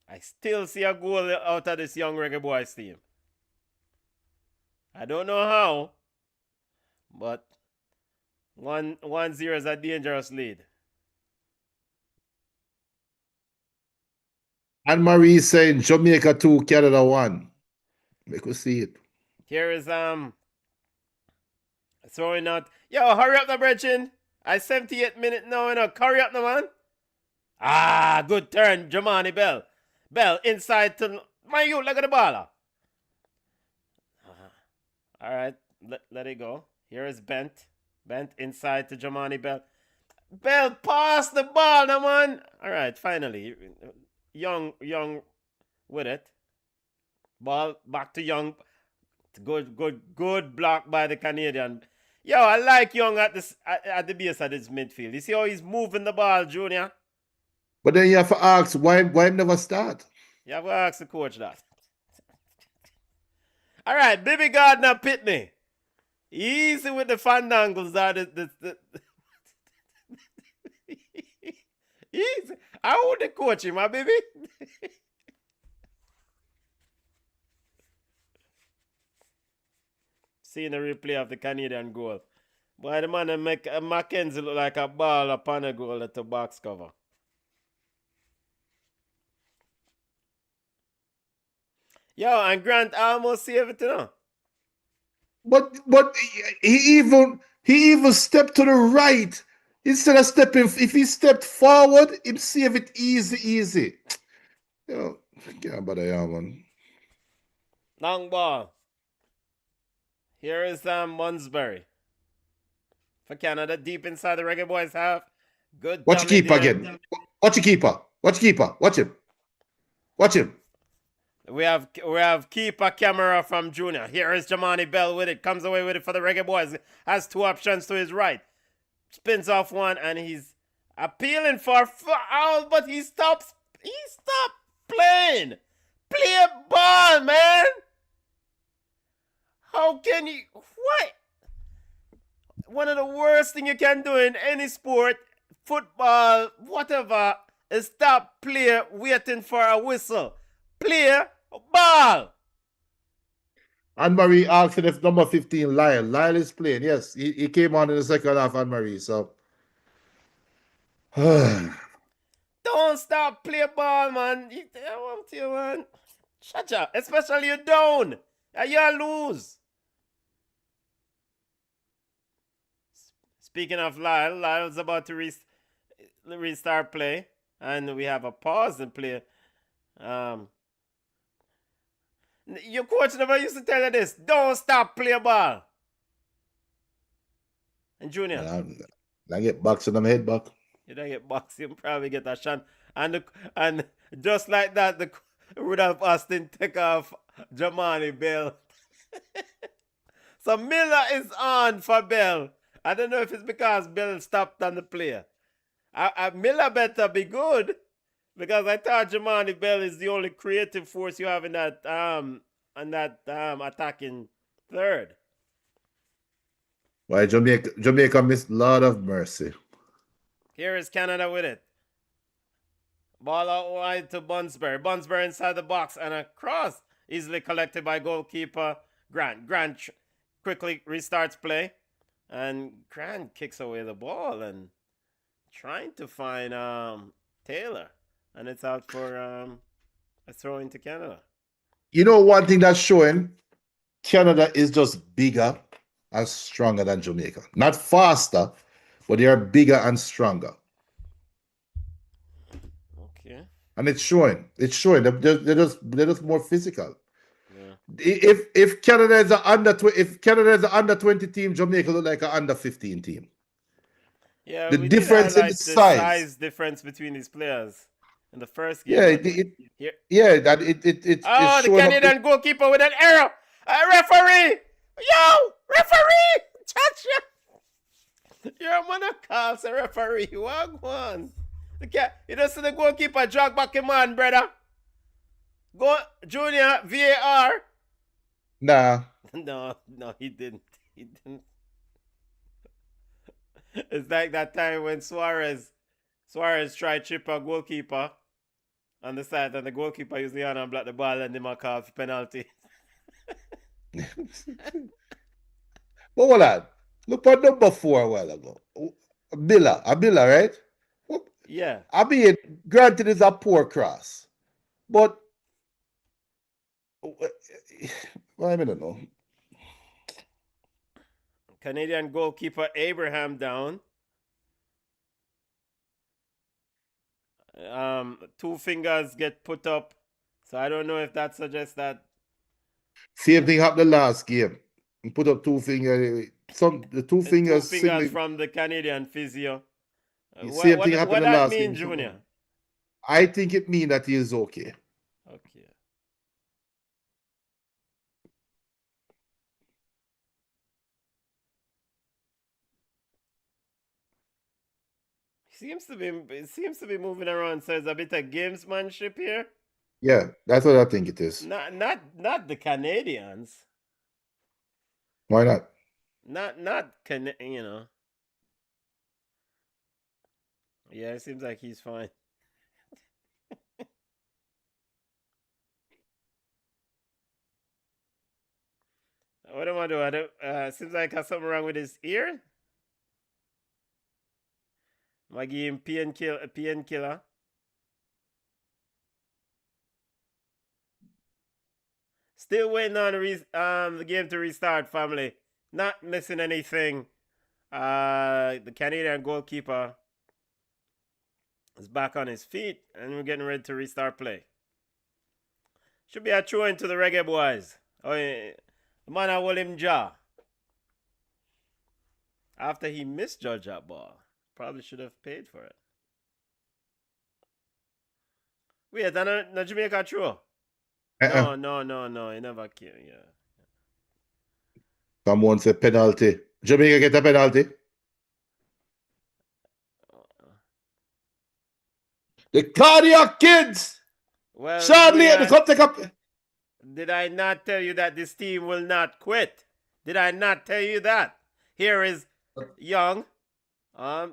I still see a goal out of this Young Reggae Boyz team. I don't know how, but 1-0 is a dangerous lead. And Marie saying Jamaica 2, Canada 1. Make us see it. Here is throwing out. Yo, hurry up the Brechin. I 78 minute now, hurry up the man. Ah, good turn, Jamani Bell. Bell inside to my you. Look at the baller. All right, let it go. Here is Bent. Bent inside to Jamani Bell. Bell pass the ball, no man. All right, finally. Young with it. Ball back to Young. Good block by the Canadian. Yo, I like Young at the base of this midfield. You see how he's moving the ball, Junior? But then you have to ask why him never start. You have to ask the coach that. All right, Baby Gardner Pitney. Easy with the fandangles. Easy. I want to coach him, my baby. Seeing the replay of the Canadian goal. Boy, the man make Mackenzie look like a ball upon a goal at the box cover. Yo, and Grant almost saved it, you know. But he even stepped to the right instead of stepping. If he stepped forward, he'd save it easy. You know, can't bother you, man. Long ball. Here is Munsbury. For Canada, deep inside the Reggae Boyz half. Good. Watch your keeper again. Watch your keeper. Watch him. Watch him. We have keeper camera from Junior. Here is Jamani Bell with it. Comes away with it for the Reggae Boyz. Has two options to his right. Spins off one and he's appealing for foul, but he stops. He stopped playing. Play ball, man. How can you? What? One of the worst things you can do in any sport, football, whatever, is stop player waiting for a whistle. Play ball. Anne-Marie asked if number 15, Lyle. Lyle is playing. Yes, he came on in the second half, Anne-Marie. So. Don't stop play ball, man. I want you, man. Shut up. Especially you down. You lose. Speaking of Lyle, Lyle's about to restart play. And we have a pause in play. Your coach never used to tell you this. Don't stop play ball. And Junior. I get boxed in the head back. You don't get boxed, you probably get a shot. And just like that, the Rudolph Austin take off Jamani Bell. So Miller is on for Bell. I don't know if it's because Bell stopped on the player. Miller better be good. Because I thought Jamani Bell is the only creative force you have in that attacking third. Why Jamaica missed Lord of mercy. Here is Canada with it. Ball out wide to Bunsbury. Bunsbury inside the box and a cross easily collected by goalkeeper Grant. Grant quickly restarts play and Grant kicks away the ball and trying to find Taylor. And it's out for a throw into Canada. You know one thing that's showing? Canada is just bigger and stronger than Jamaica. Not faster, but they are bigger and stronger. Okay. And it's showing. It's showing. They're just more physical. Yeah. If Canada is an under 20 team, Jamaica look like an under 15 team. Yeah, the difference in the size difference between these players. In the first game. It's the Canadian goalkeeper with an error. Referee! Yo! Referee! Touch you! Your man calls a referee. What one? You don't see the goalkeeper jog back him on, brother. Go, Junior, VAR. Nah. No, he didn't. He didn't. It's like that time when Suarez tried chip a goalkeeper on the side, and the goalkeeper used the hand and blocked the ball, and they mark off penalty. But hold on. Look at number 4 a while ago. Miller, right? Yeah. I mean, granted, it's a poor cross, but I don't know. Canadian goalkeeper Abraham down. Two fingers get put up, so I don't know if that suggests that. Same thing happened the last game. He put up 2 fingers. The 2 fingers. 2 fingers from the Canadian physio. Same thing happened the last game. What that mean, Junior? I think it means that he is okay. Okay. It seems to be moving around. So it's a bit of gamesmanship here. Yeah, that's what I think it is. Not the Canadians. Why not? You know. Yeah, it seems like he's fine. What am I doing? Seems like I have something wrong with his ear. Am I give him painkiller? Still waiting on the game to restart, family. Not missing anything. The Canadian goalkeeper is back on his feet, and we're getting ready to restart play. Should be a throw into the Reggae Boyz. Oh, yeah. The man I hold him jaw. After he misjudged that ball. Probably should have paid for it. Wait, no Jamaica throw. No. He never came. Yeah. Someone said penalty. Jamaica get a penalty. The cardiac kids. Well, Sadly, Julian, come take up. did I not tell you that this team will not quit? Did I not tell you that? Here is Young.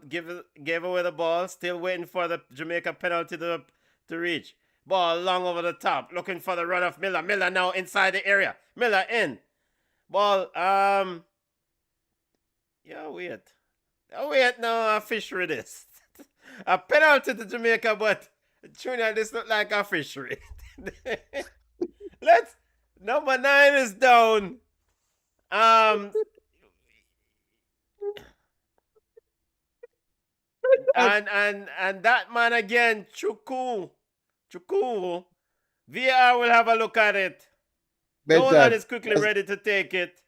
Gave away the ball. Still waiting for the Jamaica penalty to reach. Ball long over the top. Looking for the run of Miller. Miller now inside the area. Miller in. Ball, yeah, wait. Oh, wait, no, a fishery this. A penalty to Jamaica, but Junior, this look like a fishery. Number 9 is down. And that man again, Chuku. VR will have a look at it. Nolan is quickly ready to take it.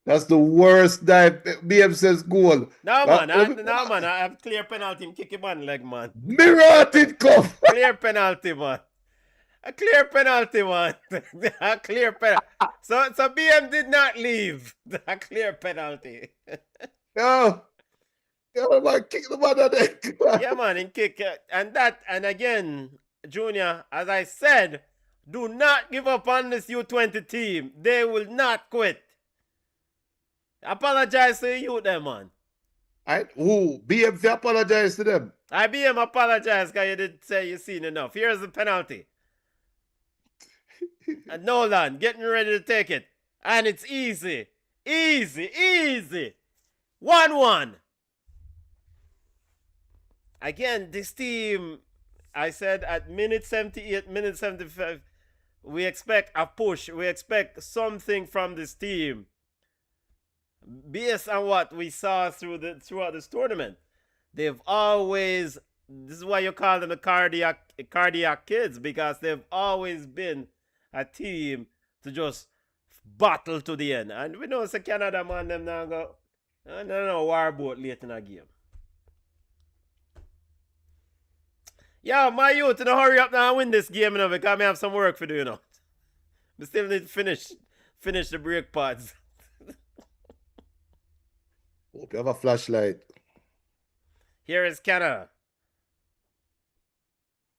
That's the worst dive. BM says goal. No, man. I have clear penalty. Him kick him on leg, man. Mirror it come. Clear penalty, man. A clear penalty, man. A clear penalty. So BM did not leave. A clear penalty. Yeah, man, kick the man on the Yeah, man, in kick. And again, Junior, as I said, do not give up on this U20 team. They will not quit. Apologize to the youth, them, man. BM apologize to them. I BM apologize because you did say you seen enough. Here's the penalty. And Nolan getting ready to take it. And it's easy. Easy. 1-1. Again, this team, I said at minute 78, minute 75, we expect a push. We expect something from this team. Based on what we saw throughout this tournament. They've always, this is why you call them the cardiac kids, because they've always been a team to just battle to the end. And we know it's a Canada man, them now go, no, warboat late in a game. Yeah, my youth, hurry up now and win this game, because I have some work to do, We still need to finish the break pods. Hope you have a flashlight. Here is Canada.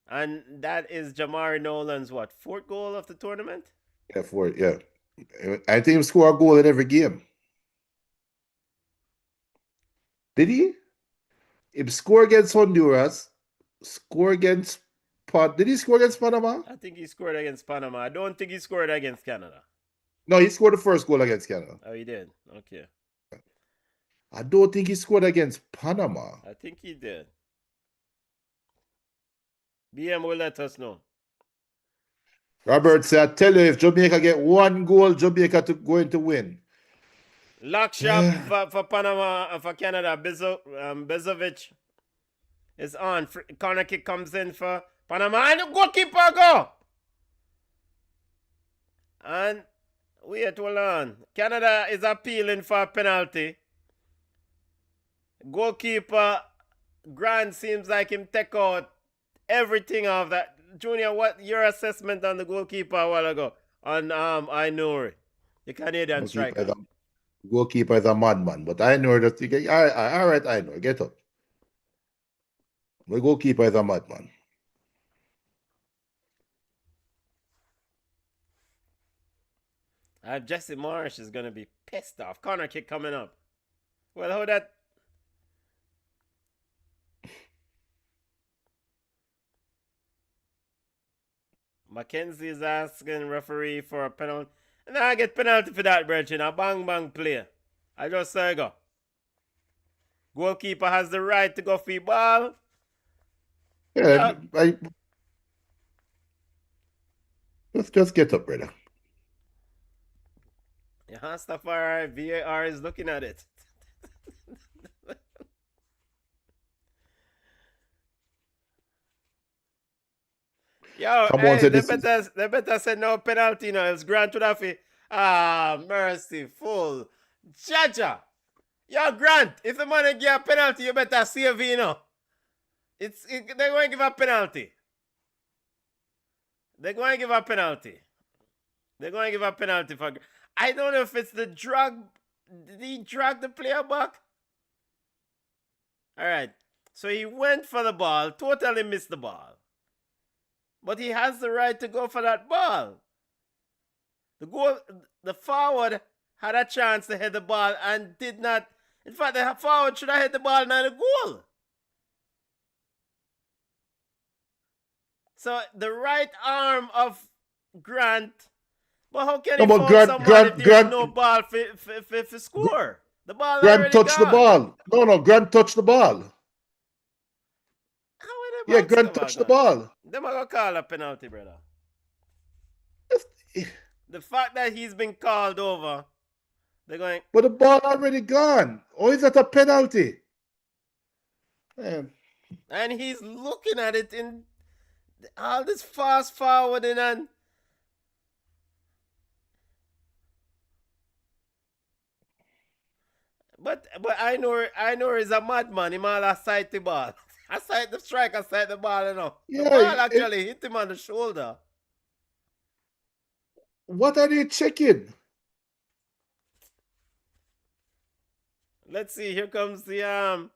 And that is Jamari Nolan's, 4th goal of the tournament? Yeah, 4th, yeah. I think he scored a goal in every game. Did he? He scored against Honduras. Did he score against Panama? I think he scored against Panama. I don't think he scored against Canada. No, he scored the first goal against Canada. Oh, he did? Okay. I don't think he scored against Panama. I think he did. BM will let us know. Robert said, I tell you, if Jamaica get 1 goal, Jamaica going to win. Lock shop for Panama, for Canada. Bezovic is on. Corner kick comes in for Panama. And the goalkeeper go. And wait, hold on. Canada is appealing for a penalty. Goalkeeper Grant seems like him take out everything of that. Junior, what your assessment on the goalkeeper a while ago? On Ainuri, the Canadian striker. Goalkeeper is a madman, but I know that you get all right, I know. Get up. My goalkeeper is a madman. Jesse Marsh is going to be pissed off. Corner kick coming up. Well, how that... Mackenzie is asking referee for a penalty. And I get penalty for that, brethren. A bang play. I just say go. Goalkeeper has the right to go for the ball. Yeah, let's just get up, brother. Yeah, stuff alright. VAR is looking at it. Yo, Come hey, on, say they better say no penalty now. It's Grant would have merciful. Jaja. Yo, Grant, if the man give a penalty, you better save it, you know. They're going to give a penalty. They're going to give a penalty. They're going to give a penalty for... I don't know if it's the drag... Did he drag the player back? Alright. So he went for the ball. Totally missed the ball. But he has the right to go for that ball. The forward had a chance to hit the ball and did not. In fact, the forward should have hit the ball and had a goal. So the right arm of Grant. But how can he foul someone if there's no ball for score? The ball Grant touched the ball. No, Grant touched the ball. Yeah, Grant touched the ball. They're going to call a penalty, brother. The fact that he's been called over, they're going... But the ball already gone. Or is that a penalty? Man. And he's looking at it in all this fast forwarding and... But I know he's a madman. He might have sight the ball. I sight the striker, sight the ball, you know. Yeah, the ball actually hit him on the shoulder. What are they checking? Let's see. Here comes the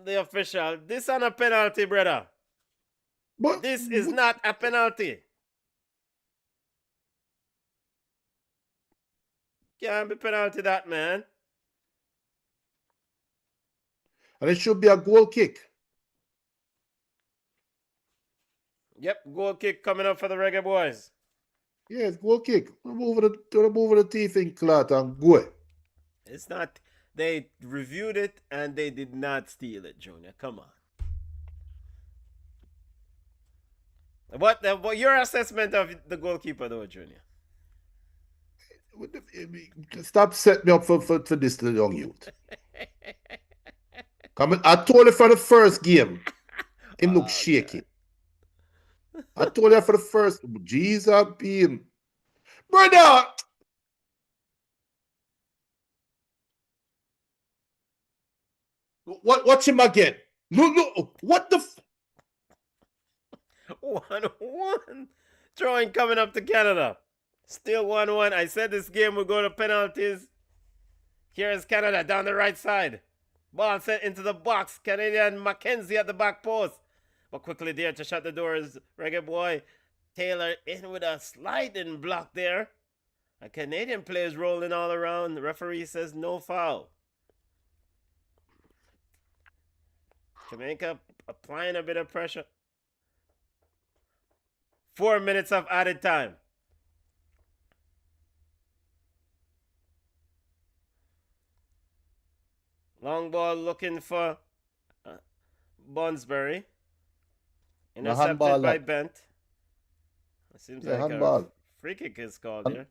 official. This is a penalty, brother. But this is not a penalty. Can't be penalty that, man. And it should be a goal kick. Yep, goal kick coming up for the Reggae Boyz. Yes, goal kick. Remove the teeth in clot and go. It's not. They reviewed it and they did not steal it, Junior. Come on. What your assessment of the goalkeeper, though, Junior? Stop setting me up for this young youth. I told you for the first game, him look shaky. I told you for the first, Jesus beam. Brother! Watch him again. No, what the 1-1. Throwing coming up to Canada. Still 1-1. I said this game will go to penalties. Here's Canada down the right side. Ball sent into the box. Canadian Mackenzie at the back post. But quickly there to shut the doors. Reggae Boy Taylor in with a sliding block there. A Canadian players rolling all around. The referee says no foul. Jamaica applying a bit of pressure. 4 minutes of added time. Long ball looking for Bonsbury. Intercepted by Bent. It seems like handball. A free kick is called here.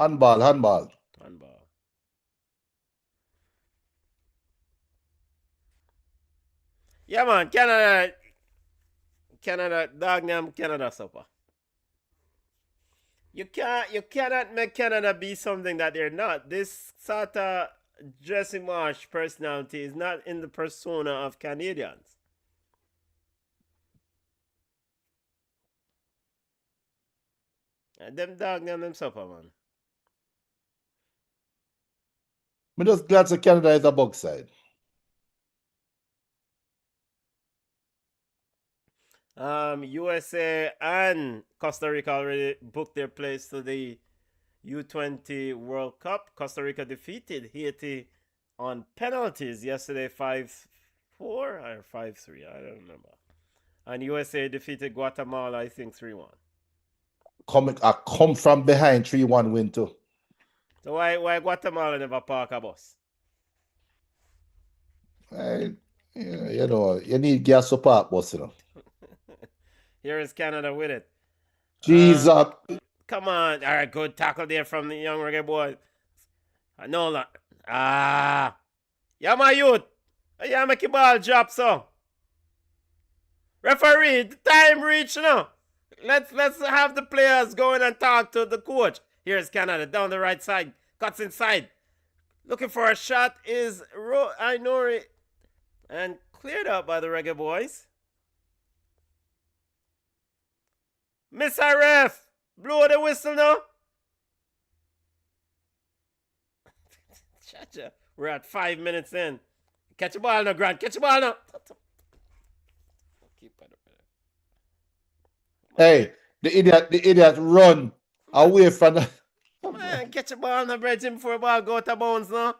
Handball. Yeah, man. Canada, Dagenham, Canada supper. You cannot make Canada be something that they're not. This sort of Jesse Marsh personality is not in the persona of Canadians. And them Dagenham, them supper, man. I'm just glad that Canada is a bug side. USA and Costa Rica already booked their place to the U-20 World Cup. Costa Rica defeated Haiti on penalties yesterday 5-4 or 5-3. I don't remember. And USA defeated Guatemala, I think 3-1. Come from behind 3-1 win too. So why Guatemala never park a bus? You know, you need gas support bus, you know. Here is Canada with it. Jesus. Come on. All right, good tackle there from the Young Reggae Boyz. No, yeah, my youth. Yeah, make your ball drop, so. Referee, the time reach now. Let's have the players go in and talk to the coach. Here's Canada down the right side. Cuts inside. Looking for a shot is Ainori. And cleared out by the Reggae Boyz. Mr. Ref, blow the whistle now. We're at 5 minutes in. Catch the ball now, Grant. Catch the ball now. Hey, the idiot run away from the... Man, catch the ball now, Bridget, before the ball go to bounds now.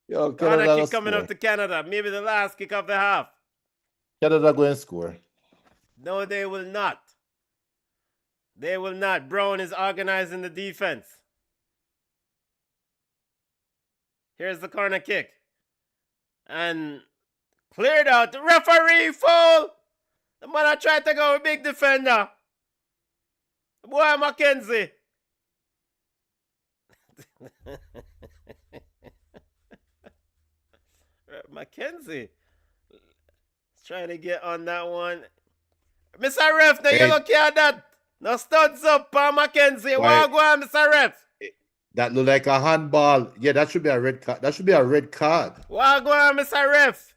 Yo, Corner Canada kick coming up to Canada. Maybe the last kick of the half. Canada going to score. No, they will not. They will not. Brown is organizing the defense. Here's the corner kick. And cleared out. The referee foul. The man I tried to go with big defender. Boy, Mackenzie. Mackenzie. Trying to get on that one. Mr. Ref, now you look at that. No studs up, Mackenzie. Why go on, Mr. Ref? That look like a handball. Yeah, that should be a red card. That should be a red card. Why go on, Mr. Ref?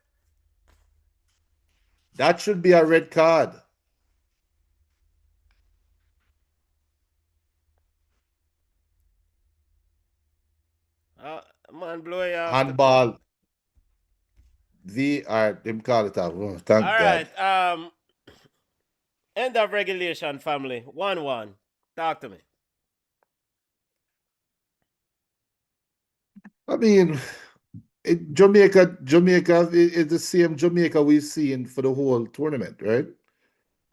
That should be a red card. Man, blow you out. Handball. Them call it out. Oh, thank God. All right. End of regulation, family. 1-1. Talk to me. I mean, Jamaica is the same Jamaica we've seen for the whole tournament, right?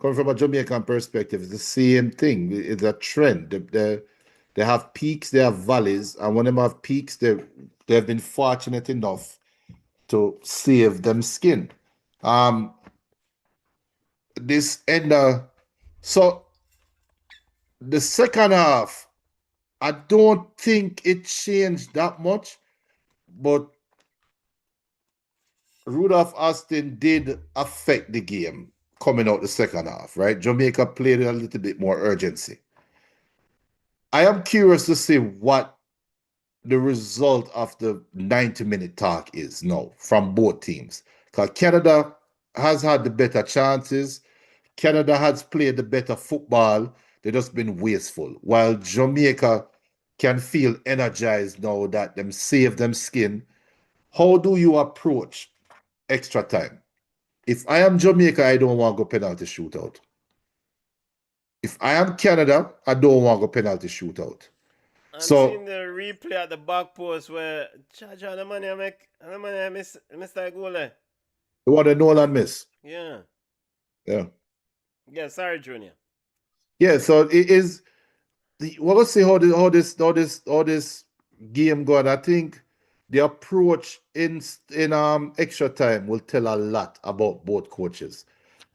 Coming from a Jamaican perspective, it's the same thing. It's a trend. They have peaks, they have valleys, and when they have peaks, they've been fortunate enough to save them skin. This end, so the second half, I don't think it changed that much, but Rudolph Austin did affect the game coming out the second half, right? Jamaica played a little bit more urgency. I am curious to see what the result of the 90-minute talk is now from both teams. Because Canada has had the better chances. Canada has played the better football. They've just been wasteful. While Jamaica can feel energized now that them save them skin. How do you approach extra time? If I am Jamaica, I don't want to go penalty shootout. If I am Canada, I don't want to go penalty shootout. I'm seeing the replay at the back post where the man miss that goal there. The one that Nolan miss. Yeah. Yeah. Yeah, sorry, Junior. Yeah, so it is. Well, let's see how this game going. I think the approach in extra time will tell a lot about both coaches.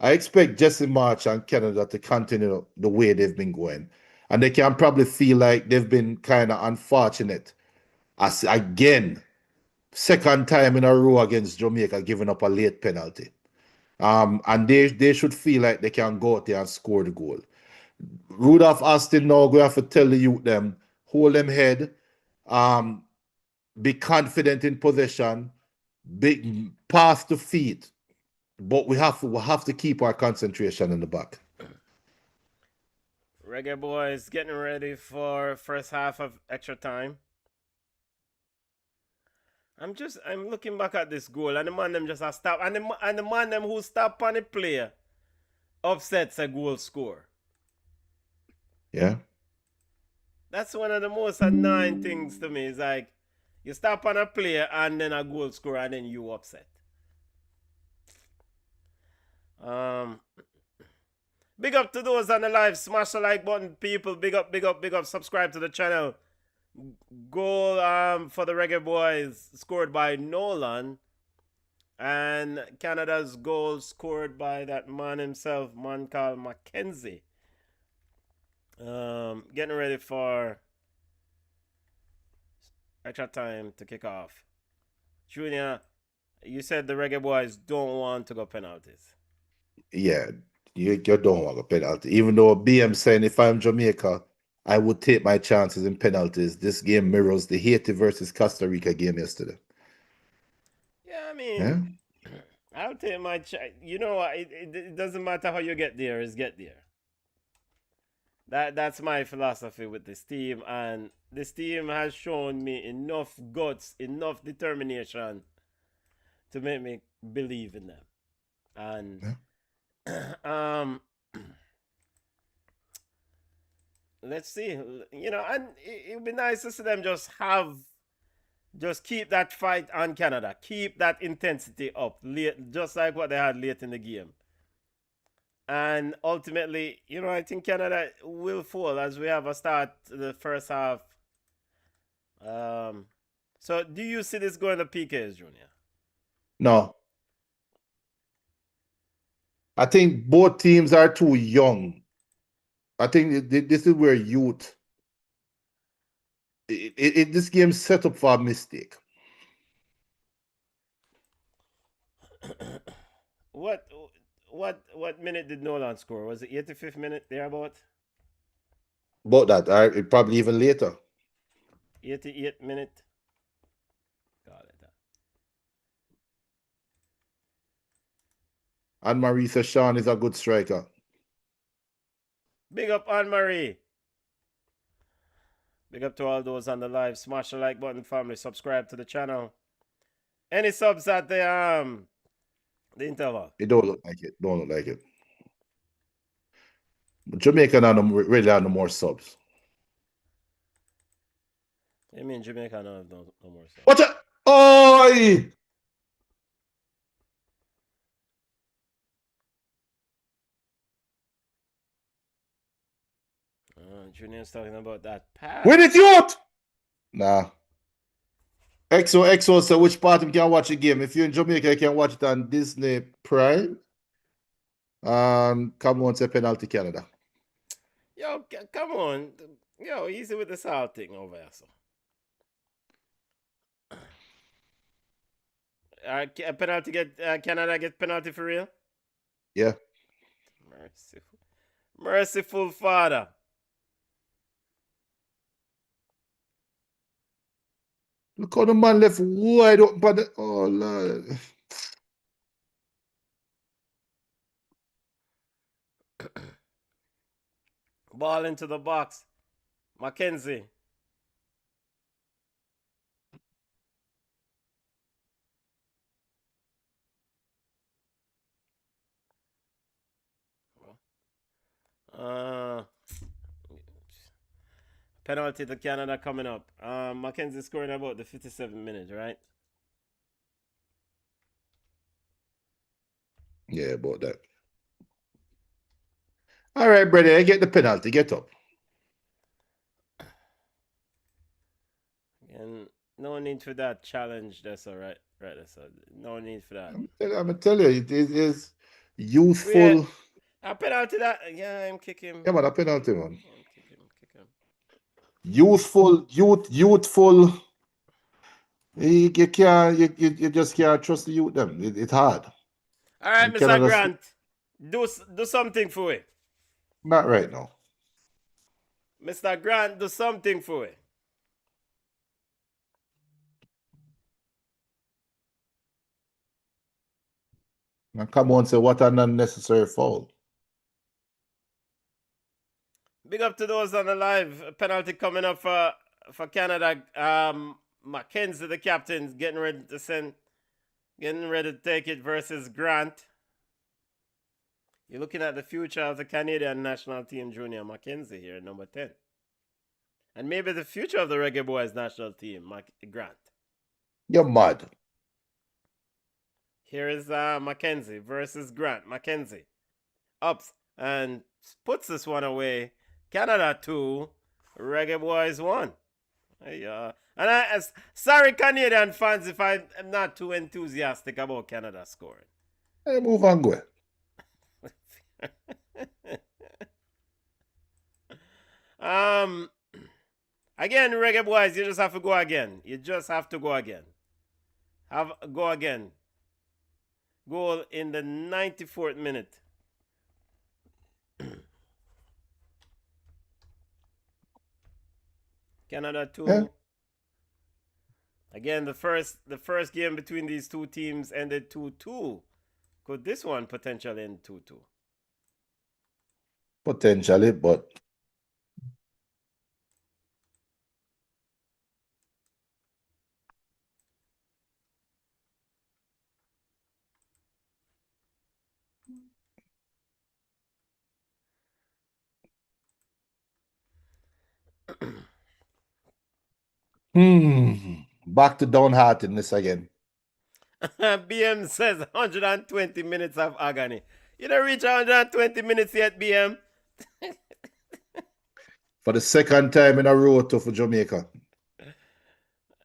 I expect Jesse March and Canada to continue the way they've been going. And they can probably feel like they've been kind of unfortunate. As again, second time in a row against Jamaica, giving up a late penalty. And they should feel like they can go out there and score the goal. Rudolph Austin now going to have to tell the youth them, hold them head, be confident in possession, big pass to feet. But we have to keep our concentration in the back. Reggae Boyz getting ready for first half of extra time. I'm looking back at this goal and the man them just a stop and the man them who stop on the player upsets a goal score. Yeah. That's one of the most annoying things to me. Is like you stop on a player and then a goal score and then you upset. Big up to those on the live. Smash the like button, people. Big up, big up, big up. Subscribe to the channel. Goal for the Reggae Boyz scored by Nolan. And Canada's goal scored by that man himself, man called Mackenzie. Getting ready for extra time to kick off. Junior, you said the Reggae Boyz don't want to go penalties. Yeah, you don't want a penalty. Even though BM saying if I'm Jamaica, I would take my chances in penalties. This game mirrors the Haiti versus Costa Rica game yesterday. Yeah, I mean, Yeah? I'll take my you know what? It doesn't matter how you get there, is get there. That's my philosophy with this team, and this team has shown me enough guts, enough determination to make me believe in them. And let's see, you know, and it'd be nice to see them just keep that fight on Canada, keep that intensity up, late, just like what they had late in the game. And ultimately, you know, I think Canada will fall as we have a start the first half. So do you see this going to PKs, Junior? No. I think both teams are too young. I think this is where youth. This game's set up for a mistake. What minute did Nolan score? Was it 85th minute thereabout? About that, probably even later. 88th minute. Call it that. And Marisa Sean is a good striker. Big up Anne-Marie. Big up to all those on the live. Smash the like button, family. Subscribe to the channel. Any subs at the interval? It don't look like it. Don't look like it. Jamaica really have no more subs. I mean, Jamaica don't have no more subs. Watch it! Oi! Junior's talking about that pass. Win it, youth! Nah. XO, so which part you can watch the game? If you're in Jamaica, you can watch it on Disney Prime. Come on, say penalty Canada. Yo, come on. Yo, easy with the salt thing over here, so. Penalty Canada get penalty for real? Yeah. Merciful Father. Look how the man left wide open. But oh, Lord. Ball into the box. Mackenzie. Penalty to Canada coming up. Mackenzie scoring about the 57th minute, right? Yeah, about that. All right, brother, I get the penalty. Get up. And no need for that challenge. That's all right. Right, that's all. No need for that. I'm gonna tell you, it is youthful. A penalty that, yeah, I'm kicking. Yeah, man, a penalty, man. Kick him. Youthful. You just can't trust the youth. Them, it's hard. All right, Mr. Grant, do something for it. Not right now. Mr. Grant, do something for it. Now come on, say what an unnecessary foul. Big up to those on the live. Penalty coming up for Canada. Mackenzie, the captain, getting ready to take it versus Grant. You're looking at the future of the Canadian national team, Junior Mackenzie here, number 10. And maybe the future of the Reggae Boyz national team, Grant. You're mad. Here is Mackenzie versus Grant. Mackenzie ups and puts this one away. Canada 2, Reggae Boyz 1. And sorry, Canadian fans, if I'm not too enthusiastic about Canada scoring. Hey, move on, go. Again, Reggae Boyz, you just have to go again. You just have to go again. Go again. Goal in the 94th minute. Canada 2. Yeah. Again, the first game between these two teams ended 2-2. Could this one potentially end 2-2? Potentially, but back to downheartedness again. BM says 120 minutes of agony. You don't reach 120 minutes yet, BM. For the second time in a row for Jamaica.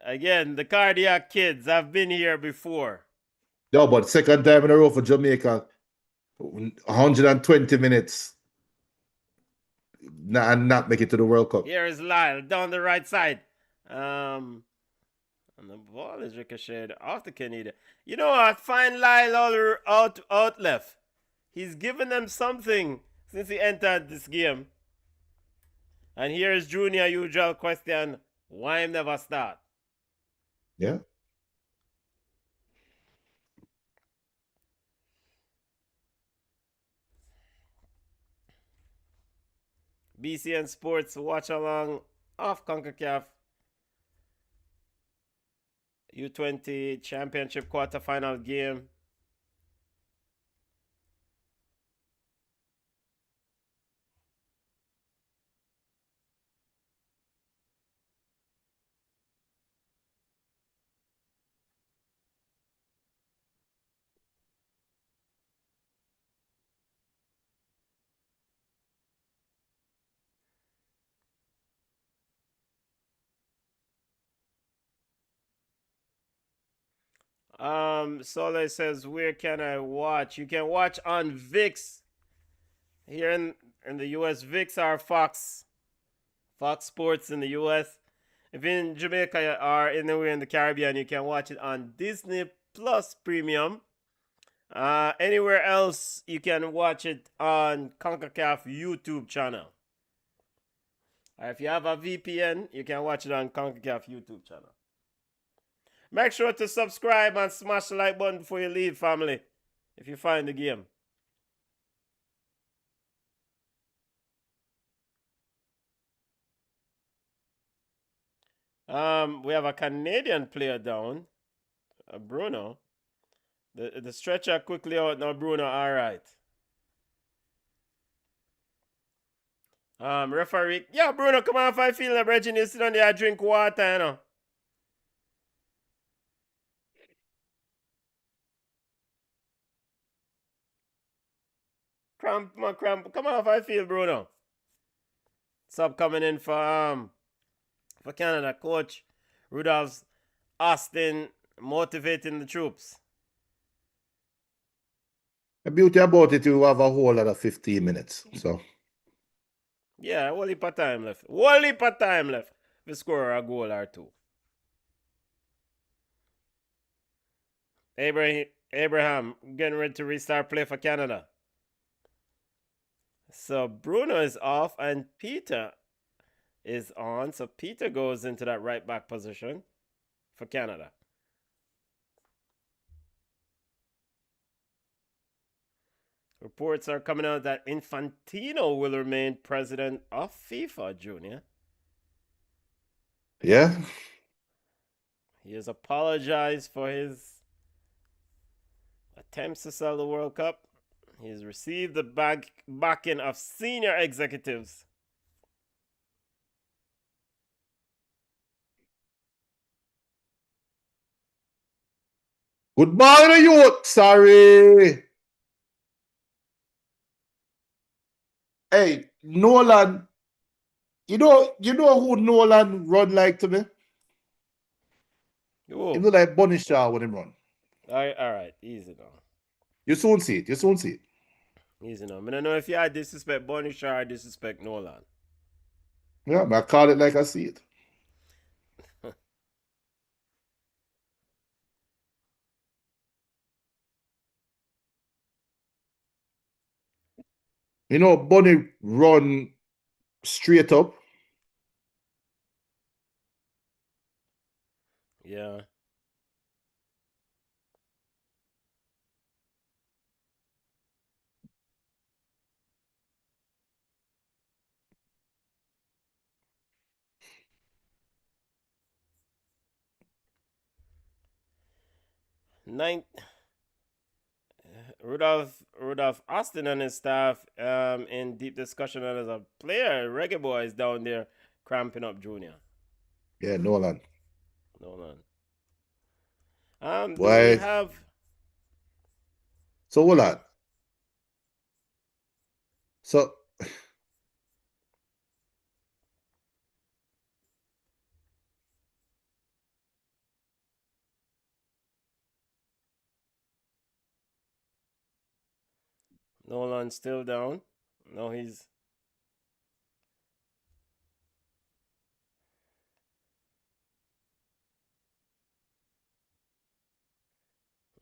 Again, the cardiac kids have been here before. No, but second time in a row for Jamaica. 120 minutes. And not make it to the World Cup. Here is Lyle down the right side. And the ball is ricocheted off the Canada. You know what? Find Lyle out left. He's given them something since he entered this game. And here's Junior usual question. Why him never start? Yeah. BCN Sports watch along off CONCACAF U-20 Championship Quarterfinal game. Soleil says, where can I watch? You can watch on VIX. Here in the US, VIX are Fox Sports in the US. If you're in Jamaica or anywhere in the Caribbean, you can watch it on Disney Plus Premium. Anywhere else, you can watch it on CONCACAF YouTube channel. If you have a VPN, you can watch it on CONCACAF YouTube channel. Make sure to subscribe and smash the like button before you leave, family, if you find the game. We have a Canadian player down, Bruno. The stretcher quickly out now, Bruno. All right. Referee. Yeah, Bruno, come on if I feel like Reggie, you sit down there and drink water, you know. Cramp. Come on if I feel, Bruno. Sub coming in for Canada, Coach Rudolph Austin motivating the troops. The beauty about it, you have a whole lot of 15 minutes. So yeah, whole heap of time left. Whole heap of time left to score a goal or two. Abraham getting ready to restart play for Canada. So Bruno is off and Peter is on. So Peter goes into that right back position for Canada. Reports are coming out that Infantino will remain president of FIFA, Junior. yeah. He has apologized for his attempts to sell the World Cup. He's received the backing of senior executives. Good morning, youth. Sorry. Hey, Nolan. You know who Nolan run like to me? Oh, He look like Bunny Shaw when he run. all right, easy now. You soon see it. You soon see it. Easy now. I don't know if you disrespect Bonnie Shaw or disrespect Nolan. Yeah, I call it like I see it. You know, Bunny run straight up. Yeah. Ninth. Rudolph Austin and his staff in deep discussion and as a player. Reggae Boyz down there cramping up Junior. Yeah, Nolan. Nolan. Do Why? we have So hold on. So Nolan still down? No, he's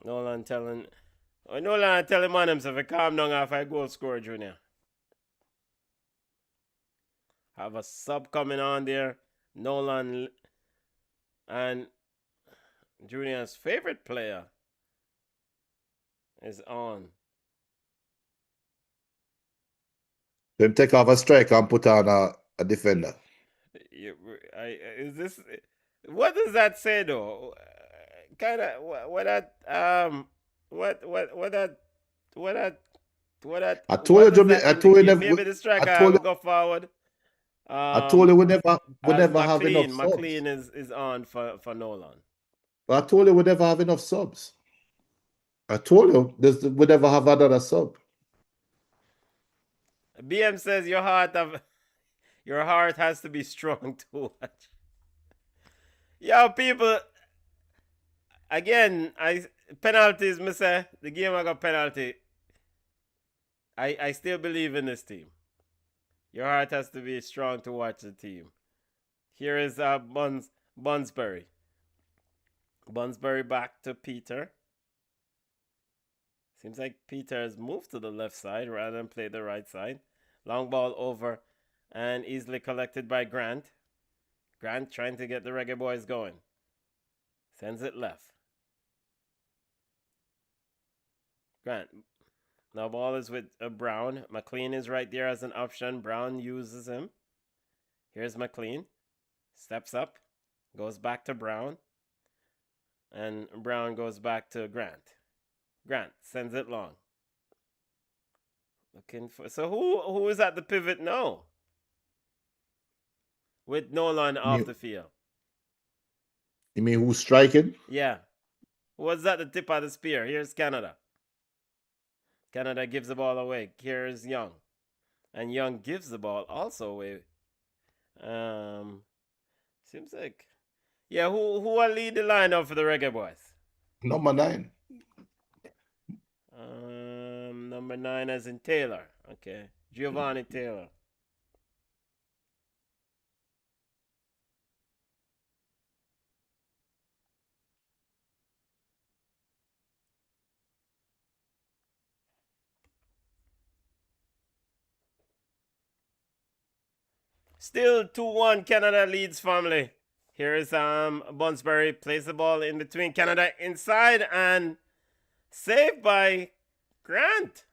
Nolan telling Nolan telling man himself to calm down after a goal score, Junior. Have a sub coming on there. Nolan and Junior's favorite player is on. them take off a striker and put on a defender. Is this what does that say though? Kind of what that I told you, Jamaica. I told you never. Maybe the striker I told will you. go forward. I told you we never As have enough subs. McLean is on for Nolan. But I told you we never have enough subs. I told you we never have another sub. BM says your heart has to be strong to watch. Yo, people. Again, penalties, me say the game I got penalty. I still believe in this team. Your heart has to be strong to watch the team. Here is Bunsbury. Bunsbury back to Peter. Seems like Peter has moved to the left side rather than play the right side. Long ball over and easily collected by Grant. Grant trying to get the Reggae Boyz going. Sends it left. Grant. Now ball is with Brown. McLean is right there as an option. Brown uses him. Here's McLean. Steps up. Goes back to Brown. And Brown goes back to Grant. Grant sends it long. Looking for so who is at the pivot now? With Nolan off the field. You mean who's striking? Yeah. What's at the tip of the spear? Here's Canada. Canada gives the ball away. Here's Young. And Young gives the ball also away. Seems like yeah, who will lead the lineup for the Reggae Boyz? Number 9. Number 9 as in Taylor. Okay. Giovanni Taylor. Still 2-1 Canada leads family. Here is Bunsbury plays the ball in between Canada inside and saved by Grant.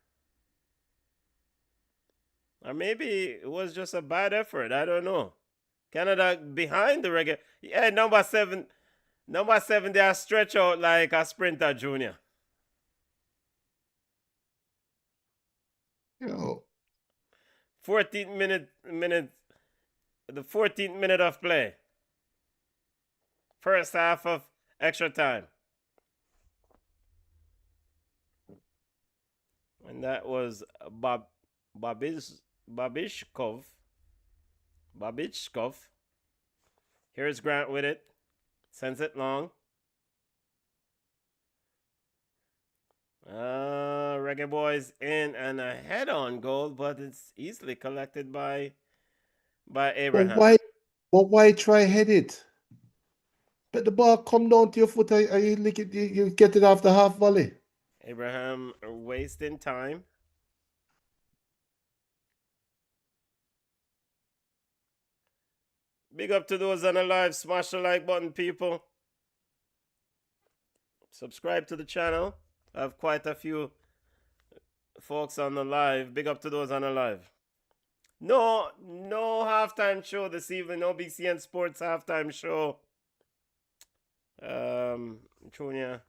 Or maybe it was just a bad effort. I don't know. Canada behind the Reggae. Yeah, number 7. Number 7 they are stretch out like a sprinter junior. You know, 14th the 14th minute of play. First half of extra time. And that was Babichkov. Here's Grant with it. Sends it long. Reggae Boyz in and a head-on goal, but it's easily collected by Abraham. Why try head it? But the ball come down to your foot and you lick it, you get it off the half volley. Abraham wasting time. Big up to those on the live. Smash the like button, people. Subscribe to the channel. I have quite a few folks on the live. Big up to those on the live. No halftime show this evening. No BCN Sports halftime show. Junior.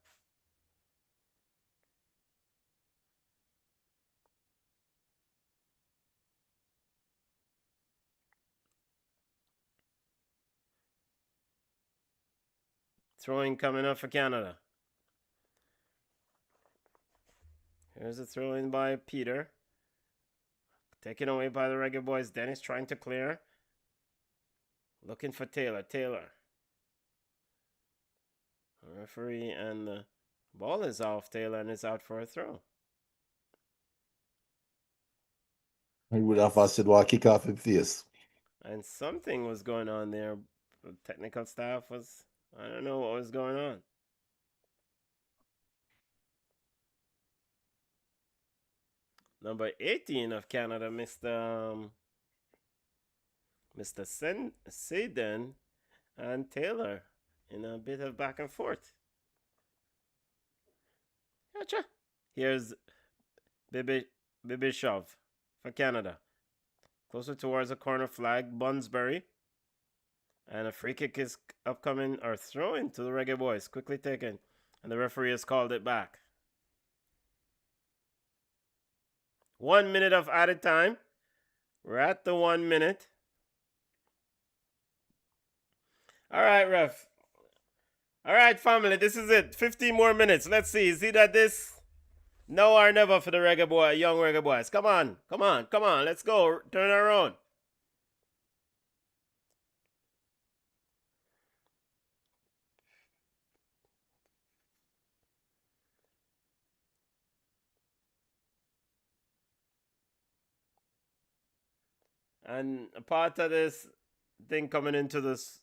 Throwing coming up for Canada. Here's a throw in by Peter. Taken away by the Reggae Boyz. Dennis trying to clear. Looking for Taylor. The referee and the ball is off Taylor and is out for a throw. He would have said, well, kick off in face. And something was going on there. The technical staff was, I don't know what was going on. Number 18 of Canada, Mr. Seiden and Taylor in a bit of back and forth. Gotcha. Here's Bibishov for Canada. Closer towards the corner flag, Bunsbury. And a free kick is upcoming or thrown to the Reggae Boyz. Quickly taken. And the referee has called it back. 1 minute of added time. We're at the 1 minute. All right, ref. All right, family. This is it. 15 more minutes. Let's see. Is it at this? No or never for the Reggae Boy, Young Reggae Boyz. Come on. Let's go. Turn around. And a part of this thing coming into this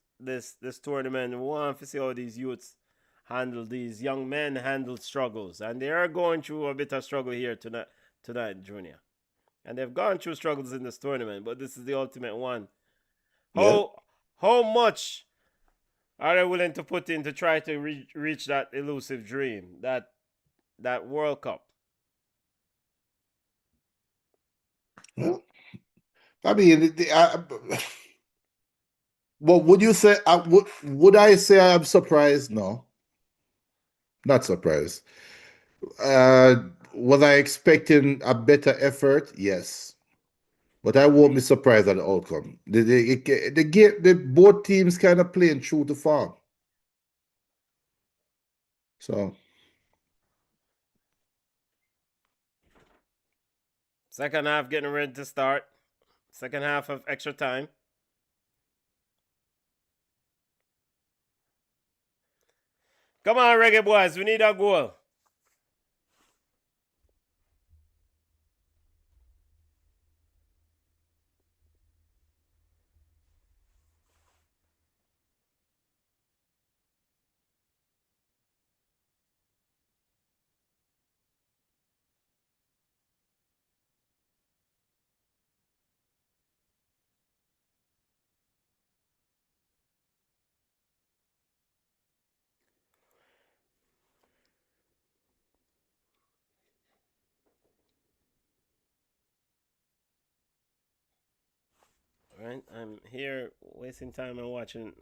tournament, we want to see how these youths handle, these young men handle struggles. And they are going through a bit of struggle here tonight, Junior. And they've gone through struggles in this tournament, but this is the ultimate one. How much are they willing to put in to try to reach that elusive dream, that World Cup? Well, I mean, what would you say? Would I say I'm surprised? No, not surprised. Was I expecting a better effort? Yes, but I won't be surprised at the outcome. Both teams kind of playing true to form. So, second half getting ready to start. Second half of extra time. Come on, Reggae Boyz. We need a goal. Right, I'm here wasting time and watching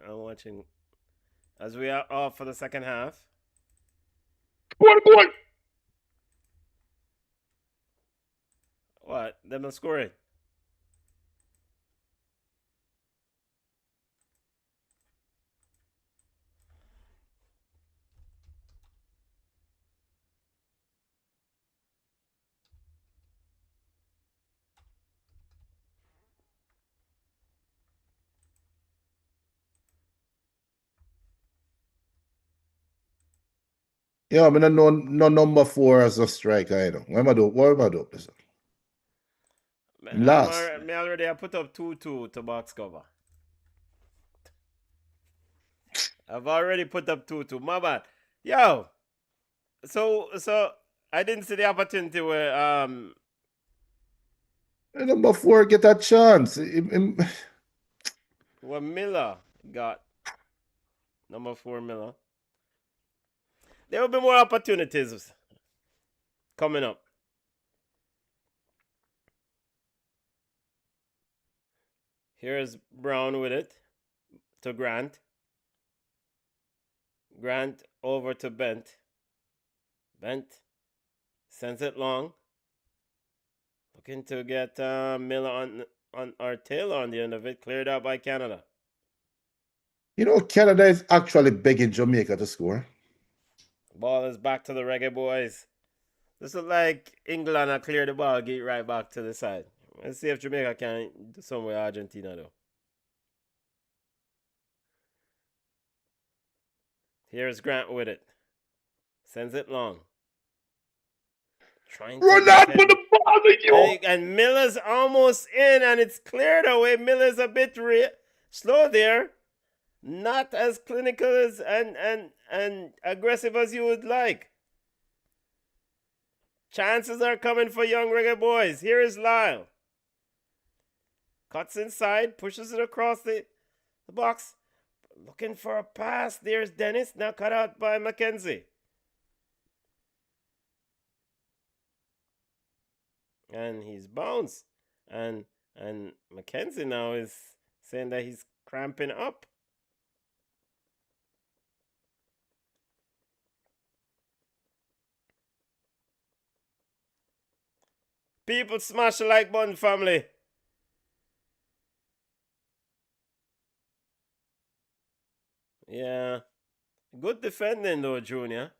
as we are off for the second half. go on. What? Them not scoring. Yeah, I mean, no number 4 as a striker, you know. What am I doing? What am I doing? Listen. Last. Me already I put up 2-2 to box cover. I've already put up 2-2. My bad. Yo. So I didn't see the opportunity where Number 4 get a chance. what Miller got. Number 4 Miller. There will be more opportunities coming up. Here's Brown with it to Grant. Grant over to Bent. Bent sends it long. Looking to get Miller on or Taylor on the end of it. Cleared out by Canada. You know, Canada is actually begging Jamaica to score. Ball is back to the Reggae Boys. This is like England are clear the ball, get right back to the side. Let's see if Jamaica can do some with Argentina though. Here's Grant with it. Sends it long. Trying to Run out for the ball with you. and Miller's almost in and it's cleared away. Miller's a bit slow there. Not as clinical as and aggressive as you would like. Chances are coming for Young Reggae Boyz. Here is Lyle. Cuts inside, pushes it across the box. Looking for a pass. There's Dennis. Now cut out by Mackenzie. And he's bounced. And Mackenzie now is saying that he's cramping up. People smash the like button, family. Yeah. Good defending, though, Junior.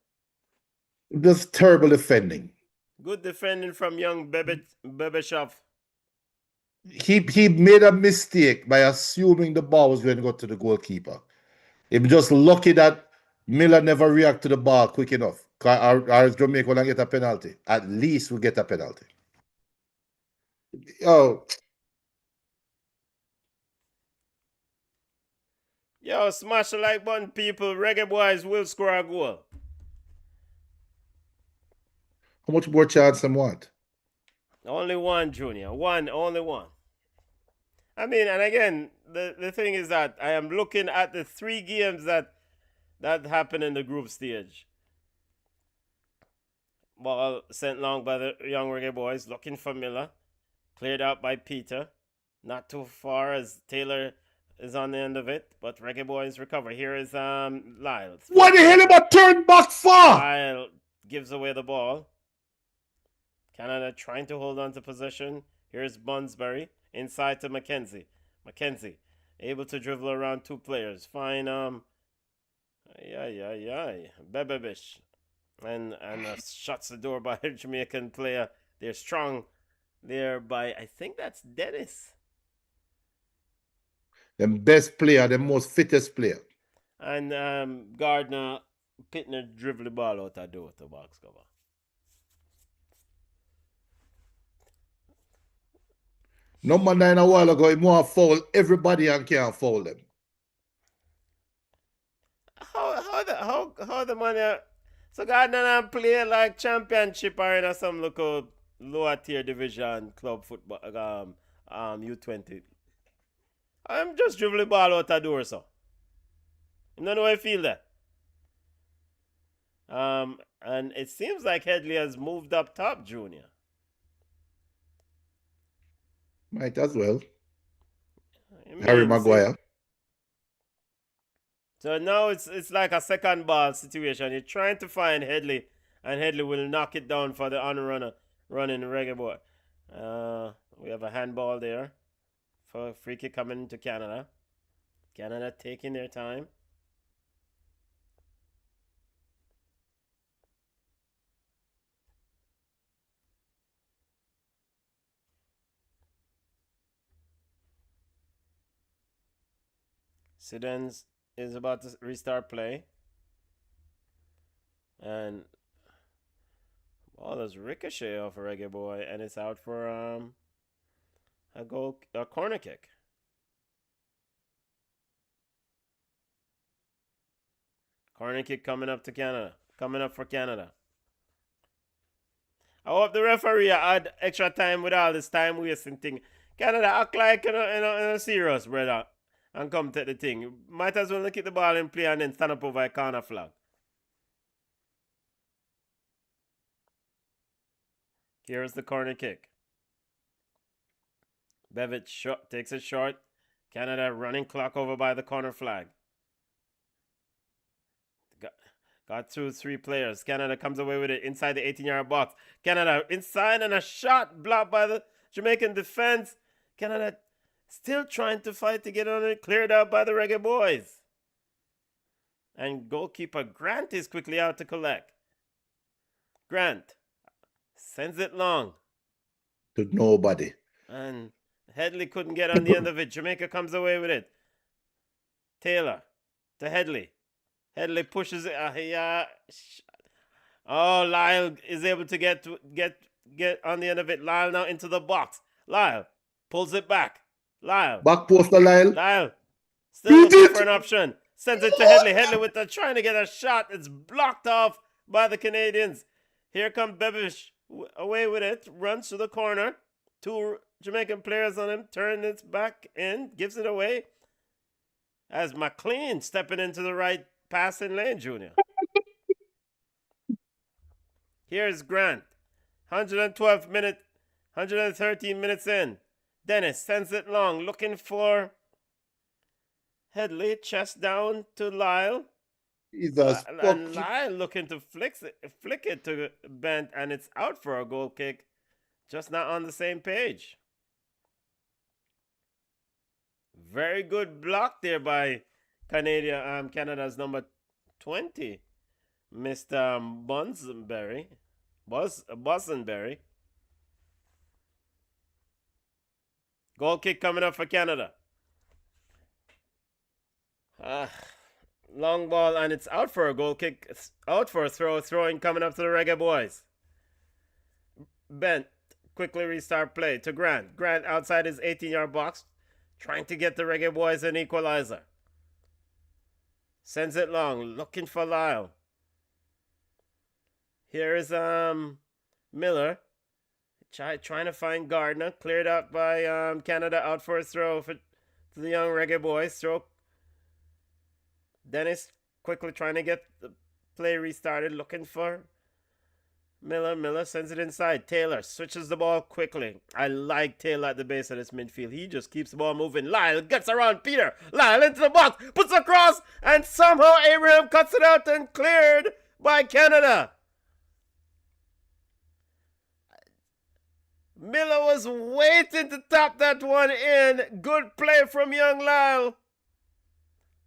Just terrible defending. Good defending from young Bebeshov. He made a mistake by assuming the ball was going to go to the goalkeeper. He was just lucky that Miller never reacted to the ball quick enough. Or Jamaica will get a penalty. At least we'll get a penalty. Oh. Yo, smash the like button, people. Reggae Boyz will score a goal. How much more chance them want? Only one, Junior. Only one. I mean, and again, the thing is that I am looking at the 3 games that happened in the group stage. Ball sent long by the Young Reggae Boyz, looking for Miller. Cleared out by Peter. Not too far as Taylor is on the end of it, but Reggae Boyz recover. Here is Lyle. What the hell am I turn back for? Lyle gives away the ball. Canada trying to hold on to possession. Here's Bunsbury inside to Mackenzie. Mackenzie able to dribble around 2 players. Fine. Bebebish. And shuts the door by a Jamaican player. They're strong there by, I think that's Dennis. The best player, the most fittest player. And Gardner Pittner dribble the ball out the door to box cover. Number 9 a while ago, he want to foul everybody and can't foul them. How the man so Gardner play like championship or in some local lower tier division club football U-20. I'm just dribbling the ball out the door, so. You don't know how I feel that. And it seems like Headley has moved up top, Junior. Might as well. Harry Maguire. So now it's like a second ball situation. You're trying to find Headley, and Headley will knock it down for the running Reggae Boy. We have a handball there for a free kick coming into Canada. Canada taking their time. Sidens is about to restart play. And ball is ricochet off a Reggae Boy, and it's out for a corner kick. Corner kick coming up to Canada. Coming up for Canada. I hope the referee had extra time with all this time wasting thing. Canada act like in a serious, brother. And come take the thing. Might as well keep the ball in play and then stand up over a corner flag. Here's the corner kick. Bevitt takes it short. Canada running clock over by the corner flag. Got through 3 players. Canada comes away with it inside the 18-yard box. Canada inside and a shot blocked by the Jamaican defense. Canada still trying to fight to get on it. Cleared out by the Reggae Boys. And goalkeeper Grant is quickly out to collect. Grant sends it long. To nobody. And Headley couldn't get on the end of it. Jamaica comes away with it. Taylor to Headley. Headley pushes it. Lyle is able to get on the end of it. Lyle now into the box. Lyle pulls it back. Lyle. Back post to Lyle. Lyle still looking for an option. Sends it to Headley. Headley with trying to get a shot. It's blocked off by the Canadians. Here comes Bevish away with it. Runs to the corner. 2 Jamaican players on him. Turns it back in. Gives it away. As McLean stepping into the right passing lane, Junior. Here's Grant. 113 minutes in. Dennis sends it long. Looking for Headley. Chest down to Lyle. Jesus. And Lyle looking to flick it to Bent, and it's out for a goal kick. Just not on the same page. Very good block there by Canada's number 20, Mr. Bossenberry. Goal kick coming up for Canada. Long ball, and it's out for a goal kick. It's out for a throwing coming up to the Reggae Boys. Bent quickly restart play to Grant. Grant outside his 18-yard box, trying to get the Reggae Boys an equalizer. Sends it long, looking for Lyle. Here is Miller. Trying to find Gardner. Cleared out by Canada, out for a throw to the Young Reggae Boys. Throw. Dennis quickly trying to get the play restarted, looking for Miller. Miller sends it inside. Taylor switches the ball quickly. I like Taylor at the base of this midfield. He just keeps the ball moving. Lyle gets around Peter. Lyle into the box, puts across, and somehow Abraham cuts it out and cleared by Canada. Miller was waiting to tap that one in. Good play from young Lyle.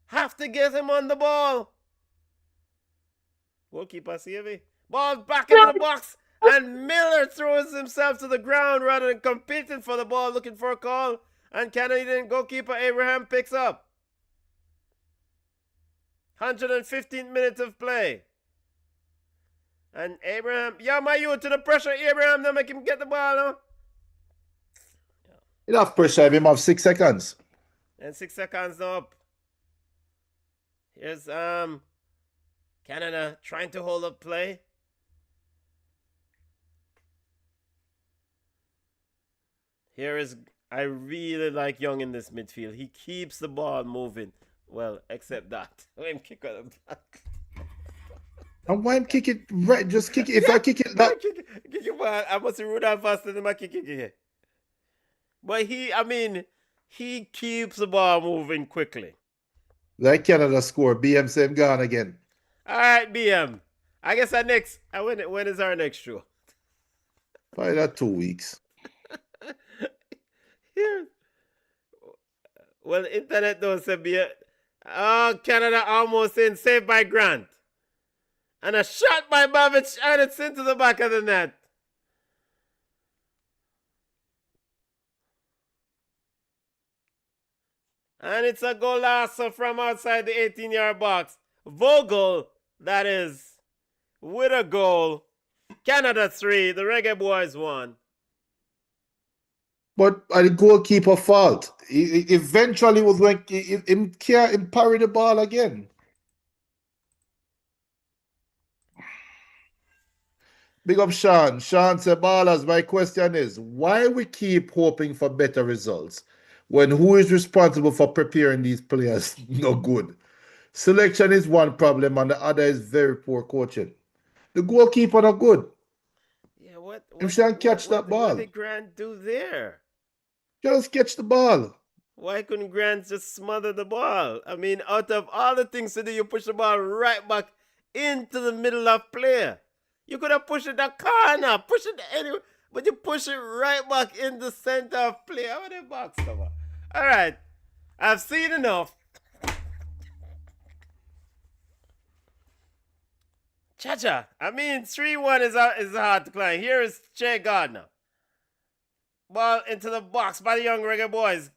Have to get him on the ball. Goalkeeper Savvy. Ball back into the box. And Miller throws himself to the ground rather than competing for the ball, looking for a call. And Canadian goalkeeper Abraham picks up. 115 minutes of play. And Abraham, you to the pressure, Abraham, now make him get the ball, no? Enough pressure, him have 6 seconds. And 6 seconds now up. Here's Canada trying to hold up play. I really like Young in this midfield. He keeps the ball moving. Well, except that. Let him kick on the back. And why him kick it right? Just kick it. If I kick it that. Kick it, man. I must rule that faster than my kick it. But he keeps the ball moving quickly. Like Canada score. BM same gone again. All right, BM. I guess when is our next show? Probably that 2 weeks. Here. Well, internet don't say be a... Oh, Canada almost in. Saved by Grant. And a shot by Babbage, and it's into the back of the net. And it's a golazo from outside the 18-yard box. Vogel, that is, with a goal. Canada 3, the Reggae Boyz 1. But the goalkeeper fault. He eventually was when him parry the ball again. Big up Sean. Sean said, Ballers, my question is, why we keep hoping for better results when who is responsible for preparing these players no good? Selection is one problem and the other is very poor coaching. The goalkeeper not good. Yeah, what shan't catch that ball. What did Grant do there? Just catch the ball. Why couldn't Grant just smother the ball? I mean, out of all the things to do, you push the ball right back into the middle of play. You could have pushed it the corner, push it anywhere, but you push it right back in the center of play. How about the box cover? All right, I've seen enough. Cha-cha. I mean, 3-1 is hard to climb. Here is Che Gardner. Ball into the box by the Young Reggae Boyz.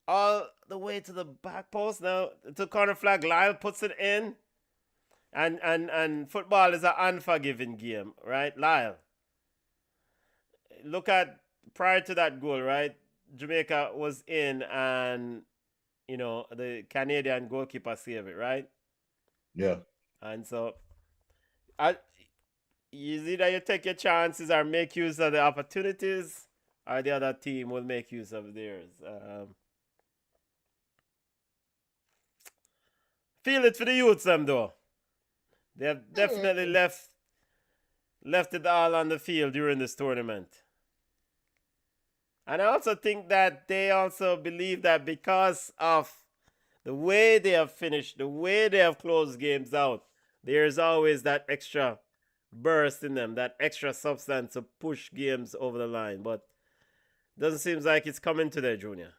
All the way to the back post now. To corner flag. Lyle puts it in. And football is an unforgiving game, right? Lyle. Look at prior to that goal, right? Jamaica was in and, you know, the Canadian goalkeeper saved it, right? Yeah. And so, either you take your chances or make use of the opportunities, or the other team will make use of theirs. Feel it for the youths, them though. They have definitely left it all on the field during this tournament. And I also think that they also believe that because of the way they have finished, the way they have closed games out, there's always that extra burst in them, that extra substance to push games over the line. But doesn't seem like it's coming today, Junior.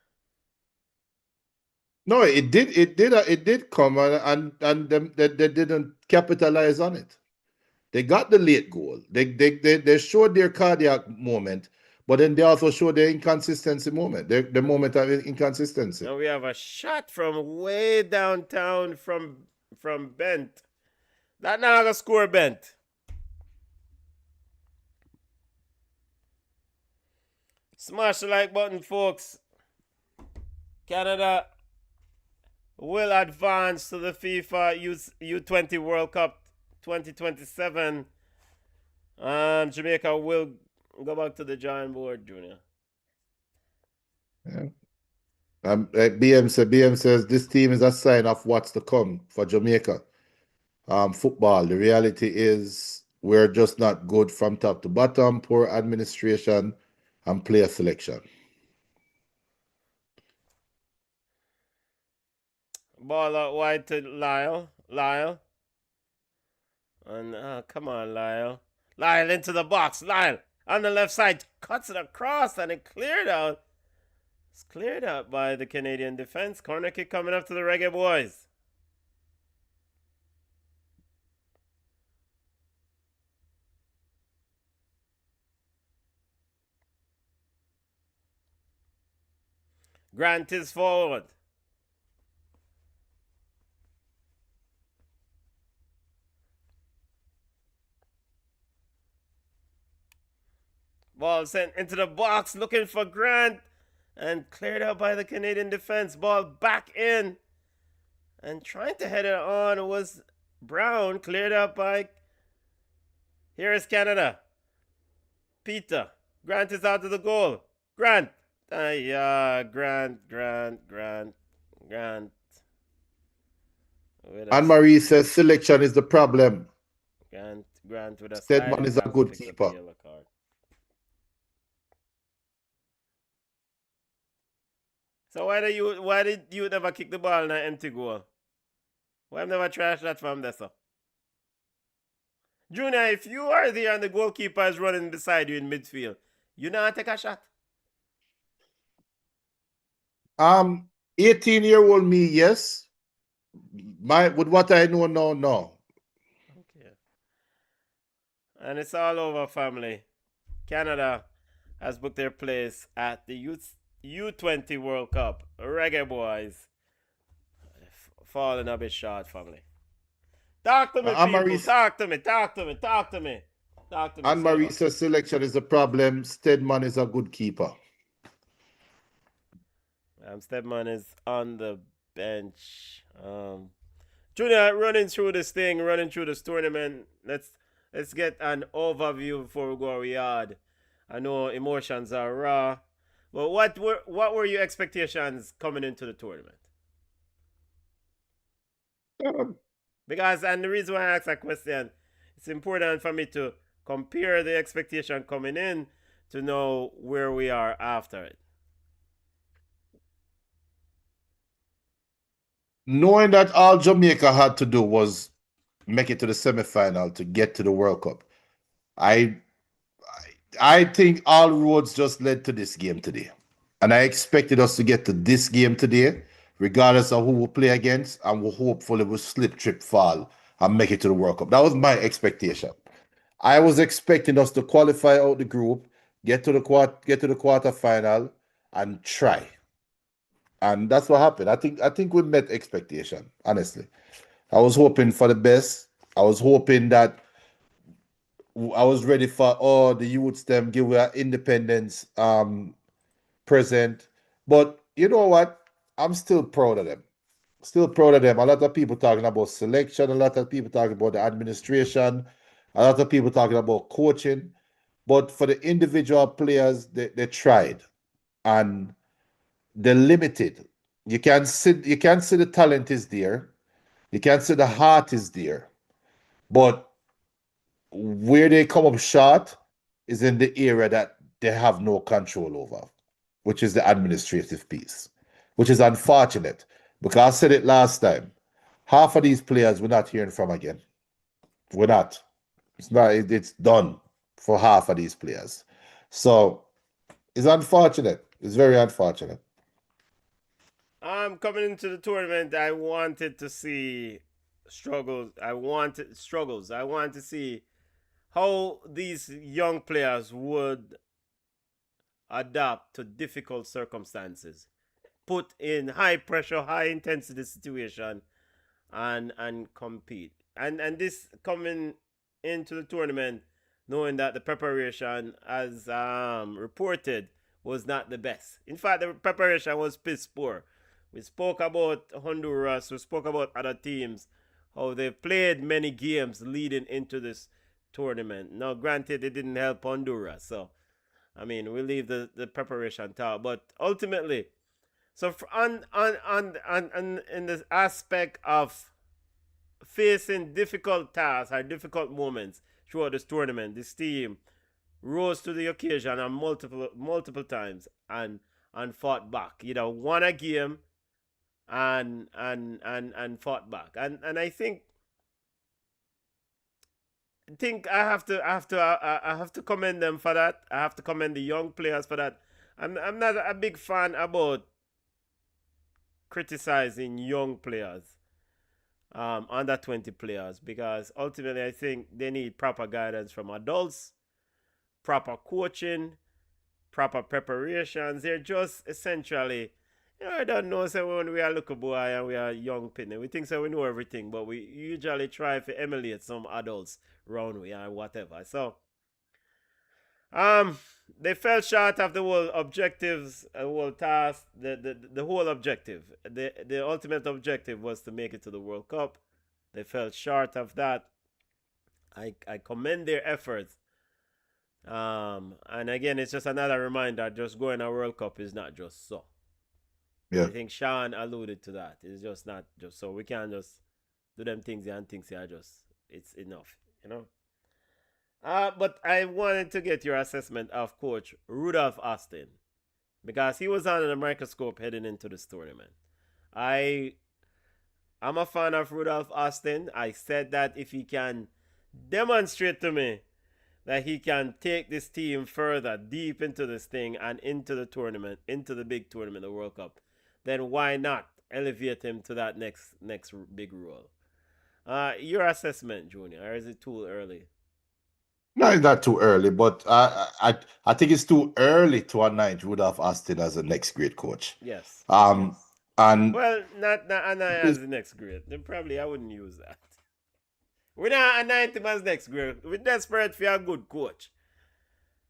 No, it did come, and they didn't capitalize on it. They got the late goal. They showed their cardiac moment, but then they also showed their inconsistency moment, the moment of inconsistency. Now we have a shot from way downtown from Bent. That now gonna score Bent. Smash the like button, folks. Canada will advance to the FIFA U-20 World Cup 2027. And Jamaica will go back to the drawing board, Junior. Yeah. BM says this team is a sign of what's to come for Jamaica. Football. The reality is we're just not good from top to bottom, poor administration and player selection. Ball out wide to Lyle. And come on, Lyle. Lyle into the box. Lyle on the left side cuts it across and it cleared out. It's cleared out by the Canadian defense. Corner kick coming up to the Reggae Boyz. Grant is forward. Ball sent into the box, looking for Grant, and cleared out by the Canadian defense. Ball back in, and trying to head it on was Brown. Cleared out by... Here is Canada. Peter. Grant is out of the goal. Grant. Grant. Anne-Marie says selection is the problem. Grant with a Stedman is a good keeper. So why did you never kick the ball in an empty goal? Why have never trashed that from there, sir? Junior, if you are there and the goalkeeper is running beside you in midfield, You not take a shot? 18-year-old me, yes. With what I know now, no. Okay. And it's all over, family. Canada has booked their place at the U-20 World Cup. Reggae Boyz falling a bit short, family. Talk to me, people. Talk to me. Talk to me. Talk to me. Talk to me. And Marisa's selection is a problem. Stedman is a good keeper. Stedman is on the bench. Junior, running through this tournament. Let's get an overview before we go yard. I know emotions are raw, but what were your expectations coming into the tournament? Because, and the reason why I ask that question, it's important for me to compare the expectation coming in to know where we are after it. Knowing that all Jamaica had to do was make it to the semifinal to get to the World Cup, I think all roads just led to this game today. And I expected us to get to this game today, regardless of who we play against, and we hopefully will slip, trip, fall, and make it to the World Cup. That was my expectation. I was expecting us to qualify out the group, get to the quarterfinal, and try. And that's what happened. I think we met expectation, honestly. I was hoping for the best. I was hoping that I was ready for all the youths them give our independence present. But you know what? I'm still proud of them. Still proud of them. A lot of people talking about selection, a lot of people talking about the administration, a lot of people talking about coaching. But for the individual players, they tried. And they're limited. You can see the talent is there. You can see the heart is there. But where they come up short is in the area that they have no control over, which is the administrative piece, which is unfortunate because I said it last time. Half of these players we're not hearing from again. We're not. It's not. It's done for half of these players. So it's unfortunate. It's very unfortunate. Coming into the tournament, I wanted to see struggles. I wanted to see how these young players would adapt to difficult circumstances, put in high pressure, high intensity situation, and compete. And this coming into the tournament, knowing that the preparation, as reported, was not the best. In fact, the preparation was piss poor. We spoke about Honduras. We spoke about other teams, how they've played many games leading into this tournament. Now, granted, it didn't help Honduras. So, I mean, we leave the preparation talk. But ultimately, so on in this aspect of facing difficult tasks or difficult moments throughout this tournament, this team rose to the occasion on multiple times and fought back. You know, won a game and fought back. And I think I have to commend them for that. I have to commend the young players for that. I'm not a big fan about criticizing young players, under 20 players, because ultimately I think they need proper guidance from adults, proper coaching, proper preparations. They're just essentially, I don't know, so when we are little boy and we are young pitney, we think so we know everything, but we usually try to emulate some adults around we and whatever. So they fell short of the whole objectives, whole task, the whole objective. The ultimate objective was to make it to the World Cup. They fell short of that. I commend their efforts. And again, it's just another reminder, just going to World Cup is not just so. Yeah. I think Sean alluded to that. It's just not just so. We can't just do them things and things are just, it's enough, you know? But I wanted to get your assessment of Coach Rudolph Austin, because he was under the microscope heading into this tournament. I'm a fan of Rudolph Austin. I said that if he can demonstrate to me that he can take this team further, deep into this thing and into the tournament, into the big tournament, the World Cup, then why not elevate him to that next big role? Your assessment, Junior, or is it too early? No, it's not too early, but I think it's too early to anoint Rudolph Austin as the next great coach. Yes. Um, and Well, not as the next grade. Then probably I wouldn't use that. We're not anointing him as next grade. We're desperate for a good coach.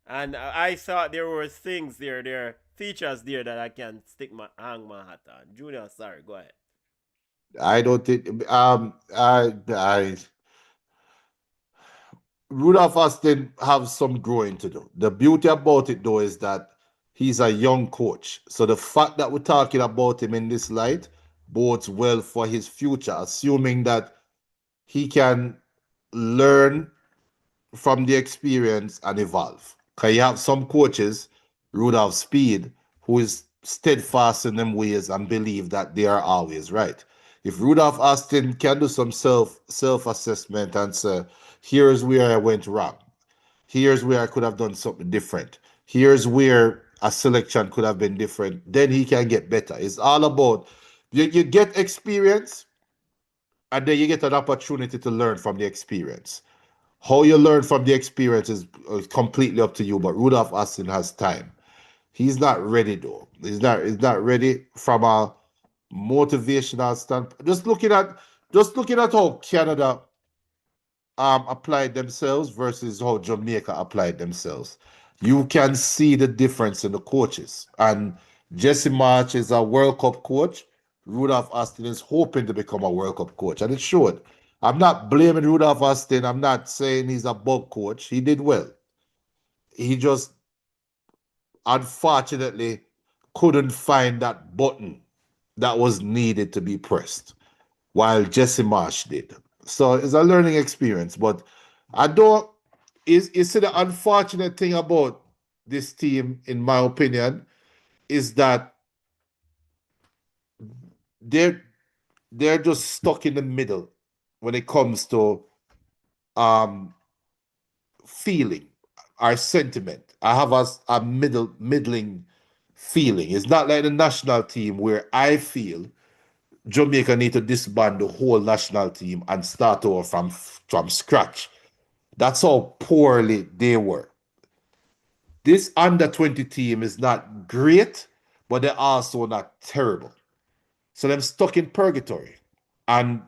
And I thought there were things there are features there that I can hang my hat on. Junior, sorry, go ahead. I don't think I Rudolph Austin have some growing to do. The beauty about it though is that he's a young coach. So the fact that we're talking about him in this light bodes well for his future, assuming that he can learn from the experience and evolve. Because you have some coaches, Rudolph Speed, who is steadfast in them ways and believe that they are always right. If Rudolph Austin can do some self-assessment and say, here's where I went wrong. Here's where I could have done something different. Here's where a selection could have been different. Then he can get better. It's all about you get experience and then you get an opportunity to learn from the experience. How you learn from the experience is completely up to you. But Rudolph Austin has time. He's not ready though. He's not ready from a motivational standpoint. Just looking at how Canada applied themselves versus how Jamaica applied themselves. You can see the difference in the coaches. And Jesse March is a World Cup coach. Rudolph Austin is hoping to become a World Cup coach, and it showed. I'm not blaming Rudolph Austin. I'm not saying he's a bug coach. He did well. He just unfortunately couldn't find that button that was needed to be pressed, while Jesse Marsh did. So it's a learning experience. But I don't. Is the unfortunate thing about this team, in my opinion, is that they're they're just stuck in the middle when it comes to um feeling our sentiment. I have a middling feeling. It's not like the national team where I feel Jamaica need to disband the whole national team and start over from scratch. That's how poorly they were. This under 20 team is not great, but they're also not terrible. So they're stuck in purgatory. And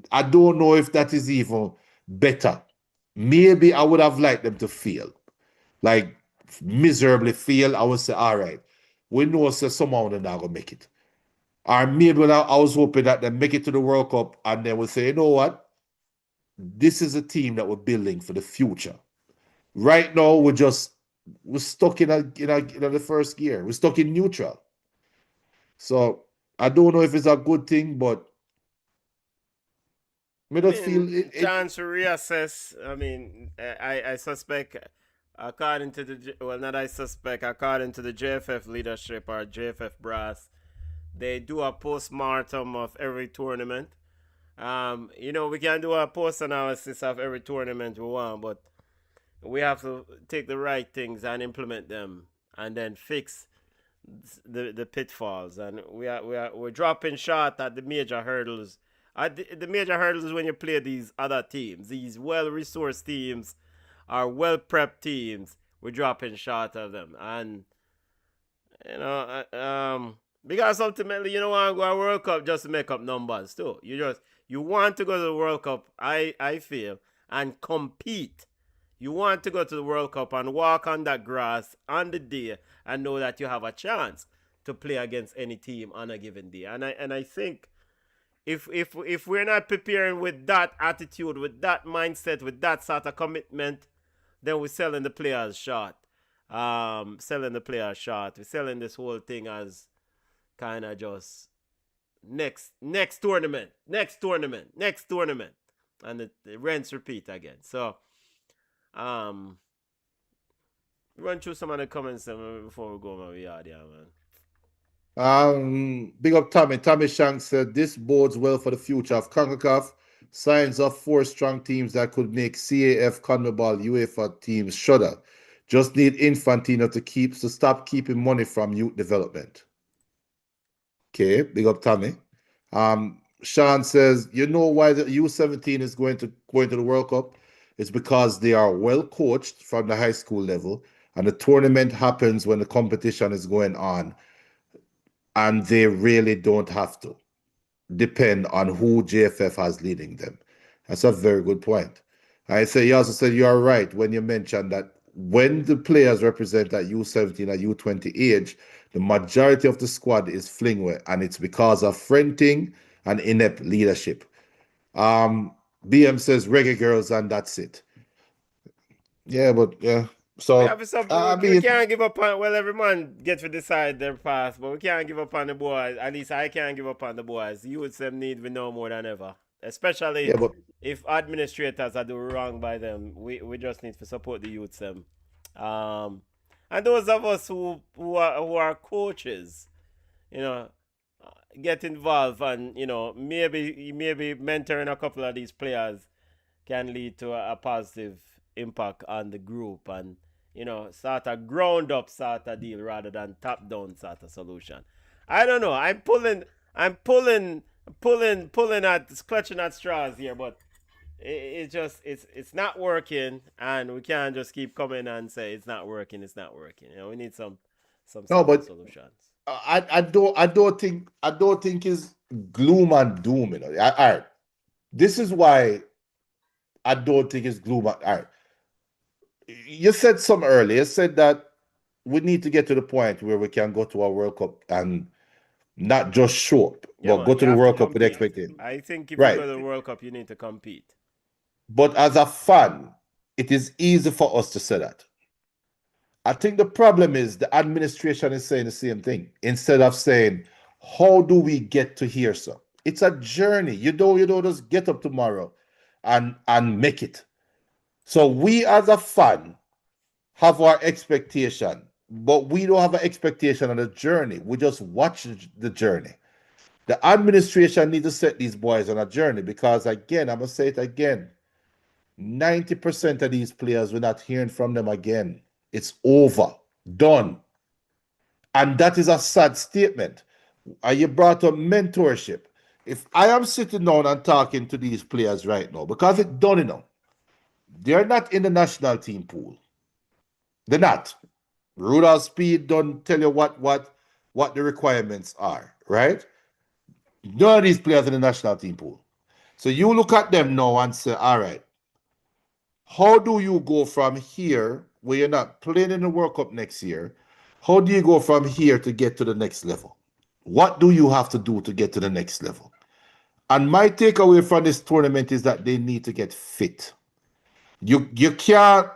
I don't know if that is even better. Maybe I would have liked them to fail. Like miserably fail. I would say, all right, we know so somehow they're not gonna make it. Or maybe I was hoping that they make it to the World Cup and then we'll say, you know what? This is a team that we're building for the future. Right now, we're stuck in the first gear. We're stuck in neutral. So I don't know if it's a good thing, but me just feel chance to reassess. I mean, I suspect, according to not I suspect, according to the JFF leadership or JFF brass, they do a post-mortem of every tournament. We can do a post-analysis of every tournament we want, but we have to take the right things and implement them, and then fix the pitfalls. And we're dropping short at the major hurdles. The major hurdles when you play these other teams, these well-resourced teams, are well-prepped teams. We're dropping short of them, and because ultimately you don't want to go to World Cup just to make up numbers too. You want to go to the World Cup, I feel, and compete. You want to go to the World Cup and walk on that grass on the day and know that you have a chance to play against any team on a given day. And I think if we're not preparing with that attitude, with that mindset, with that sort of commitment, then we're selling the players short. We're selling this whole thing as kind of just next tournament, and the rents repeat again. So run through some of the comments before we go over the yard, man. Big up Tommy. Tommy Shanks said this bodes well for the future of CONCACAF. signs of 4 strong teams that could make CAF, CONMEBOL, UEFA teams shudder. Just need Infantino to stop keeping money from youth development. Okay, big up Tommy. Sean says, you know why the U-17 is going to the World Cup? It's because they are well coached from the high school level, and the tournament happens when the competition is going on, and they really don't have to depend on who JFF has leading them. That's a very good point. I say you also said you are right when you mentioned that when the players represent that U-17 and U-20 age, the majority of the squad is flingway, and it's because of fronting and inept leadership. BM says reggae girls and that's it. Yeah, but yeah. So we can't give up on, well, every man get to decide their path, but we can't give up on the boys. At least I can't give up on the boys. The youths them need we know more than ever. Especially if administrators are doing wrong by them. We just need to support the youths them. And those of us who are coaches, get involved and maybe mentoring a couple of these players can lead to a positive impact on the group and start a ground up sort of deal rather than top down sort of solution. I don't know. I'm pulling at clutching at straws here, but it's not working, and we can't just keep coming and say it's not working. We need some solutions. I don't think it's gloom and doom. All right. This is why I don't think it's gloom. All right. You said some earlier. You said that we need to get to the point where we can go to a World Cup and not just show up, but go to the World Cup with expectation. I think if you go to the World Cup, you need to compete. But as a fan, it is easy for us to say that. I think the problem is the administration is saying the same thing instead of saying, how do we get to here, sir? It's a journey. You don't just get up tomorrow and make it. So we as a fan have our expectation, but we don't have an expectation on the journey. We just watch the journey. The administration needs to set these boys on a journey because, again, I'm going to say it again, 90% of these players, we're not hearing from them again. It's over, done. And that is a sad statement. You brought up mentorship. If I am sitting down and talking to these players right now, because it's done, they're not in the national team pool. They're not. Rudolph Speed don't tell you what the requirements are, right? None of these players in the national team pool. So you look at them now and say, all right, how do you go from here where you're not playing in the World Cup next year? How do you go from here to get to the next level? What do you have to do to get to the next level? And my takeaway from this tournament is that they need to get fit. You can't,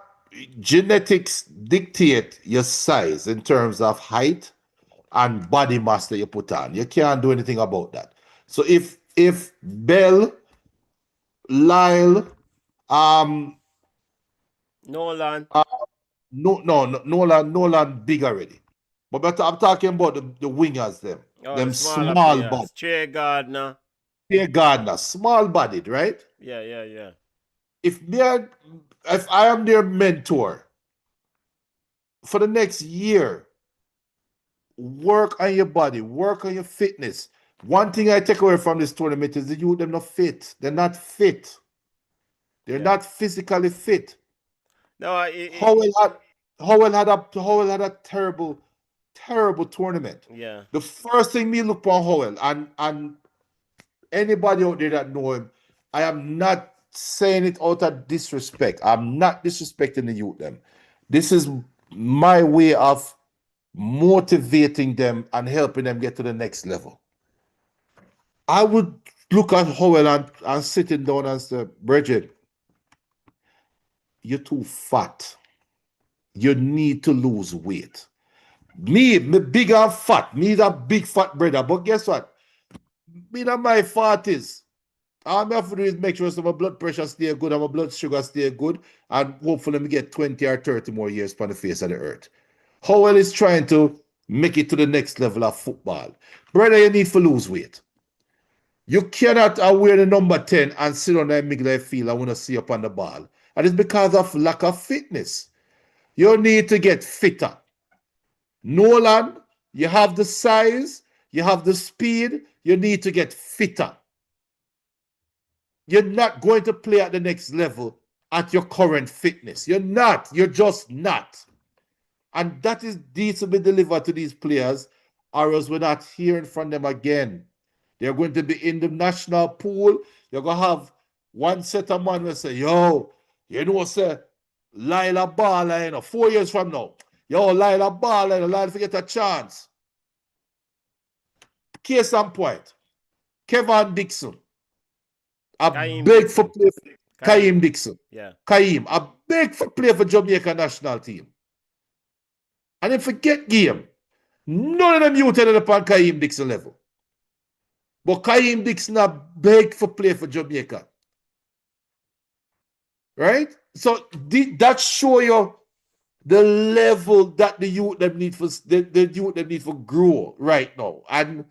genetics dictate your size in terms of height and body mass that you put on. You can't do anything about that. So if Bell, Lyle, Nolan. Nolan big already. But I'm talking about the wingers, them small bodied. Trey Gardner, small bodied, right? Yeah. If I am their mentor for the next year, work on your body, work on your fitness. One thing I take away from this tournament is the youth, they're not fit. They're not fit. They're not physically fit. No, Howell had a terrible tournament. Yeah. The first thing me look on Howell, and anybody out there that know him, I am not saying it out of disrespect. I'm not disrespecting the youth them. This is my way of motivating them and helping them get to the next level. I would look at Howell and sitting down and say, Bridget, you're too fat. You need to lose weight. Me big and fat. Me a big fat brother. But guess what? Me in my 40s. All I have to do is make sure my blood pressure stay good and my blood sugar stay good, and hopefully we get 20 or 30 more years on the face of the earth. Howell is trying to make it to the next level of football. Brother, you need to lose weight. You cannot wear the number 10 and sit on that middle field. I want to see up on the ball. And it's because of lack of fitness. You need to get fitter. Nolan, you have the size, you have the speed, you need to get fitter. You're not going to play at the next level at your current fitness. You're not. You're just not. And that needs to be delivered to these players, or else we're not hearing from them again. They're going to be in the national pool. You're going to have one set of man will say, yo, you know, say, Lila Bala, 4 years from now. Yo, Lila Bala, Lila forget a chance. Case in point, Kevin Dixon. I beg for play for Kaim Dixon. Yeah. Kaim, I beg for play for Jamaica national team. And then forget game. None of them youth ended up on Kaim Dixon level. But Kaim Dixon I beg for play for Jamaica. Right? So that show you the level that the youth them need for the youth them need for grow right now. And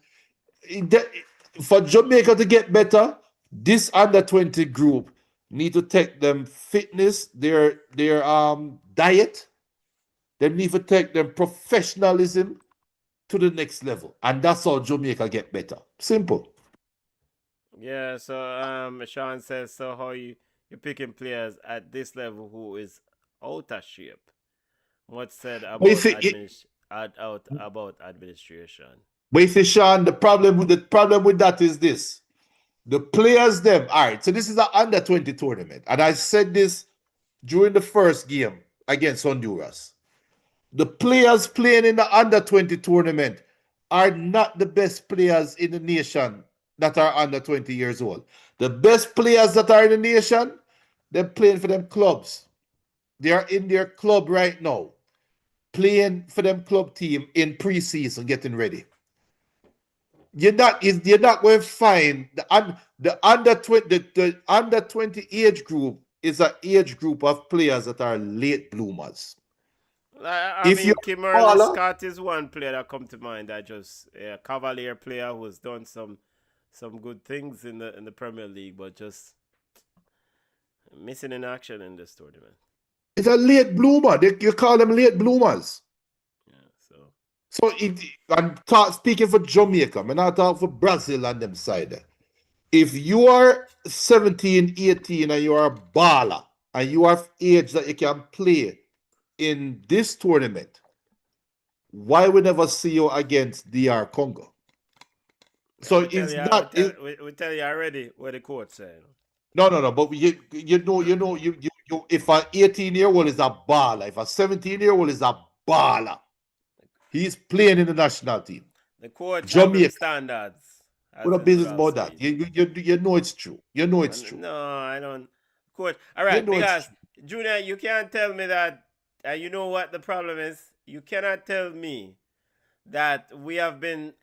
for Jamaica to get better, this under 20 group need to take them fitness, their diet. They need to take them professionalism to the next level. And that's how Jamaica get better. Simple. Yeah, so Sean says, so how you're picking players at this level who is out of shape? What's said about administration? But you see, Sean, the problem with that is this. The players them, all right, so this is an under 20 tournament. And I said this during the first game against Honduras. The players playing in the under 20 tournament are not the best players in the nation that are under 20 years old. The best players that are in the nation, they're playing for them clubs. They are in their club right now, playing for them club team in preseason, getting ready. You're not going to find the under 20 age group is an age group of players that are late bloomers. I mean, Kimmerly Scott is one player that come to mind. That just a Cavalier player who's done some good things in the Premier League, but just missing in action in this tournament. It's a late bloomer. You call them late bloomers. Yeah, so I'm speaking for Jamaica. I'm not talking for Brazil on them side. If you are 17, 18 and you are a baller and you have age that you can play in this tournament, why we never see you against DR Congo? So it's not. We tell you already what the coach said. No. But you if an 18-year-old is a baller, if a 17-year-old is a baller, he's playing in the national team. The coach has standards. What a business about that? You know it's true. You know it's true. No, I don't. Coach, all right, because Junior, you can't tell me that. You know what the problem is? You cannot tell me that we have been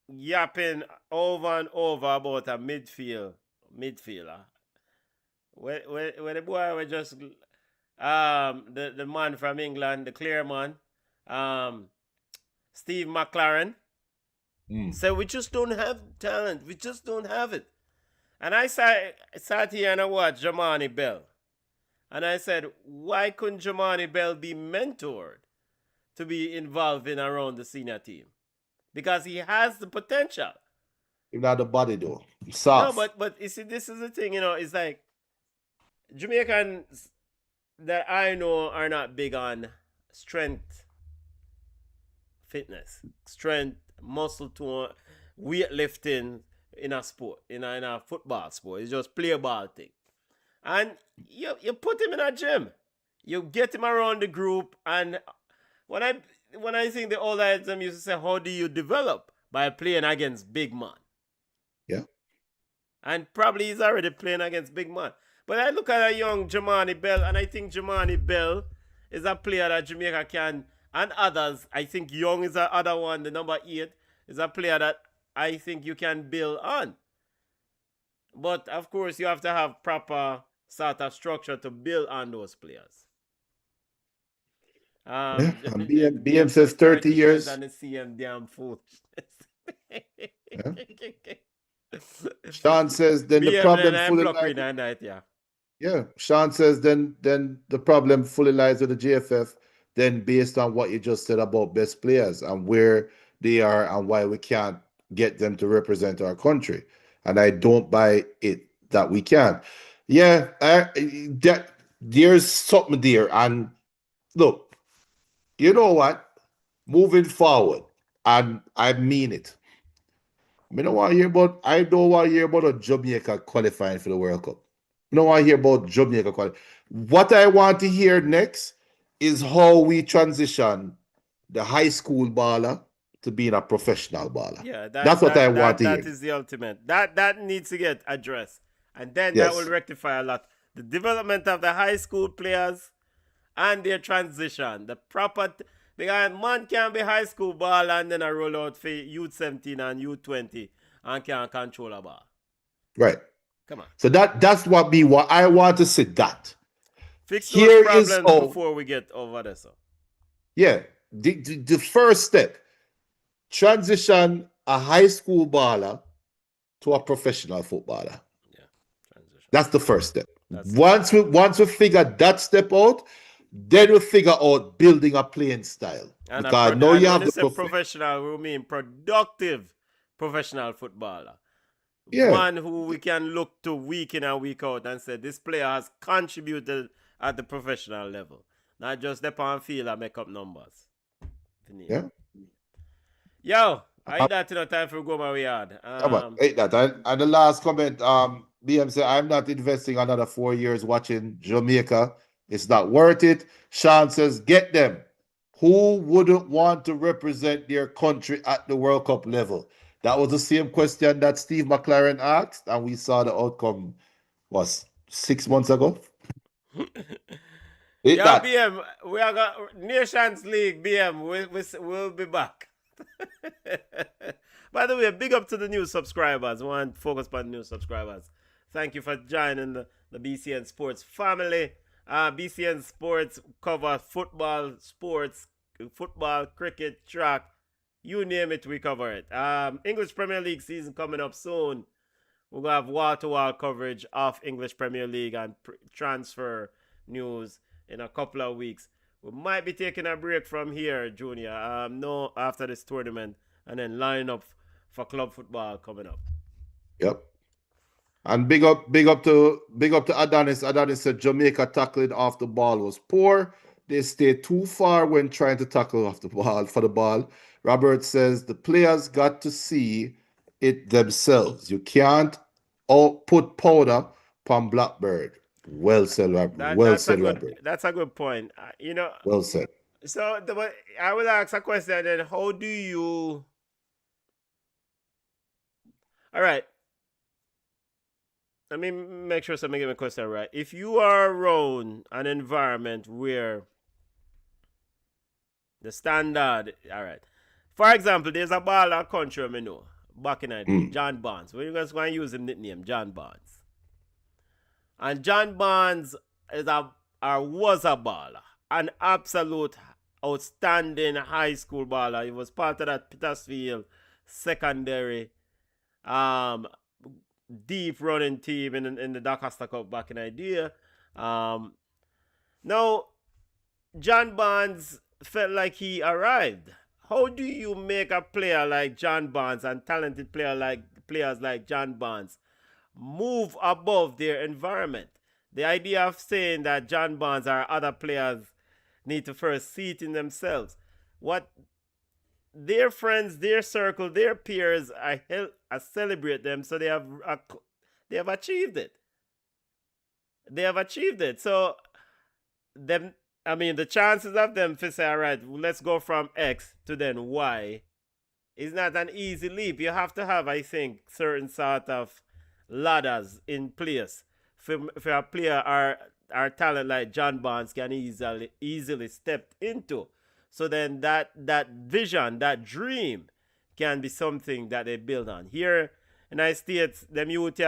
yapping over and over about a midfielder. Where the boy was just the man from England, the clear man, Steve McLaren. So we just don't have talent. We just don't have it. And I sat here and I watched Jamani Bell. And I said, why couldn't Jamani Bell be mentored to be involved in around the senior team? Because he has the potential. He's not the body though. He's soft. No, but you see, this is the thing, it's like Jamaicans that I know are not big on strength, fitness, strength, muscle tone, weightlifting in a sport, in a football sport. It's just play a ball thing. And you put him in a gym. You get him around the group. And when I think the old guys used to say, how do you develop? By playing against big man. Yeah. And probably he's already playing against big man. But I look at a young Jamani Bell, and I think Jamani Bell is a player that Jamaica can, and others. I think Young is the other one, the number 8, is a player that I think you can build on. But, of course, you have to have proper sort of structure to build on those players. BM says 30 years. And the CM damn fool. Yeah. Sean says then the BM problem and fully block lies. in that night, yeah. Yeah, Sean says then the problem fully lies with the GFF. Then based on what you just said about best players and where they are and why we can't get them to represent our country, and I don't buy it that we can. Yeah, that there's something there. And look, you know what? Moving forward, and I mean it. I don't want to hear about. I don't want to hear about a Jamaica qualifying for the World Cup. I don't want to hear about Jamaica qualifying. What I want to hear next is how we transition the high school baller to being a professional baller. Yeah, That's what I want to that hear. is the ultimate. That needs to get addressed, and then that will Yes. rectify a lot. The development of the high school players and their transition, the proper. Because man can be high school ball and then I roll out for U-17 and U-20 and can't control a ball. Right. Come on. So that's what I want to see that. Fix Here those is problems before we get over there. So. Yeah. The first step, transition a high school baller to a professional footballer. Yeah. Transition. That's the first step. Once we figure that step out, then we figure out building a playing style. And because now you have the professional, we mean productive professional footballer. Yeah. One who we can look to week in and week out and say this player has contributed at the professional level. Not just step on field and make up numbers. Yeah. Yo, I ain't that enough time for go my yard. Ain't that. And the last comment, BM said, I'm not investing another 4 years watching Jamaica. It's not worth it. Sean says, get them. Who wouldn't want to represent their country at the World Cup level? That was the same question that Steve McLaren asked, and we saw the outcome was 6 months ago. Yeah, BM, we are got Nations League. BM, we'll be back. By the way, big up to the new subscribers. We want to focus on new subscribers. Thank you for joining the BCN Sports family. BCN Sports cover football, sports, football, cricket, track, you name it, we cover it. English Premier League season coming up soon. We're going to have wall-to-wall coverage of English Premier League and transfer news in a couple of weeks. We might be taking a break from here, Junior. No, after this tournament, and then line up for club football coming up. Yep. And big up to Adonis. Adonis said Jamaica tackling off the ball was poor. They stayed too far when trying to tackle off the ball for the ball. Robert says the players got to see it themselves. You can't put powder upon Blackbird. Well said, Robert. Robert. That's a good point. Well said. So I will ask a question then. How do you? All right. Let me make sure somebody get my question right. If you are around an environment where the standard, all right. For example, there's a baller country I know back in the day, John Barnes. We're just going to use him nickname, John Barnes. And John Barnes was a baller, an absolute outstanding high school baller. He was part of that Petersfield secondary deep running team in the Doncaster Cup back in the day. Now, John Barnes felt like he arrived. How do you make a player like John Barnes and talented players like John Barnes move above their environment? The idea of saying that John Barnes or other players need to first see it in themselves. What their friends, their circle, their peers I celebrate them, so they have achieved it. They have achieved it. So the chances of them to say, all right, let's go from X to then Y is not an easy leap. You have to have, I think, certain sort of ladders in place for a player our talent like John Barnes can easily step into. So then that vision, that dream can be something that they build on. Here in the States, them youth,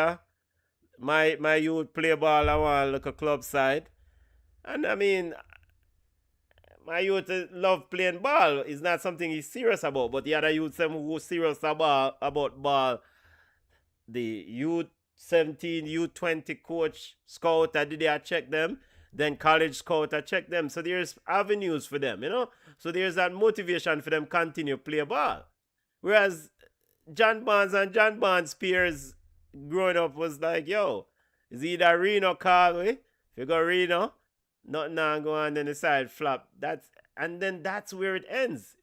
my youth play ball, I want to look a club side. And my youth love playing ball. It's not something he's serious about. But the other youth, some who serious about ball, the U-17, U-20 coach scout, did they check them? Then college scout, check them. So there's avenues for them, you know? So there's that motivation for them continue play ball. Whereas John Barnes and John Barnes' peers growing up was like, yo, it's either Reno Carway. If you go Reno, nothing now go on, then the side flop. And then that's where it ends.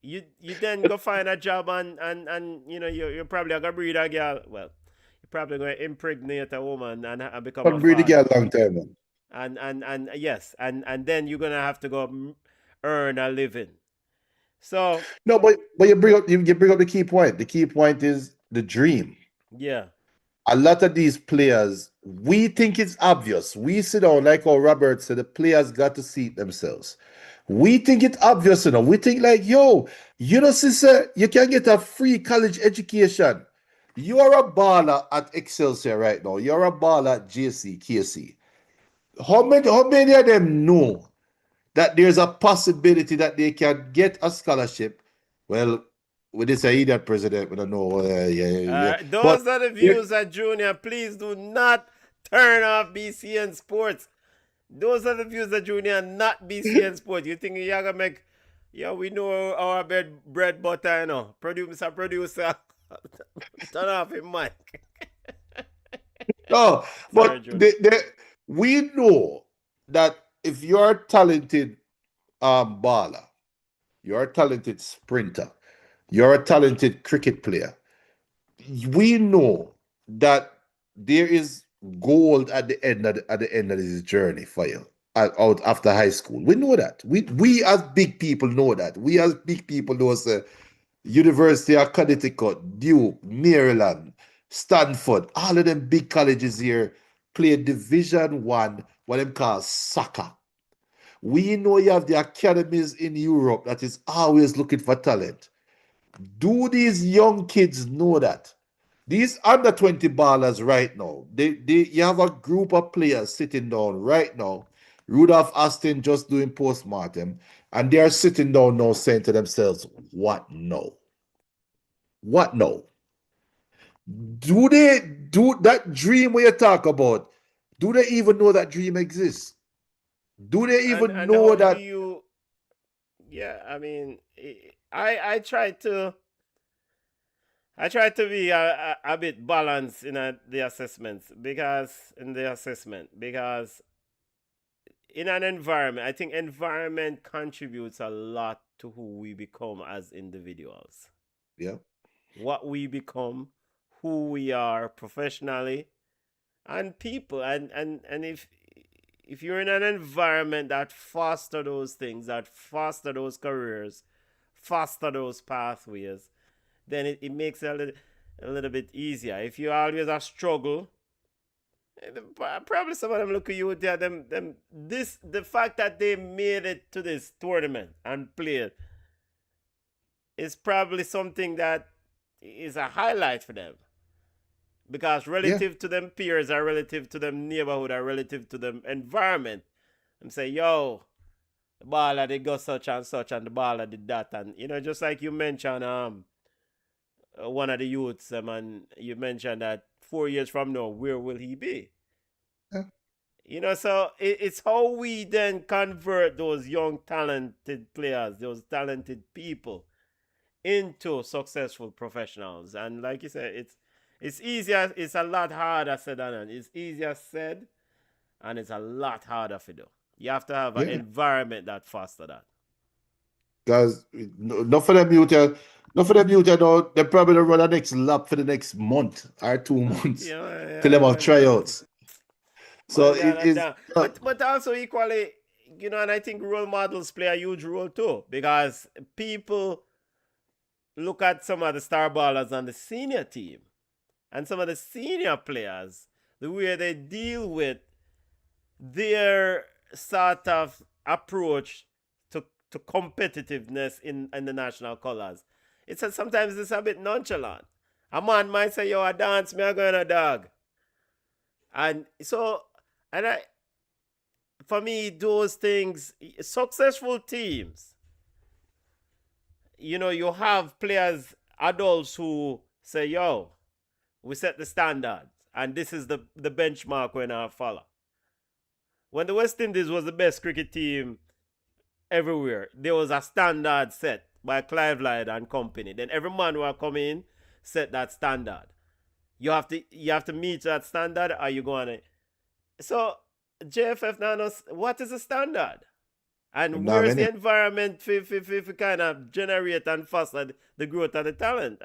You then go find a job and you know you're probably gonna breed a girl. Well, you're probably gonna impregnate a woman and become a breed the father. girl long time, man. And yes, and then you're gonna have to go earn a living. So no, but you bring up the key point. The key point is the dream. Yeah. A lot of these players, we think it's obvious. We sit down, like how Robert said, the players got to see it themselves. We think it's obvious, you know. We think like, yo, you know, sister, you can get a free college education. You are a baller at Excelsior right now. You're a baller at JC, KC. How many of them know that there's a possibility that they can get a scholarship? Well, with this idiot president, we don't know. Those are the views at Junior. Please do not turn off BCN Sports. Those are the views at Junior, not BCN Sports. You think you're gonna make? Yeah, we know our bread butter, you know. Producer, turn off your mic. No, but Sorry, we know that if you're a talented baller, you're a talented sprinter, you're a talented cricket player, we know that there is gold at the end of this journey for you out after high school. We know that. We as big people know that. We as big people know University of Connecticut, Duke, Maryland, Stanford, all of them big colleges here play Division One, what them call soccer. We know you have the academies in Europe that is always looking for talent. Do these young kids know that? These under 20 ballers right now, you have a group of players sitting down right now. Rudolph Austin just doing postmortem, and they're sitting down now saying to themselves, what now? What now? Do they do that dream where you talk about? Do they even know that dream exists? Do they even know that? Yeah, I mean, I try to be a bit balanced in the assessments because in an environment, I think environment contributes a lot to who we become as individuals. Yeah. What we become, who we are professionally, and people. And if you're in an environment that foster those things, that foster those careers, foster those pathways, then it makes it a little bit easier. If you always have struggle, probably some of them look at you with the fact that they made it to this tournament and played is probably something that is a highlight for them. Because relative to them peers or relative to them neighborhood or relative to them environment, and say, yo, the baller did go such and such and the baller did that. And, you know, just like you mentioned one of the youths, and you mentioned that 4 years from now, where will he be? Yeah. You know, so it's how we then convert those young talented players, those talented people into successful professionals. And like you said, it's easier, it's a lot harder said than done. It's easier said and it's a lot harder to do. You have to have an environment that foster that. Because not for them youth, they probably don't run the next lap for the next month or 2 months till them have tryouts. So it is. But also equally, you know, and I think role models play a huge role too, because people look at some of the star ballers on the senior team and some of the senior players, the way they deal with their sort of approach to competitiveness in the national colors. Sometimes it's a bit nonchalant. A man might say, yo, I dance, me I go in a dog. And so, for me, those things, successful teams, you know, you have players, adults who say, yo, we set the standards, and this is the benchmark we're now follow. When the West Indies was the best cricket team everywhere, there was a standard set by Clive Lyde and company. Then every man who are coming in set that standard. You have to meet that standard, or you going to. So JFF now knows what is the standard, and Now, where's many. the environment for kind of generate and foster the growth of the talent.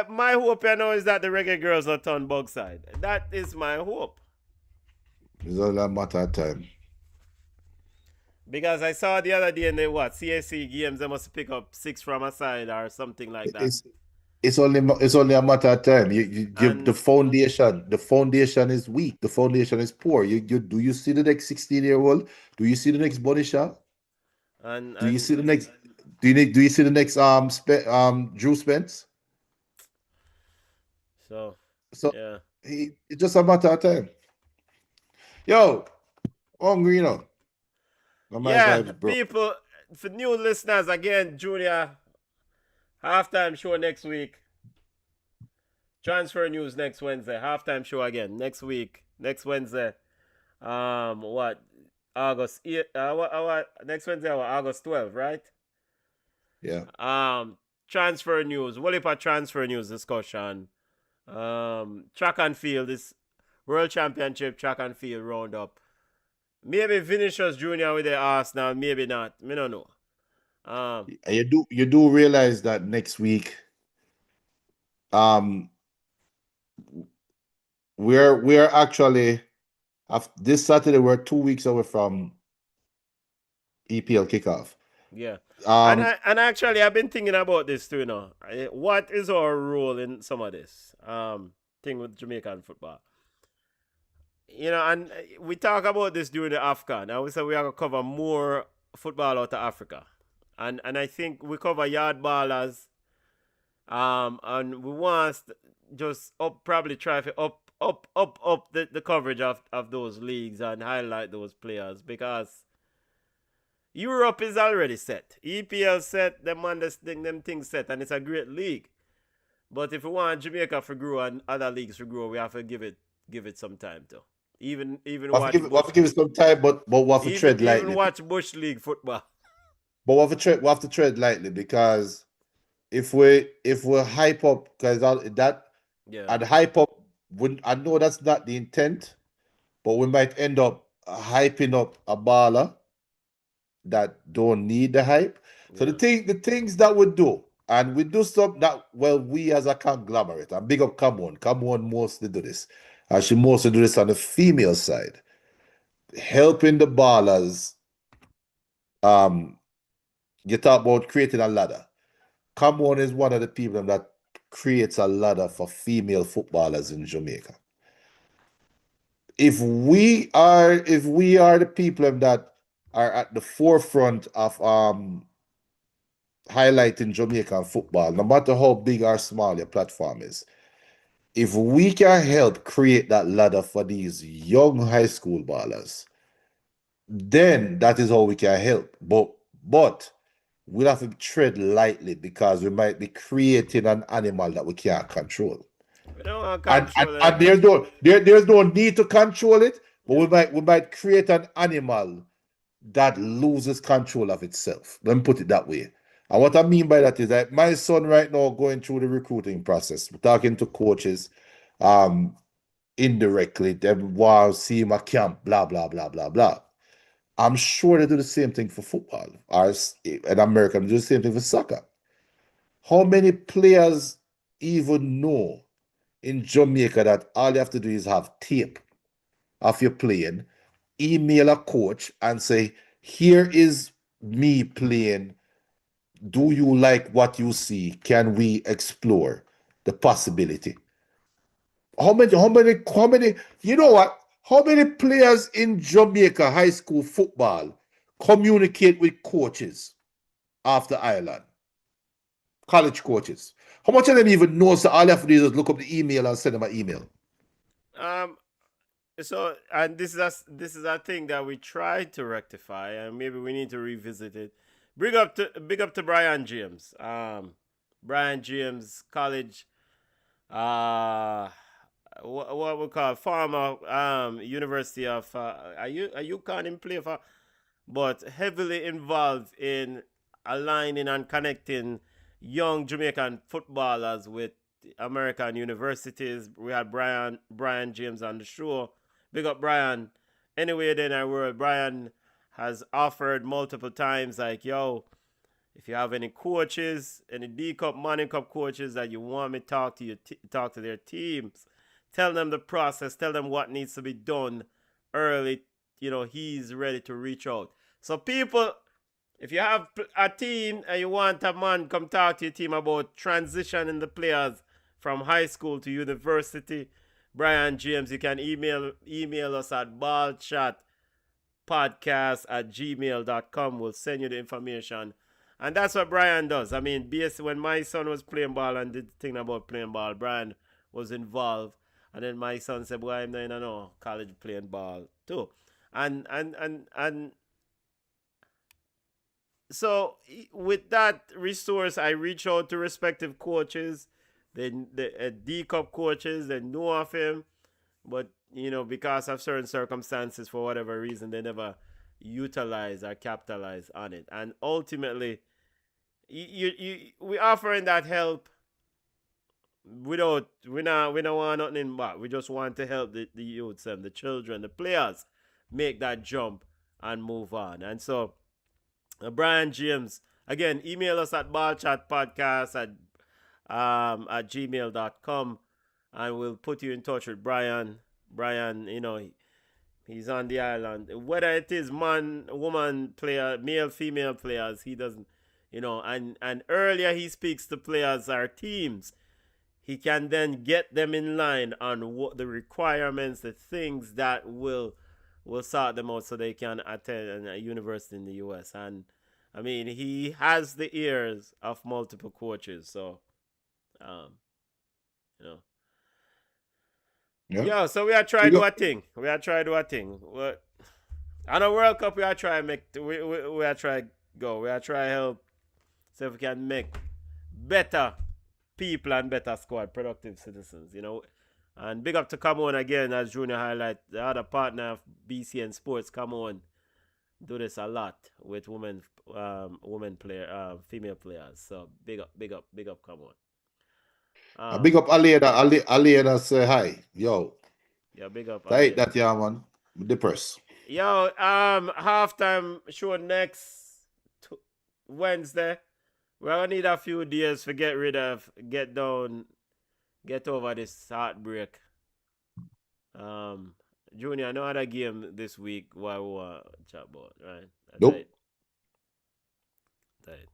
My hope now is that the reggae girls are turn bug side. That is my hope. It's all a matter of time. Because I saw the other day in the CAC games, they must pick up 6 from a side or something like that. It's only a matter of time. You And- the foundation is weak. The foundation is poor. Do you see the next 16-year-old? Do you see the next Bonnie Shaw? Do you see the next? Do you see the next Drew Spence? So yeah. It's just a matter of time. Yo, hungry, you know. Yeah, people, for new listeners, again, Junior, halftime show next week. Transfer news next Wednesday. Halftime show again next week, next Wednesday. What? August? Next Wednesday? August 12th, right? Yeah. Transfer news. What if a transfer news discussion? Track and field is World Championship track and field roundup. Maybe Vinicius Jr. with the Arsenal, maybe not. Me don't know. You do realize that next week, we're actually this Saturday we're 2 weeks away from EPL kickoff. Yeah. And actually I've been thinking about this too, you know. What is our role in some of this thing with Jamaican football? You know, and we talk about this during the AFCON. And we said we are going to cover more football out of Africa. And I think we cover yard ballers. And we want just probably try to up the coverage of those leagues and highlight those players, because Europe is already set. EPL set, them things set, and it's a great league. But if we want Jamaica to grow and other leagues to grow, we have to give it some time too. Even watch we have to give it some time, but we have to tread lightly. Even watch Bush League football. But we have to tread lightly, because if we hype up, because and hype up, I know that's not the intent, but we might end up hyping up a baller that don't need the hype. So the things that we do, and we do stuff that, well, we as a conglomerate, and big up Come On mostly do this. And she mostly do this on the female side, helping the ballers. You talk about creating a ladder. Come On is one of the people that creates a ladder for female footballers in Jamaica. If we are the people that are at the forefront of highlighting Jamaican football, no matter how big or small your platform is, if we can help create that ladder for these young high school ballers, then that is how we can help. But we'll have to tread lightly, because we might be creating an animal that we can't control. We don't want to control and there's no need to control it, but we might create an animal that loses control of itself. Let me put it that way. And what I mean by that is that my son right now going through the recruiting process, talking to coaches, indirectly, they want to see him at camp, blah, blah, blah, blah, blah. I'm sure they do the same thing for football, or in America, they do the same thing for soccer. How many players even know in Jamaica that all you have to do is have tape of your playing, email a coach and say, here is me playing. Do you like what you see? Can we explore the possibility? How many, you know what? How many players in Jamaica high school football communicate with coaches after Ireland? College coaches. How much of them even know? So all you have to do is look up the email and send them an email. So, and this is a thing that we tried to rectify, and maybe we need to revisit it. Big up to Brian James. Brian James College, what we call former University of you can't even play for, but heavily involved in aligning and connecting young Jamaican footballers with American universities. We had Brian James on the show. Big up Brian. Anyway, then I world, Brian has offered multiple times, like, yo, if you have any coaches, any D Cup, Money Cup coaches that you want me to talk to their teams, tell them the process, tell them what needs to be done early. You know, he's ready to reach out. So people, if you have a team and you want a man come talk to your team about transitioning the players from high school to university, Brian James, you can email us at ballchatpodcast@gmail.com. We'll send you the information. And that's what Brian does. I mean, basically, when my son was playing ball and did the thing about playing ball, Brian was involved. And then my son said, "Boy, I'm not in no college playing ball too." And so with that resource, I reach out to respective coaches, the D Cup coaches, they know of him, but you know, because of certain circumstances, for whatever reason, they never utilize or capitalize on it. And ultimately, we offering that help without we don't want nothing back. We just want to help the youths and the children, the players, make that jump and move on. And so Brian James, again, email us at ballchatpodcast at gmail.com, and we'll put you in touch with Brian. Brian, you know, he's on the island. Whether it is man, woman player, male, female players, he doesn't, you know, and earlier he speaks to players or teams. He can then get them in line on what the requirements, the things that will sort them out so they can attend a university in the US. And I mean, he has the ears of multiple coaches. So, you know. Yeah, so we are trying to do a thing. Well, on a World Cup, we are trying to help so if we can make better people and better squad, productive citizens, you know. And big up to Come On again, as Junior highlight, the other partner of BCN Sports. Come On do this a lot with female players. So big up, Come On. Big up Alena say hi. Yo. Yeah, big up. Tight that, yeah, man. The press. Yo, halftime show next Wednesday. We're gonna need a few days to get over this heartbreak. Junior, no other game this week while we want to chat about, right? Nope. Tight.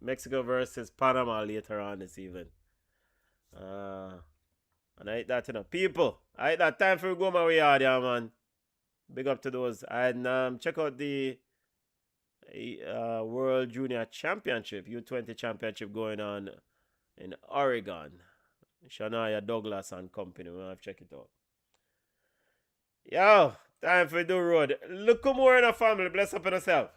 Mexico versus Panama later on this evening. And I hate that, you know. People, I hate that time for you go my way out there, man. Big up to those. And check out the World Junior Championship, U-20 Championship going on in Oregon. Shania Douglas and company. We'll have to check it out. Yo, time for the road. Look more in a family. Bless up on yourself.